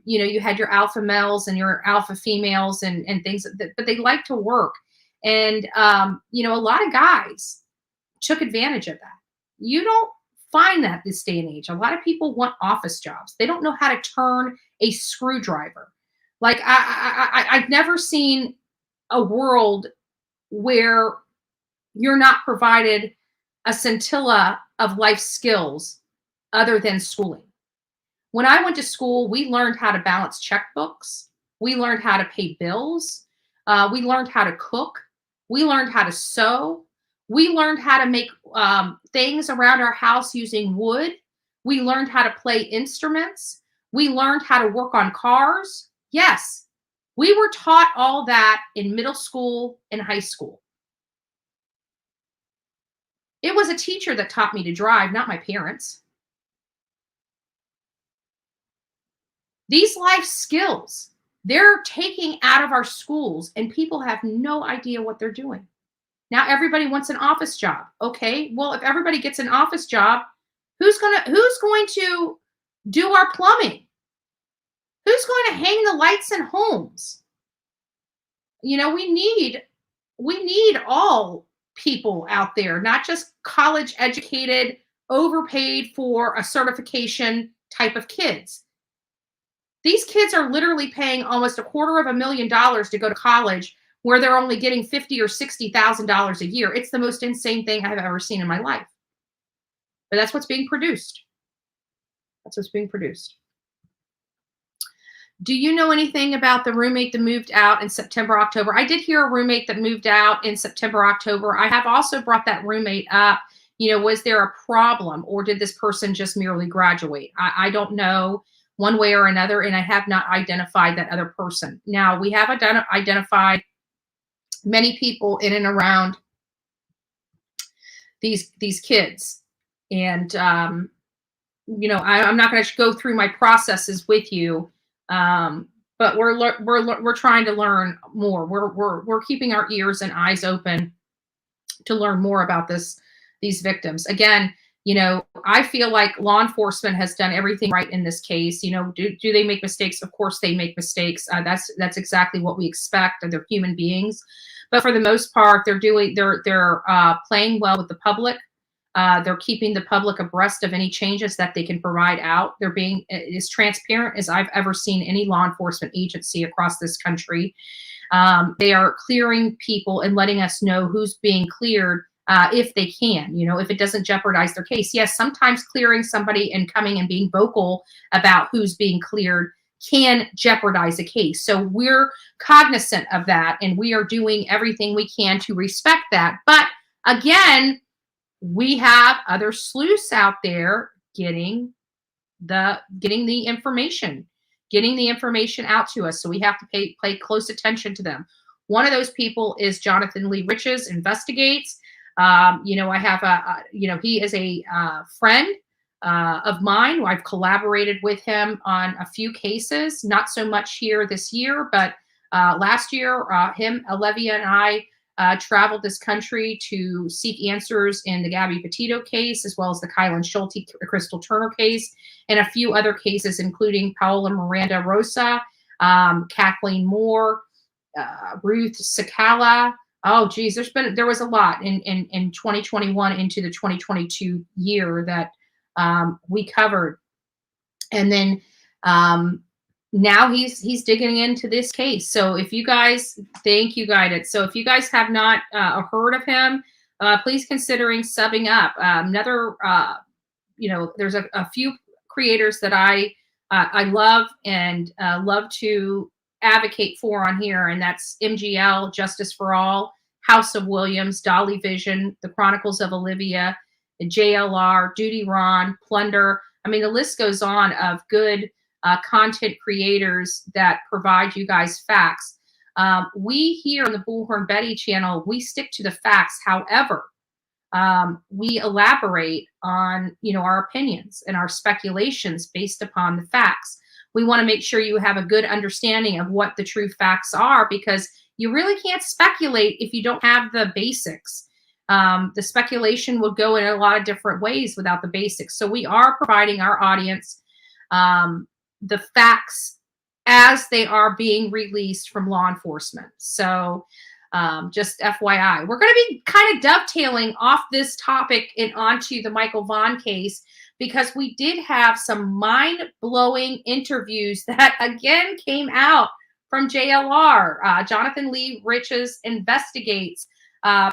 you know, you had your alpha males and your alpha females and things, but they like to work. And, you know, a lot of guys took advantage of that. You don't find that this day and age. A lot of people want office jobs. They don't know how to turn a screwdriver. Like I've never seen a world where you're not provided a scintilla of life skills other than schooling. When I went to school, we learned how to balance checkbooks. We learned how to pay bills. We learned how to cook. We learned how to sew. We learned how to make things around our house using wood. We learned how to play instruments. We learned how to work on cars. Yes, we were taught all that in middle school and high school. It was a teacher that taught me to drive, not my parents. These life skills, they're taking out of our schools and people have no idea what they're doing. Now everybody wants an office job. Okay, well, if everybody gets an office job, who's going to do our plumbing? Who's going to hang the lights in homes? You know, we need all people out there, not just college educated, overpaid for a certification type of kids. These kids are literally paying almost $250,000 to go to college where they're only getting $50,000 or $60,000 a year. It's the most insane thing I've ever seen in my life. But that's what's being produced. That's what's being produced. Do you know anything about the roommate that moved out in September, October? I did hear a roommate that moved out in September, October. I have also brought that roommate up. You know, was there a problem or did this person just merely graduate? I don't know one way or another, and I have not identified that other person. Now, we have identified many people in and around these kids. And, you know, I'm not going to go through my processes with you, but we're trying to learn more. We're keeping our ears and eyes open to learn more about these victims. Again, you know, I feel like law enforcement has done everything right in this case. You know, do they make mistakes? Of course they make mistakes. That's exactly what we expect. They're human beings. But for the most part, they're playing well with the public. They're keeping the public abreast of any changes that they can provide out. They're being as transparent as I've ever seen any law enforcement agency across this country. They are clearing people and letting us know who's being cleared if they can, you know, if it doesn't jeopardize their case. Yes, sometimes clearing somebody and coming and being vocal about who's being cleared can jeopardize a case. So we're cognizant of that, and we are doing everything we can to respect that. But again, we have other sleuths out there getting the information out to us. So we have to pay close attention to them. One of those people is Jonathan Lee Riches Investigates. I have he is a friend of mine. I've collaborated with him on a few cases, not so much here this year, but last year, Olivia and I traveled this country to seek answers in the Gabby Petito case, as well as the Kylan Schulte, Crystal Turner case, and a few other cases, including Paola Miranda Rosa, Kathleen Moore, Ruth Sakala. Oh, geez, there was a lot in 2021 into the 2022 year that we covered. And then now he's digging into this case. So if you guys, thank you, Guided. So if you guys have not heard of him, please considering subbing up. There's a few creators that I love and love to advocate for on here, and that's MGL, Justice for All, House of Williams, Dolly Vision, The Chronicles of Olivia, JLR, Duty Ron, Plunder. I mean, the list goes on of good content creators that provide you guys facts. We here on the Bullhorn Betty channel, we stick to the facts. However, we elaborate on, our opinions and our speculations based upon the facts. We want to make sure you have a good understanding of what the true facts are, because you really can't speculate if you don't have the basics. The speculation will go in a lot of different ways without the basics. So we are providing our audience the facts as they are being released from law enforcement. So just FYI, we're going to be kind of dovetailing off this topic and onto the Michael Vaughn case, because we did have some mind-blowing interviews that again came out from JLR, Jonathan Lee Riches Investigates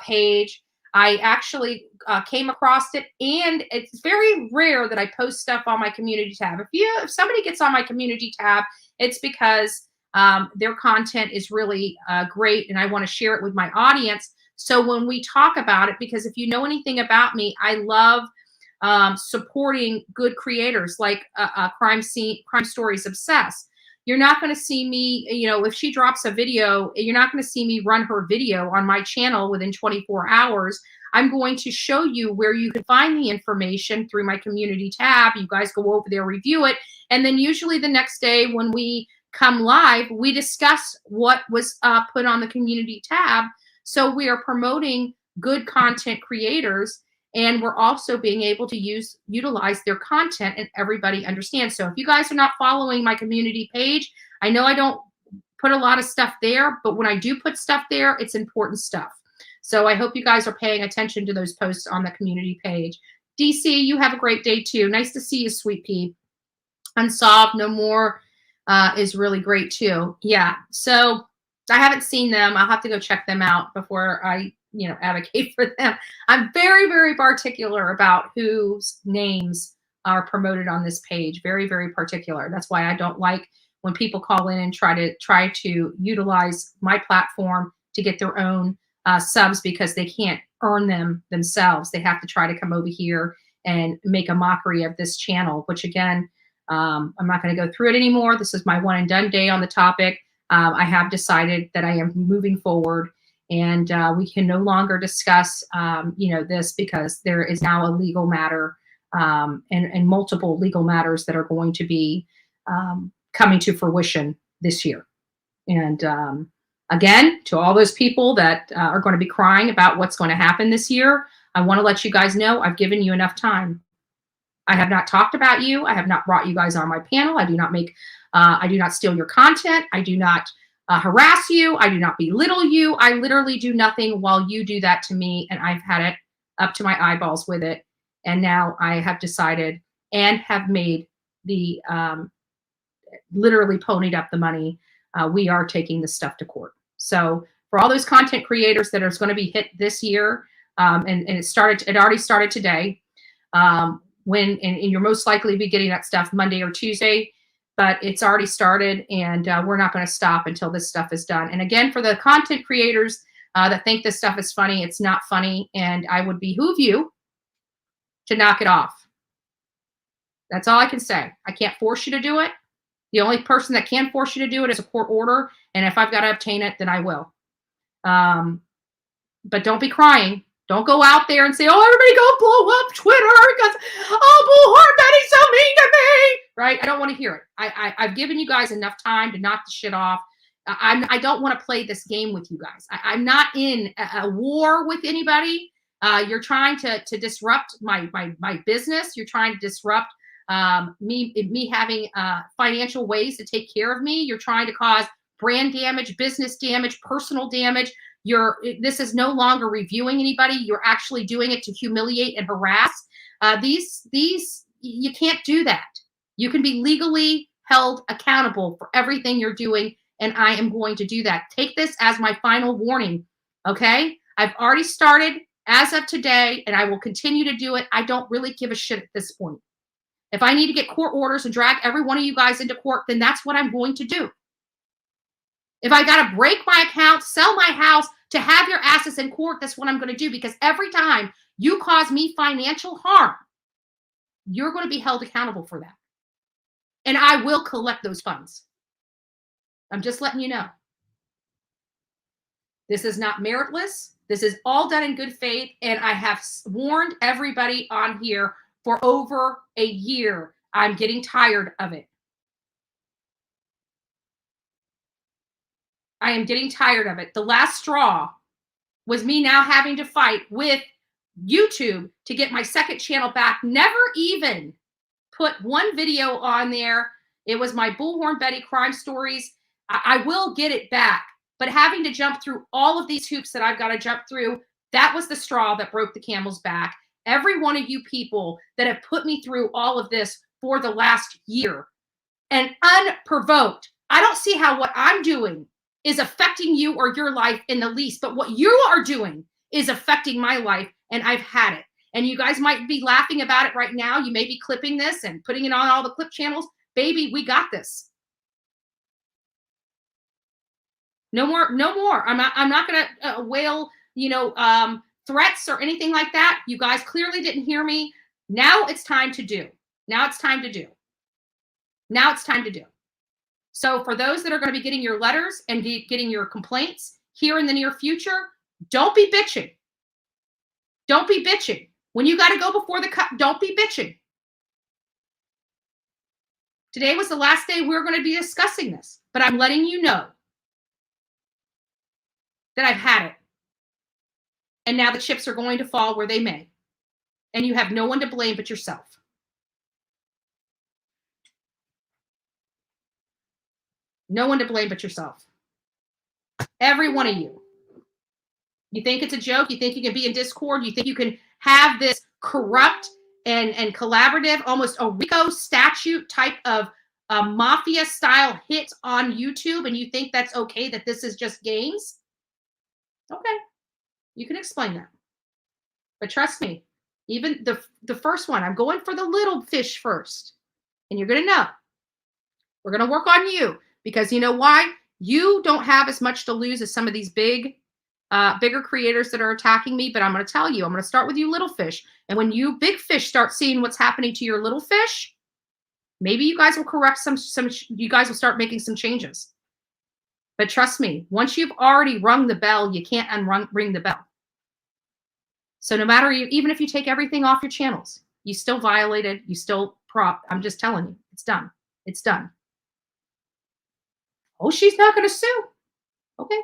page. I actually came across it, and it's very rare that I post stuff on my community tab. If somebody gets on my community tab, it's because their content is really great, and I want to share it with my audience. So when we talk about it, because if you know anything about me, I love supporting good creators like Crime Stories Obsessed. You're not going to see me, if she drops a video, you're not going to see me run her video on my channel within 24 hours. I'm going to show you where you can find the information through my community tab. You guys go over there, review it. And then usually the next day when we come live, we discuss what was put on the community tab. So we are promoting good content creators, and we're also being able to utilize their content, and everybody understands. So if you guys are not following my community page, I know I don't put a lot of stuff there, but when I do put stuff there, it's important stuff. So I hope you guys are paying attention to those posts on the community page. DC, you have a great day too. Nice to see you, Sweet Pea. Unsolved No More is really great too. Yeah, so I haven't seen them. I'll have to go check them out before I advocate for them. I'm very, very particular about whose names are promoted on this page. Very, very particular. That's why I don't like when people call in and try to utilize my platform to get their own subs, because they can't earn them themselves. They have to try to come over here and make a mockery of this channel, which again, I'm not going to go through it anymore. This is my one and done day on the topic. I have decided that I am moving forward, and we can no longer discuss, this, because there is now a legal matter and multiple legal matters that are going to be coming to fruition this year. And again, to all those people that are going to be crying about what's going to happen this year, I want to let you guys know I've given you enough time. I have not talked about you. I have not brought you guys on my panel. I do not steal your content. I do not harass you. I do not belittle you. I literally do nothing while you do that to me, and I've had it up to my eyeballs with it. And now I have decided and have made the literally ponied up the money. We are taking this stuff to court. So for all those content creators that are going to be hit this year, and it already started today, and you're most likely be getting that stuff Monday or Tuesday. but it's already started, and we're not going to stop until this stuff is done. And again, for the content creators that think this stuff is funny, it's not funny, and I would behoove you to knock it off. That's all I can say. I can't force you to do it. The only person that can force you to do it is a court order, and if I've got to obtain it, then I will. But don't be crying. Don't go out there and say, oh, everybody go blow up Twitter because, oh, Bullhorn Betty's so mean to me. Right? I don't want to hear it. I've given you guys enough time to knock the shit off. I don't want to play this game with you guys. I'm not in a war with anybody. You're trying to disrupt my business. You're trying to disrupt me having financial ways to take care of me. You're trying to cause brand damage, business damage, personal damage. This is no longer reviewing anybody. You're actually doing it to humiliate and harass. These you can't do that. You can be legally held accountable for everything you're doing, and I am going to do that. Take this as my final warning, okay? I've already started as of today, and I will continue to do it. I don't really give a shit at this point. If I need to get court orders and drag every one of you guys into court, then that's what I'm going to do. If I got to break my account, sell my house to have your asses in court, that's what I'm going to do, because every time you cause me financial harm, you're going to be held accountable for that. And I will collect those funds. I'm just letting you know. This is not meritless. This is all done in good faith. And I have warned everybody on here for over a year. I'm getting tired of it. I am getting tired of it. The last straw was me now having to fight with YouTube to get my second channel back. Never even put one video on there. It was my Bullhorn Betty crime stories. I will get it back. But having to jump through all of these hoops that I've got to jump through, that was the straw that broke the camel's back. Every one of you people that have put me through all of this for the last year, and unprovoked, I don't see how what I'm doing is affecting you or your life in the least, but what you are doing is affecting my life, and I've had it. And you guys might be laughing about it right now. You may be clipping this and putting it on all the clip channels. Baby, we got this. No more. I'm not going to wail, threats or anything like that. You guys clearly didn't hear me. Now it's time to do. Now it's time to do. Now it's time to do. So for those that are going to be getting your letters and getting your complaints here in the near future, don't be bitching. Don't be bitching. When you got to go before the cut, don't be bitching. Today was the last day we're going to be discussing this, but I'm letting you know that I've had it. And now the chips are going to fall where they may. And you have no one to blame but yourself. No one to blame but yourself. Every one of you. You think it's a joke? You think you can be in Discord? You think you can have this corrupt and collaborative, almost a RICO statute type of mafia style hit on YouTube, and you think that's okay, that this is just games? Okay, you can explain that. But trust me, even the first one, I'm going for the little fish first. And you're going to know. We're going to work on you. Because you know why? You don't have as much to lose as some of these bigger creators that are attacking me. But I'm going to tell you, I'm going to start with you little fish. And when you big fish start seeing what's happening to your little fish, maybe you guys will correct you guys will start making some changes. But trust me, once you've already rung the bell, you can't unring the bell. So no matter, even if you take everything off your channels, you still violated, you still I'm just telling you, it's done. It's done. Oh, she's not going to sue. Okay.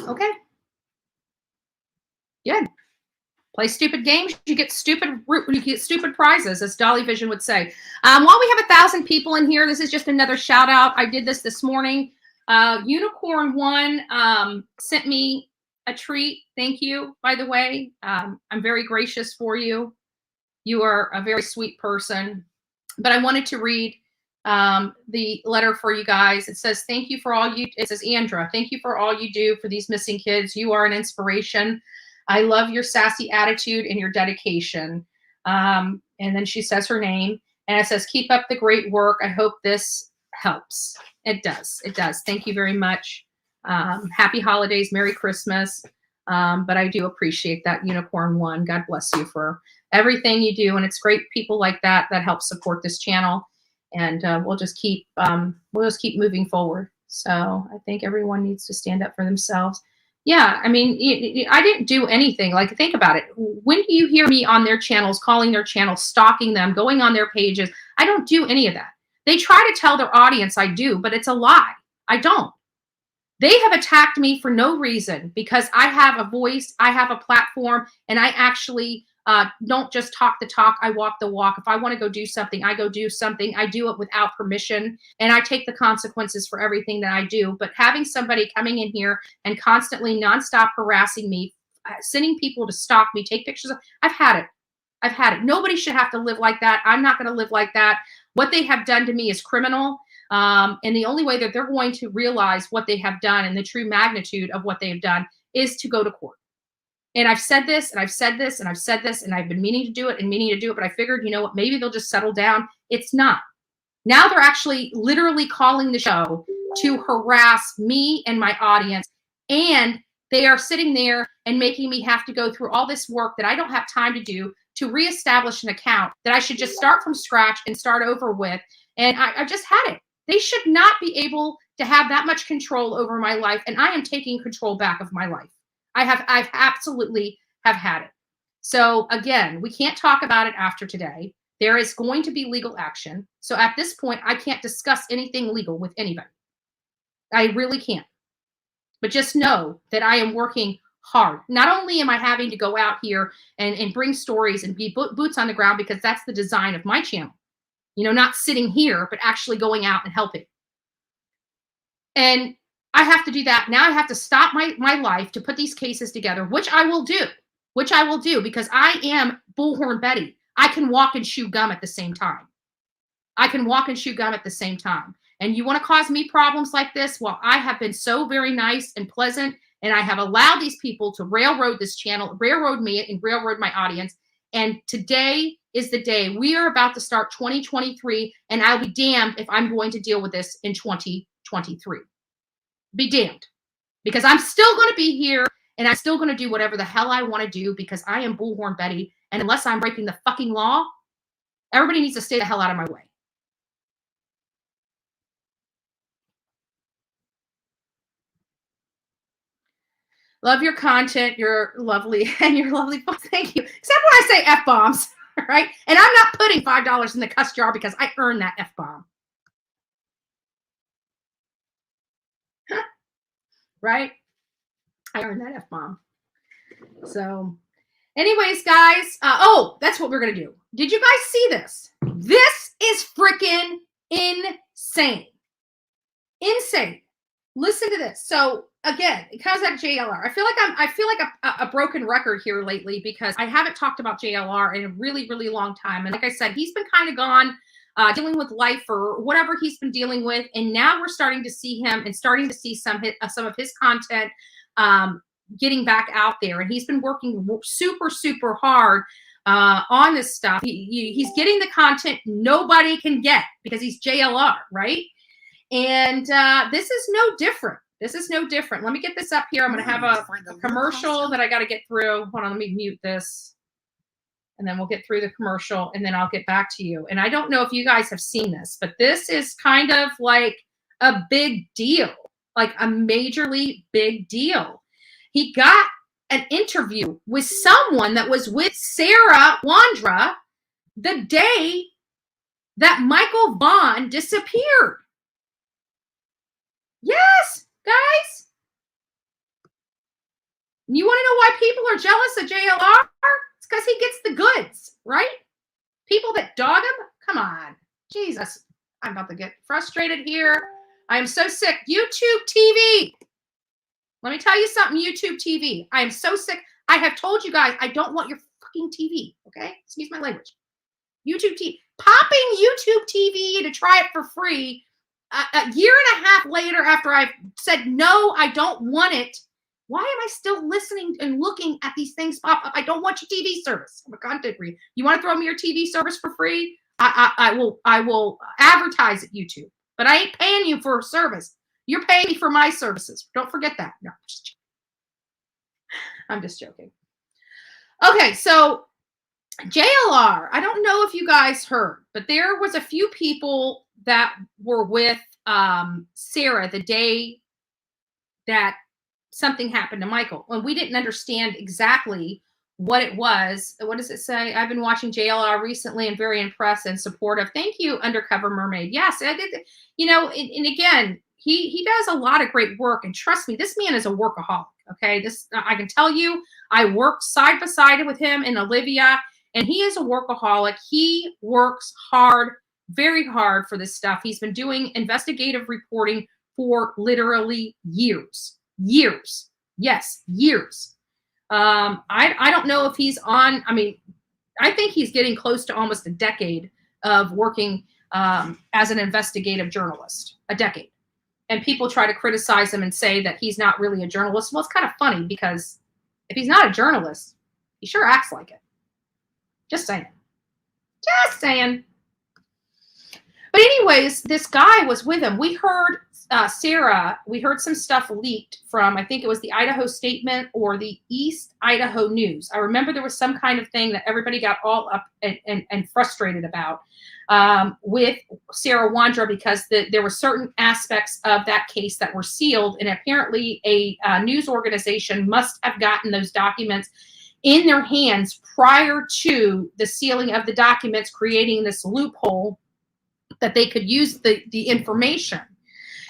Okay. Good. Play stupid games, you get stupid prizes, as Dolly Vision would say. While we have 1,000 people in here, this is just another shout out. I did this morning. Unicorn One sent me a treat. Thank you, by the way. I'm very gracious for you. You are a very sweet person. But I wanted to read the letter for you guys. It says, thank you for all you, it says, Andra, thank you for all you do for these missing kids. You are an inspiration. I love your sassy attitude and your dedication. And then she says her name. And it says, keep up the great work. I hope this helps. It does. It does. Thank you very much. Happy holidays. Merry Christmas. But I do appreciate that, Unicorn One. God bless you for everything you do. And it's great people like that help support this channel. And we'll just keep moving forward. So I think everyone needs to stand up for themselves. Yeah, I mean, I didn't do anything. Like, think about it. When do you hear me on their channels, calling their channels, stalking them, going on their pages? I don't do any of that. They try to tell their audience I do, but it's a lie. I don't. They have attacked me for no reason because I have a voice, I have a platform, and I actually don't just talk the talk, I walk the walk. If I want to go do something, I go do something. I do it without permission, and I take the consequences for everything that I do. But having somebody coming in here and constantly nonstop harassing me, sending people to stalk me, take pictures of, I've had it. I've had it. Nobody should have to live like that. I'm not going to live like that. What they have done to me is criminal. And the only way that they're going to realize what they have done and the true magnitude of what they have done is to go to court. And I've said this, and I've said this, and I've said this, and I've been meaning to do it, but I figured, you know what, maybe they'll just settle down. It's not. Now they're actually literally calling the show to harass me and my audience. And they are sitting there and making me have to go through all this work that I don't have time to do to reestablish an account that I should just start from scratch and start over with. And I've just had it. They should not be able to have that much control over my life. And I am taking control back of my life. I've absolutely have had it. So again, we can't talk about it after today. There is going to be legal action. So at this point, I can't discuss anything legal with anybody. I really can't. But just know that I am working hard. Not only am I having to go out here and bring stories and be boots on the ground, because that's the design of my channel. You know, not sitting here, but actually going out and helping. And I have to do that. Now I have to stop my life to put these cases together, which I will do, because I am Bullhorn Betty. I can walk and chew gum at the same time. And you want to cause me problems like this? Well, I have been so very nice and pleasant, and I have allowed these people to railroad this channel, railroad me, and railroad my audience. And today is the day. We are about to start 2023, and I'll be damned if I'm going to deal with this in 2023. Be damned. Because I'm still going to be here, and I'm still going to do whatever the hell I want to do, because I am Bullhorn Betty, and unless I'm breaking the fucking law, everybody needs to stay the hell out of my way. Love your content. You're lovely, and you're lovely. Thank you. Except when I say F-bombs, right? And I'm not putting $5 in the cuss jar because I earned that F-bomb. Right? I earned that F-bomb. So, anyways, guys. Oh, that's what we're going to do. Did you guys see this? This is freaking insane. Insane. Listen to this. So, again, it comes back to JLR. I feel like a broken record here lately, because I haven't talked about JLR in a really, really long time. And like I said, he's been kind of gone, dealing with life or whatever he's been dealing with. And now we're starting to see him and starting to see some of his content getting back out there. And he's been working super, super hard on this stuff. He's getting the content nobody can get because he's JLR, right? And this is no different. Let me get this up here. I'm going to have a commercial that I got to get through. Hold on, let me mute this. And then we'll get through the commercial, and then I'll get back to you. And I don't know if you guys have seen this, but this is kind of like a big deal, like a majorly big deal. He got an interview with someone that was with Sarah Wandra the day that Michael Vaughn disappeared. Yes, guys. You want to know why people are jealous of JLR? It's because he gets the goods, right? People that dog him? Come on. Jesus. I'm about to get frustrated here. I am so sick. YouTube TV. Let me tell you something, YouTube TV. I am so sick. I have told you guys I don't want your fucking TV, okay? Excuse my language. YouTube TV. Popping YouTube TV to try it for free a year and a half later, after I've said, no, I don't want it. Why am I still listening and looking at these things pop up? I don't want your TV service. I'm a content creator. You want to throw me your TV service for free? I will advertise at YouTube, but I ain't paying you for a service. You're paying me for my services. Don't forget that. No, I'm just joking. Okay, so JLR, I don't know if you guys heard, but there was a few people that were with Sarah the day that something happened to Michael. And we didn't understand exactly what it was. What does it say? I've been watching JLR recently and very impressed and supportive. Thank you, Undercover Mermaid. Yes, I did. You know, and again, he does a lot of great work. And trust me, this man is a workaholic. Okay, this I can tell you. I worked side by side with him and Olivia, and he is a workaholic. He works hard, very hard for this stuff. He's been doing investigative reporting for literally years. Years. Yes, years. I don't know if he's on, I mean, I think he's getting close to almost a decade of working as an investigative journalist. A decade. And people try to criticize him and say that he's not really a journalist. Well, it's kind of funny because if he's not a journalist, he sure acts like it. Just saying. Just saying. But anyways, this guy was with him. We heard Sarah, we heard some stuff leaked from, I think it was the Idaho Statement or the East Idaho News. I remember there was some kind of thing that everybody got all up and frustrated about with Sarah Wandra because there were certain aspects of that case that were sealed. And apparently a news organization must have gotten those documents in their hands prior to the sealing of the documents, creating this loophole that they could use the information.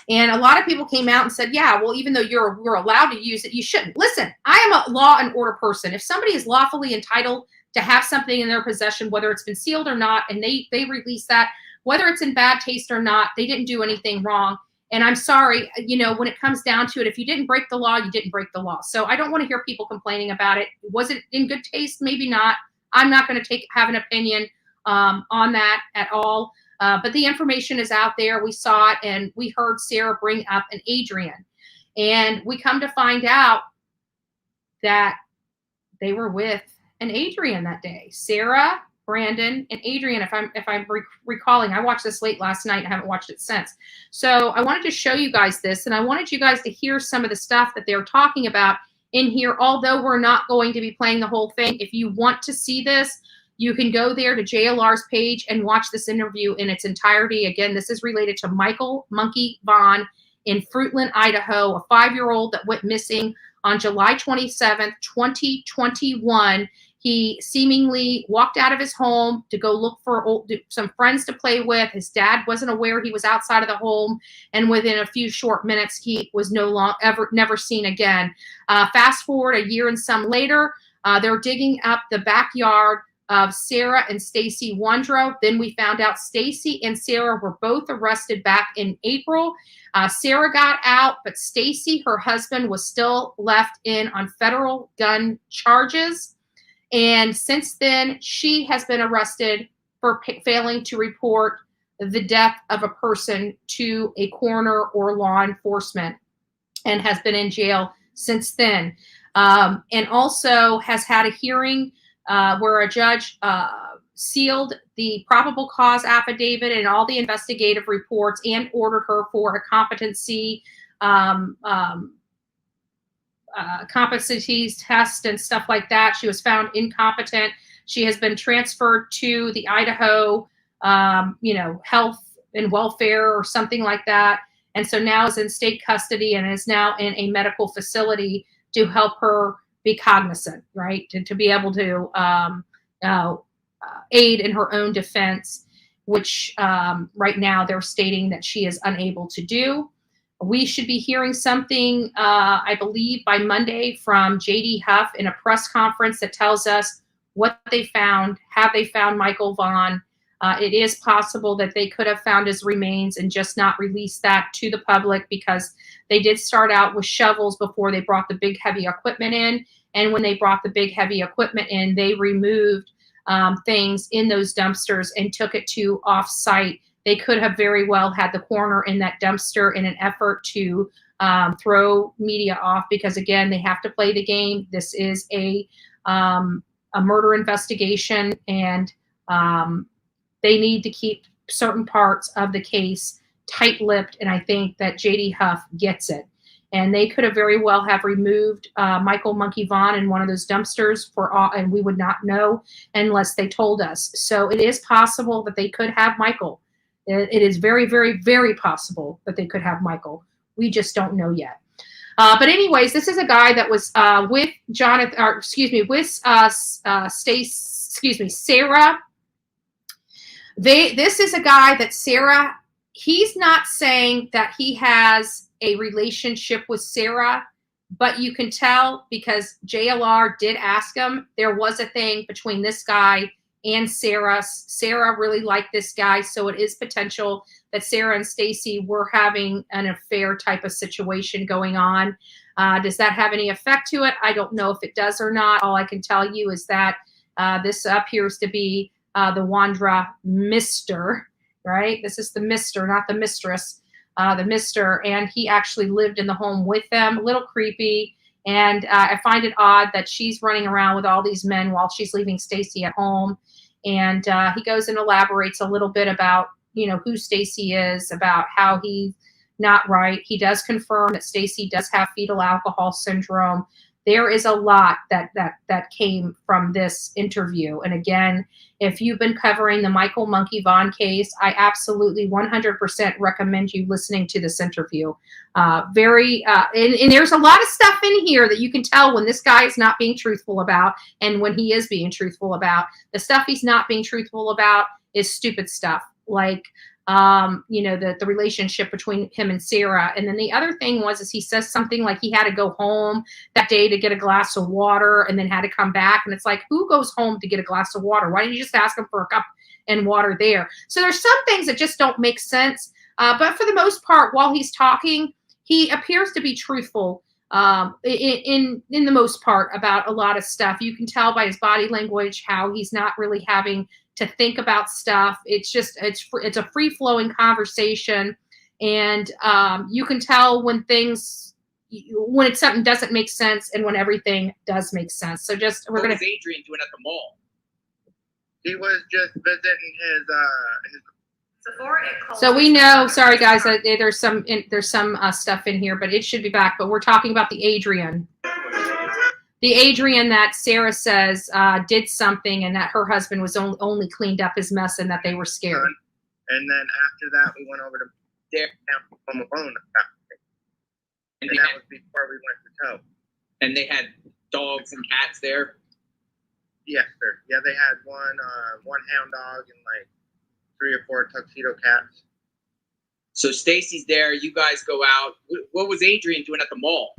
And a lot of people came out and said, yeah, well, even though we're allowed to use it, you shouldn't. Listen, I am a law and order person. If somebody is lawfully entitled to have something in their possession, whether it's been sealed or not, and they release that, whether it's in bad taste or not, they didn't do anything wrong. And I'm sorry, you know, when it comes down to it, if you didn't break the law, you didn't break the law. So I don't want to hear people complaining about it. Was it in good taste? Maybe not. I'm not going to have an opinion on that at all. But the information is out there. We saw it, and we heard Sarah bring up an Adrian. And we come to find out that they were with an Adrian that day. Sarah, Brandon, and Adrian, if I'm recalling. I watched this late last night. I haven't watched it since. So I wanted to show you guys this, and I wanted you guys to hear some of the stuff that they're talking about in here, although we're not going to be playing the whole thing. If you want to see this, you can go there to JLR's page and watch this interview in its entirety. Again, this is related to Michael Monkey Vaughn in Fruitland, Idaho, a 5-year-old that went missing on July 27th, 2021. He seemingly walked out of his home to go look for some friends to play with. His dad wasn't aware he was outside of the home, and within a few short minutes, he was never seen again. Fast forward a year and some later, they're digging up the backyard of Sarah and Stacy Wandro. Then we found out Stacy and Sarah were both arrested back in April. Sarah got out, but Stacy, her husband, was still left in on federal gun charges. And since then, she has been arrested for failing to report the death of a person to a coroner or law enforcement, and has been in jail since then. And also has had a hearing where a judge sealed the probable cause affidavit and all the investigative reports and ordered her for a competencies test and stuff like that. She was found incompetent. She has been transferred to the Idaho, health and welfare or something like that. And so now is in state custody and is now in a medical facility to help her be cognizant, right? To be able to aid in her own defense, which right now they're stating that she is unable to do. We should be hearing something, I believe, by Monday from J.D. Huff in a press conference that tells us what they found. Have they found Michael Vaughn? It is possible that they could have found his remains and just not released that to the public, because they did start out with shovels before they brought the big heavy equipment in. And when they brought the big heavy equipment in, they removed things in those dumpsters and took it to off-site. They could have very well had the coroner in that dumpster in an effort to throw media off, because again, they have to play the game. This is a murder investigation, and they need to keep certain parts of the case tight-lipped, and I think that J.D. Huff gets it. And they could have very well have removed Michael Monkey Vaughn in one of those dumpsters for all, and we would not know unless they told us. So it is possible that they could have Michael. It is very, very, very possible that they could have Michael. We just don't know yet. But anyways, this is a guy that was with Jonathan, or excuse me, with Sarah. This is a guy that Sarah, he's not saying that he has a relationship with Sarah, but you can tell because JLR did ask him. There was a thing between this guy and Sarah. Sarah really liked this guy, so it is potential that Sarah and Stacy were having an affair type of situation going on. Does that have any effect to it? I don't know if it does or not. All I can tell you is that this appears to be the Wandra Mister, right? This is the Mister, not the mistress, the Mister, and he actually lived in the home with them. A little creepy, and I find it odd that she's running around with all these men while she's leaving Stacy at home. And he goes and elaborates a little bit about, you know, who Stacy is, about how he's not right. He does confirm that Stacy does have fetal alcohol syndrome. There is a lot that came from this interview. And again, if you've been covering the Michael Monkey Vaughn case, I absolutely 100% recommend you listening to this interview. And there's a lot of stuff in here that you can tell when this guy is not being truthful about and when he is being truthful about. The stuff he's not being truthful about is stupid stuff, like the relationship between him and Sarah. And then the other thing is he says something like he had to go home that day to get a glass of water and then had to come back. And it's like, who goes home to get a glass of water? Why didn't you just ask him for a cup and water there? So there's some things that just don't make sense. But for the most part, while he's talking, he appears to be truthful in the most part about a lot of stuff. You can tell by his body language how he's not really having to think about stuff. It's a free-flowing conversation, and you can tell when it's something doesn't make sense and when everything does make sense. So what was Adrian doing at the mall? He was just visiting his So we know. Sorry, guys. There's some stuff in here, but it should be back. But we're talking about the Adrian that Sarah says did something, and that her husband was only cleaned up his mess, and that they were scared. And then after that, we went over to their camp on the phone. And that was before we went to tow. And they had dogs and cats there? Yes, sir. Yeah, they had one hound dog and like 3 or 4 tuxedo cats. So Stacy's there. You guys go out. What was Adrian doing at the mall?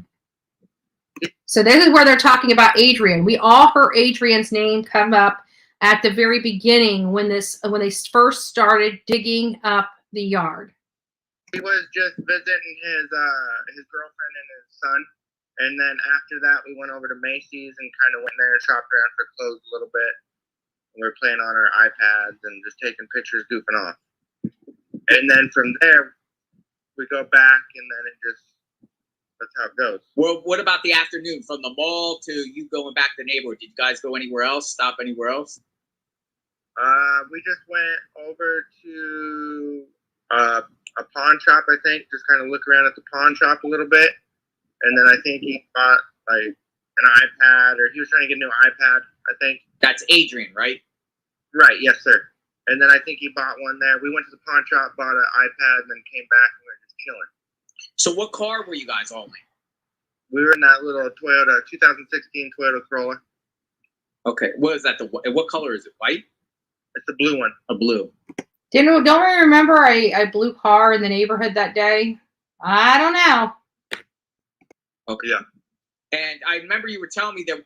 So this is where they're talking about Adrian. We all heard Adrian's name come up at the very beginning when they first started digging up the yard. He was just visiting his girlfriend and his son, and then after that we went over to Macy's and kind of went there and shopped around for clothes a little bit. We were playing on our iPads and just taking pictures, goofing off. And then from there we go back, and then that's how it goes. Well, what about the afternoon from the mall to you going back to the neighborhood? Did you guys go anywhere else? Stop anywhere else? We just went over to a pawn shop, I think, just kind of look around at the pawn shop a little bit. And then I think he bought like an iPad, or he was trying to get a new iPad, I think. That's Adrian, right? Right, yes, sir. And then I think he bought one there. We went to the pawn shop, bought an iPad, and then came back and we were just chilling. So what car were you guys all in? We were in that little Toyota, 2016 Toyota Corolla. Okay, what is that? What color is it? White? It's a blue one. A blue. Don't we remember a blue car in the neighborhood that day? I don't know. Okay. Yeah. And I remember you were telling me that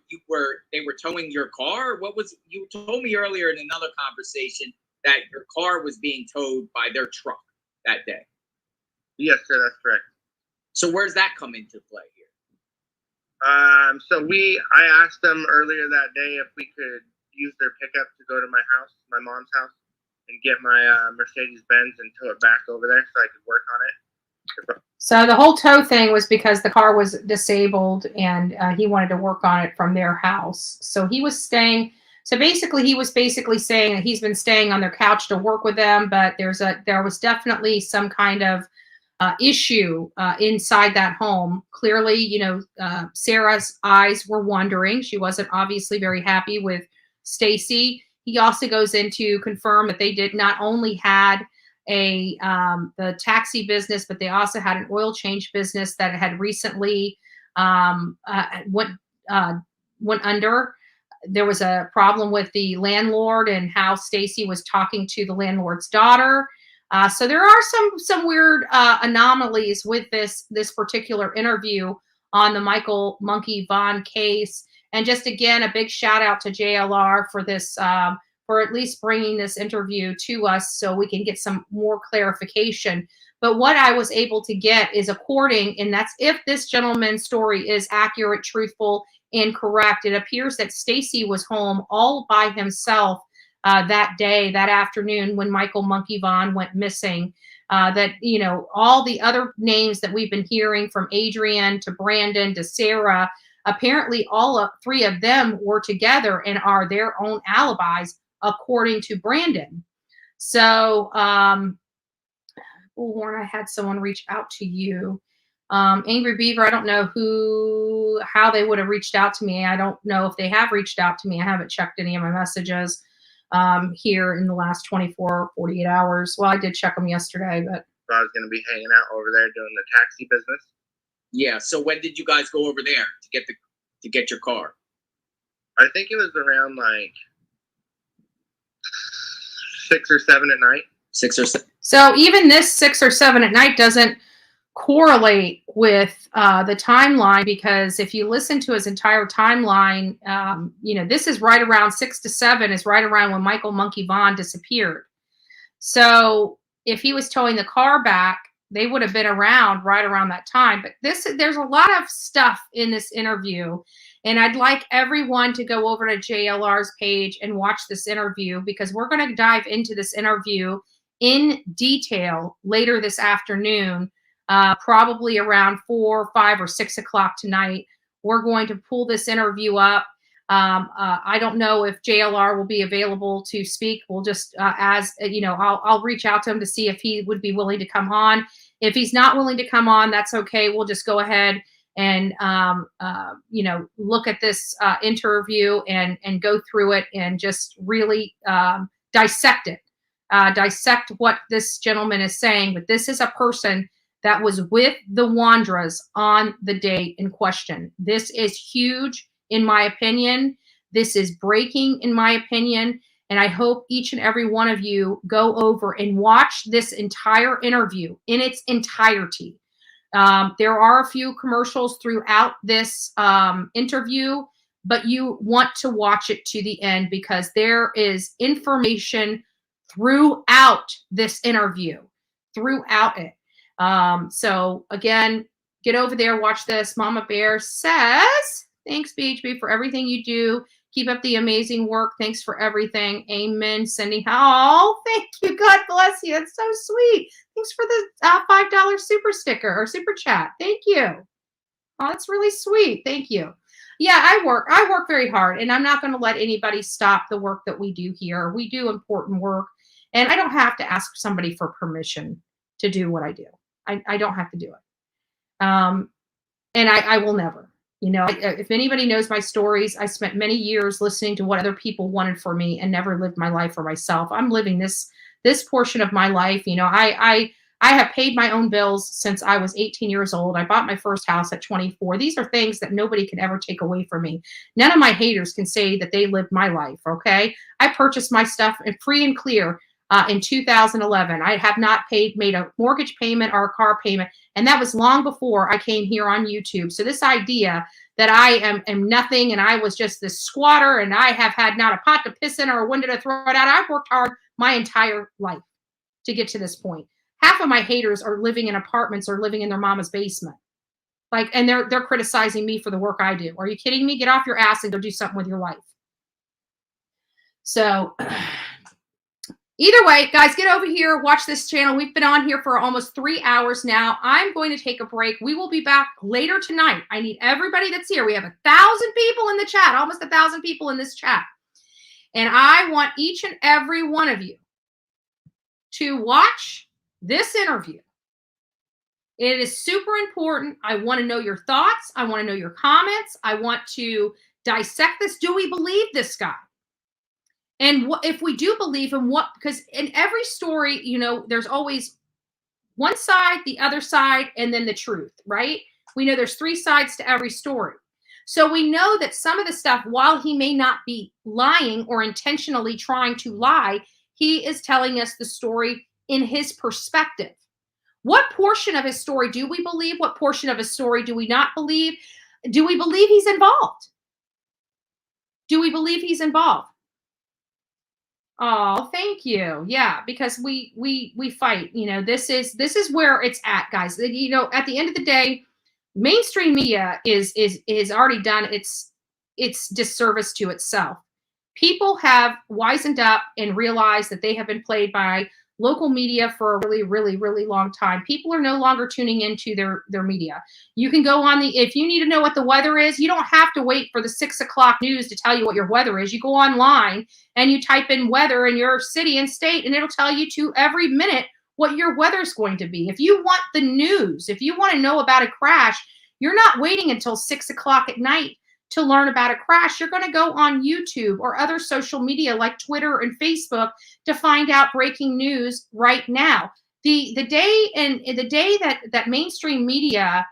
they were towing your car. You told me earlier in another conversation that your car was being towed by their truck that day. Yes, sir, that's correct. So where's that come into play here? I asked them earlier that day if we could use their pickup to go to my house, my mom's house, and get my Mercedes-Benz and tow it back over there so I could work on it. So the whole tow thing was because the car was disabled and he wanted to work on it from their house. So he was staying. So basically, he was basically saying that he's been staying on their couch to work with them, but there was definitely some kind of issue inside that home. Clearly, Sarah's eyes were wandering. She wasn't obviously very happy with Stacy. He also goes in to confirm that they did not only had the taxi business, but they also had an oil change business that had recently went under. There was a problem with the landlord and how Stacy was talking to the landlord's daughter. So there are some weird anomalies with this particular interview on the Michael Monkey Vaughn case. And just again, a big shout out to JLR for this, for at least bringing this interview to us so we can get some more clarification. But what I was able to get is and that's if this gentleman's story is accurate, truthful, and correct. It appears that Stacy was home all by himself that day, that afternoon when Michael Monkey Vaughn went missing. That, all the other names that we've been hearing from Adrian to Brandon to Sarah, apparently three of them were together and are their own alibis, according to Brandon. So, Warren, I had someone reach out to you. Angry Beaver, I don't know how they would have reached out to me. I don't know if they have reached out to me. I haven't checked any of my messages here in the last 24, 48 hours. Well, I did check them yesterday, but I was going to be hanging out over there doing the taxi business. Yeah. So when did you guys go over there to get your car? I think it was around like 6 or 7 at night. 6 or 7. So even this 6 or 7 at night doesn't correlate with the timeline, because if you listen to his entire timeline, this is right around 6 to 7 is right around when Michael Monkey Vaughn disappeared. So if he was towing the car back, they would have been around right around that time. But there's a lot of stuff in this interview, and I'd like everyone to go over to JLR's page and watch this interview, because we're going to dive into this interview in detail later this afternoon. Probably around 4, 5, or 6 o'clock tonight. We're going to pull this interview up. I don't know if JLR will be available to speak. We'll just, I'll reach out to him to see if he would be willing to come on. If he's not willing to come on, that's okay. We'll just go ahead and, look at this interview and go through it and just really dissect it. Dissect what this gentleman is saying. But this is a person that was with the Wandras on the day in question. This is huge, in my opinion. This is breaking, in my opinion. And I hope each and every one of you go over and watch this entire interview in its entirety. There are a few commercials throughout this interview, but you want to watch it to the end, because there is information throughout this interview, throughout it. So again, get over there, watch this. Mama Bear says, thanks, BHB, for everything you do. Keep up the amazing work. Thanks for everything. Amen. Thank you. God bless you. That's so sweet. Thanks for the $5 super sticker or super chat. Thank you. Oh, that's really sweet. Thank you. Yeah, I work very hard, and I'm not going to let anybody stop the work that we do here. We do important work, and I don't have to ask somebody for permission to do what I do. I don't have to do it. And I will never. If anybody knows my stories, I spent many years listening to what other people wanted for me and never lived my life for myself. I'm living this portion of my life. I have paid my own bills since I was 18 years old. I bought my first house at 24. These are things that nobody can ever take away from me. None of my haters can say that they lived my life, okay? I purchased my stuff free and clear in 2011. I have not made a mortgage payment or a car payment, and that was long before I came here on YouTube. So this idea that I am nothing and I was just this squatter and I have had not a pot to piss in or a window to throw it out, I've worked hard my entire life to get to this point. Half of my haters are living in apartments or living in their mama's basement. And they're criticizing me for the work I do. Are you kidding me? Get off your ass and go do something with your life. So either way, guys, get over here, watch this channel. We've been on here for almost 3 hours now. I'm going to take a break. We will be back later tonight. I need everybody that's here. We have 1,000 people in the chat, almost 1,000 people in this chat. And I want each and every one of you to watch this interview. It is super important. I want to know your thoughts. I want to know your comments. I want to dissect this. Do we believe this guy? And if we do believe him, what? Because in every story, you know, there's always one side, the other side, and then the truth, right? We know there's three sides to every story. So we know that some of the stuff, while he may not be lying or intentionally trying to lie, he is telling us the story in his perspective. What portion of his story do we believe? What portion of his story do we not believe? Do we believe he's involved? Do we believe he's involved? Oh, thank you. Yeah, because we fight. You know, this is where it's at, guys. You know, at the end of the day, mainstream media is already done its disservice to itself. People have wisened up and realized that they have been played by local media for a really, really, really long time. People are no longer tuning into their media. You can go on if you need to know what the weather is, you don't have to wait for the 6 o'clock news to tell you what your weather is. You go online and you type in weather in your city and state, and it'll tell you to every minute what your weather's going to be. If you want the news, if you want to know about a crash, you're not waiting until 6 o'clock at night to learn about a crash. You're going to go on YouTube or other social media like Twitter and Facebook to find out breaking news right now. The day that mainstream media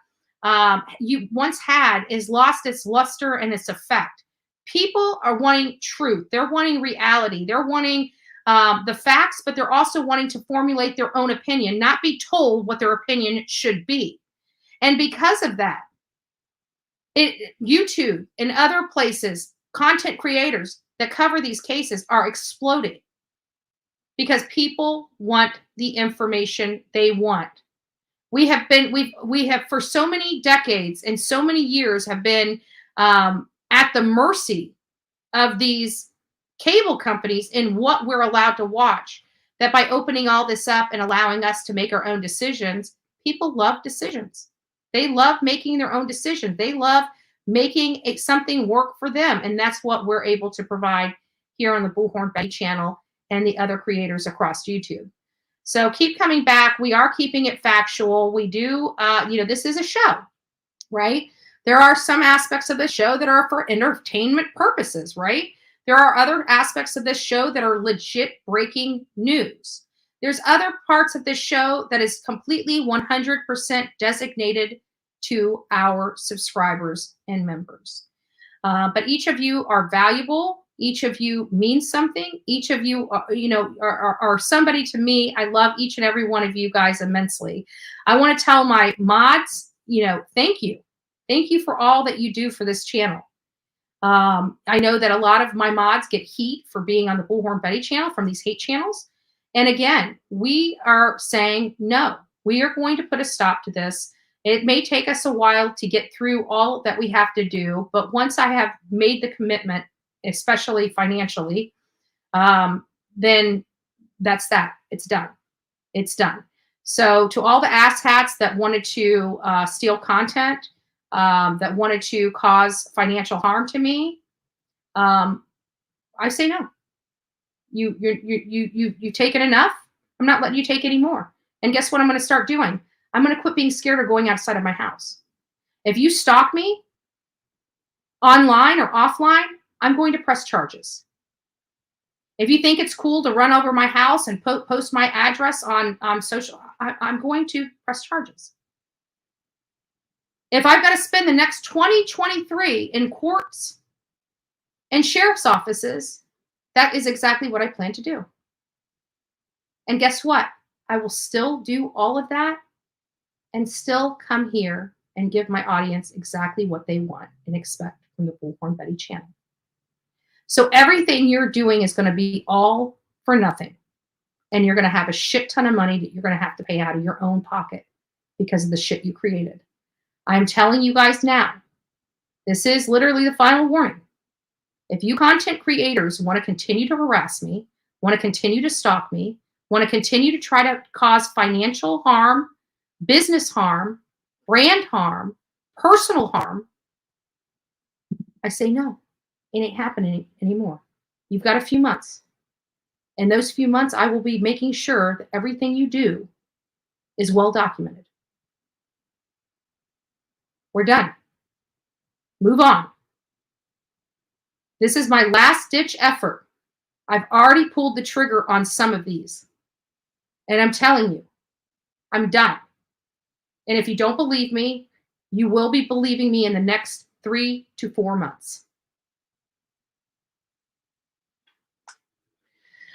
you once had is lost its luster and its effect. People are wanting truth. They're wanting reality. They're wanting the facts, but they're also wanting to formulate their own opinion, not be told what their opinion should be. And because of that, YouTube and other places, content creators that cover these cases are exploding because people want the information they want. We have for so many decades and so many years have been at the mercy of these cable companies in what we're allowed to watch, that by opening all this up and allowing us to make our own decisions, people love decisions. They love making their own decisions. They love making something work for them. And that's what we're able to provide here on the Bullhorn Betty channel and the other creators across YouTube. So keep coming back. We are keeping it factual. We do, this is a show, right? There are some aspects of the show that are for entertainment purposes, right? There are other aspects of this show that are legit breaking news. There's other parts of this show that is completely 100% designated to our subscribers and members. But each of you are valuable. Each of you means something. Each of you, are somebody to me. I love each and every one of you guys immensely. I want to tell my mods, thank you. Thank you for all that you do for this channel. I know that a lot of my mods get heat for being on the Bullhorn Betty channel from these hate channels. And again, we are saying, no, we are going to put a stop to this. It may take us a while to get through all that we have to do, but once I have made the commitment, especially financially, then that's that. It's done. It's done. So to all the asshats that wanted to steal content, that wanted to cause financial harm to me, I say no. You've taken enough. I'm not letting you take any more. And guess what I'm going to start doing? I'm going to quit being scared of going outside of my house. If you stalk me online or offline, I'm going to press charges. If you think it's cool to run over my house and post my address on social, I'm going to press charges. If I've got to spend the next 2023 in courts and sheriff's offices, that is exactly what I plan to do. And guess what? I will still do all of that and still come here and give my audience exactly what they want and expect from the Bullhorn Betty channel. So everything you're doing is going to be all for nothing. And you're going to have a shit ton of money that you're going to have to pay out of your own pocket because of the shit you created. I'm telling you guys now, this is literally the final warning. If you content creators want to continue to harass me, want to continue to stalk me, want to continue to try to cause financial harm, business harm, brand harm, personal harm, I say no. It ain't happening anymore. You've got a few months. And those few months, I will be making sure that everything you do is well documented. We're done. Move on. This is my last ditch effort. I've already pulled the trigger on some of these. And I'm telling you, I'm done. And if you don't believe me, you will be believing me in the next 3 to 4 months.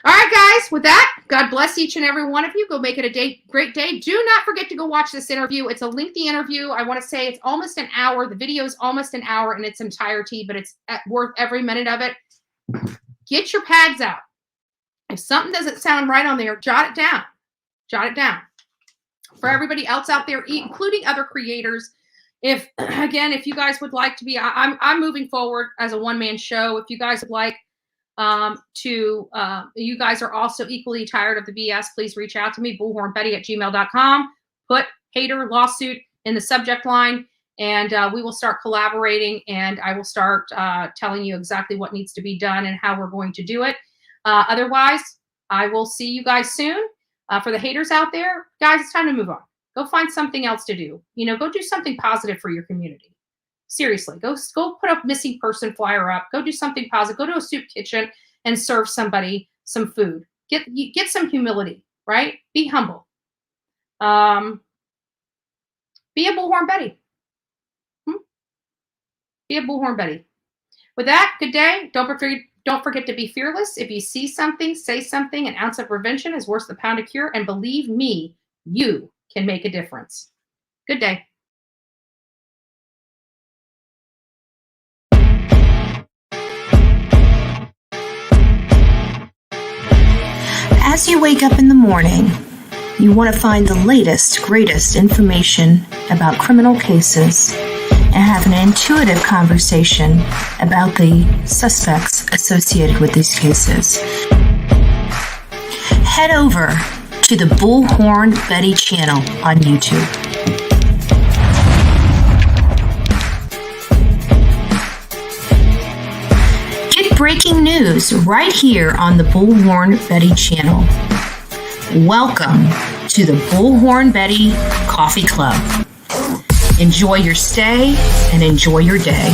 All right, guys, with that, God bless each and every one of you. Go make it a great day. Do not forget to go watch this interview. It's a lengthy interview. I want to say it's almost an hour. The video is almost an hour in its entirety, but it's worth every minute of it. Get your pads out. If something doesn't sound right on there, jot it down. Jot it down. For everybody else out there, including other creators, if you guys would like to be, I'm moving forward as a one-man show. If you guys would like you guys are also equally tired of the BS, please reach out to me, bullhornbetty@gmail.com. Put hater lawsuit in the subject line, and we will start collaborating, and I will start telling you exactly what needs to be done and how we're going to do it. Otherwise, I will see you guys soon. For the haters out there, guys, it's time to move on. Go find something else to do. Go do something positive for your community. Seriously, go put a missing person flyer up. Go do something positive. Go to a soup kitchen and serve somebody some food. Get some humility, right? Be humble. Be a bullhorn Betty. Be a bullhorn Betty. With that, good day. Don't forget to be fearless. If you see something, say something. An ounce of prevention is worth a pound of cure. And believe me, you can make a difference. Good day. As you wake up in the morning, you want to find the latest, greatest information about criminal cases and have an intuitive conversation about the suspects associated with these cases. Head over to the Bullhorn Betty channel on YouTube. Get breaking news right here on the Bullhorn Betty channel. Welcome to the Bullhorn Betty Coffee Club. Enjoy your stay and enjoy your day.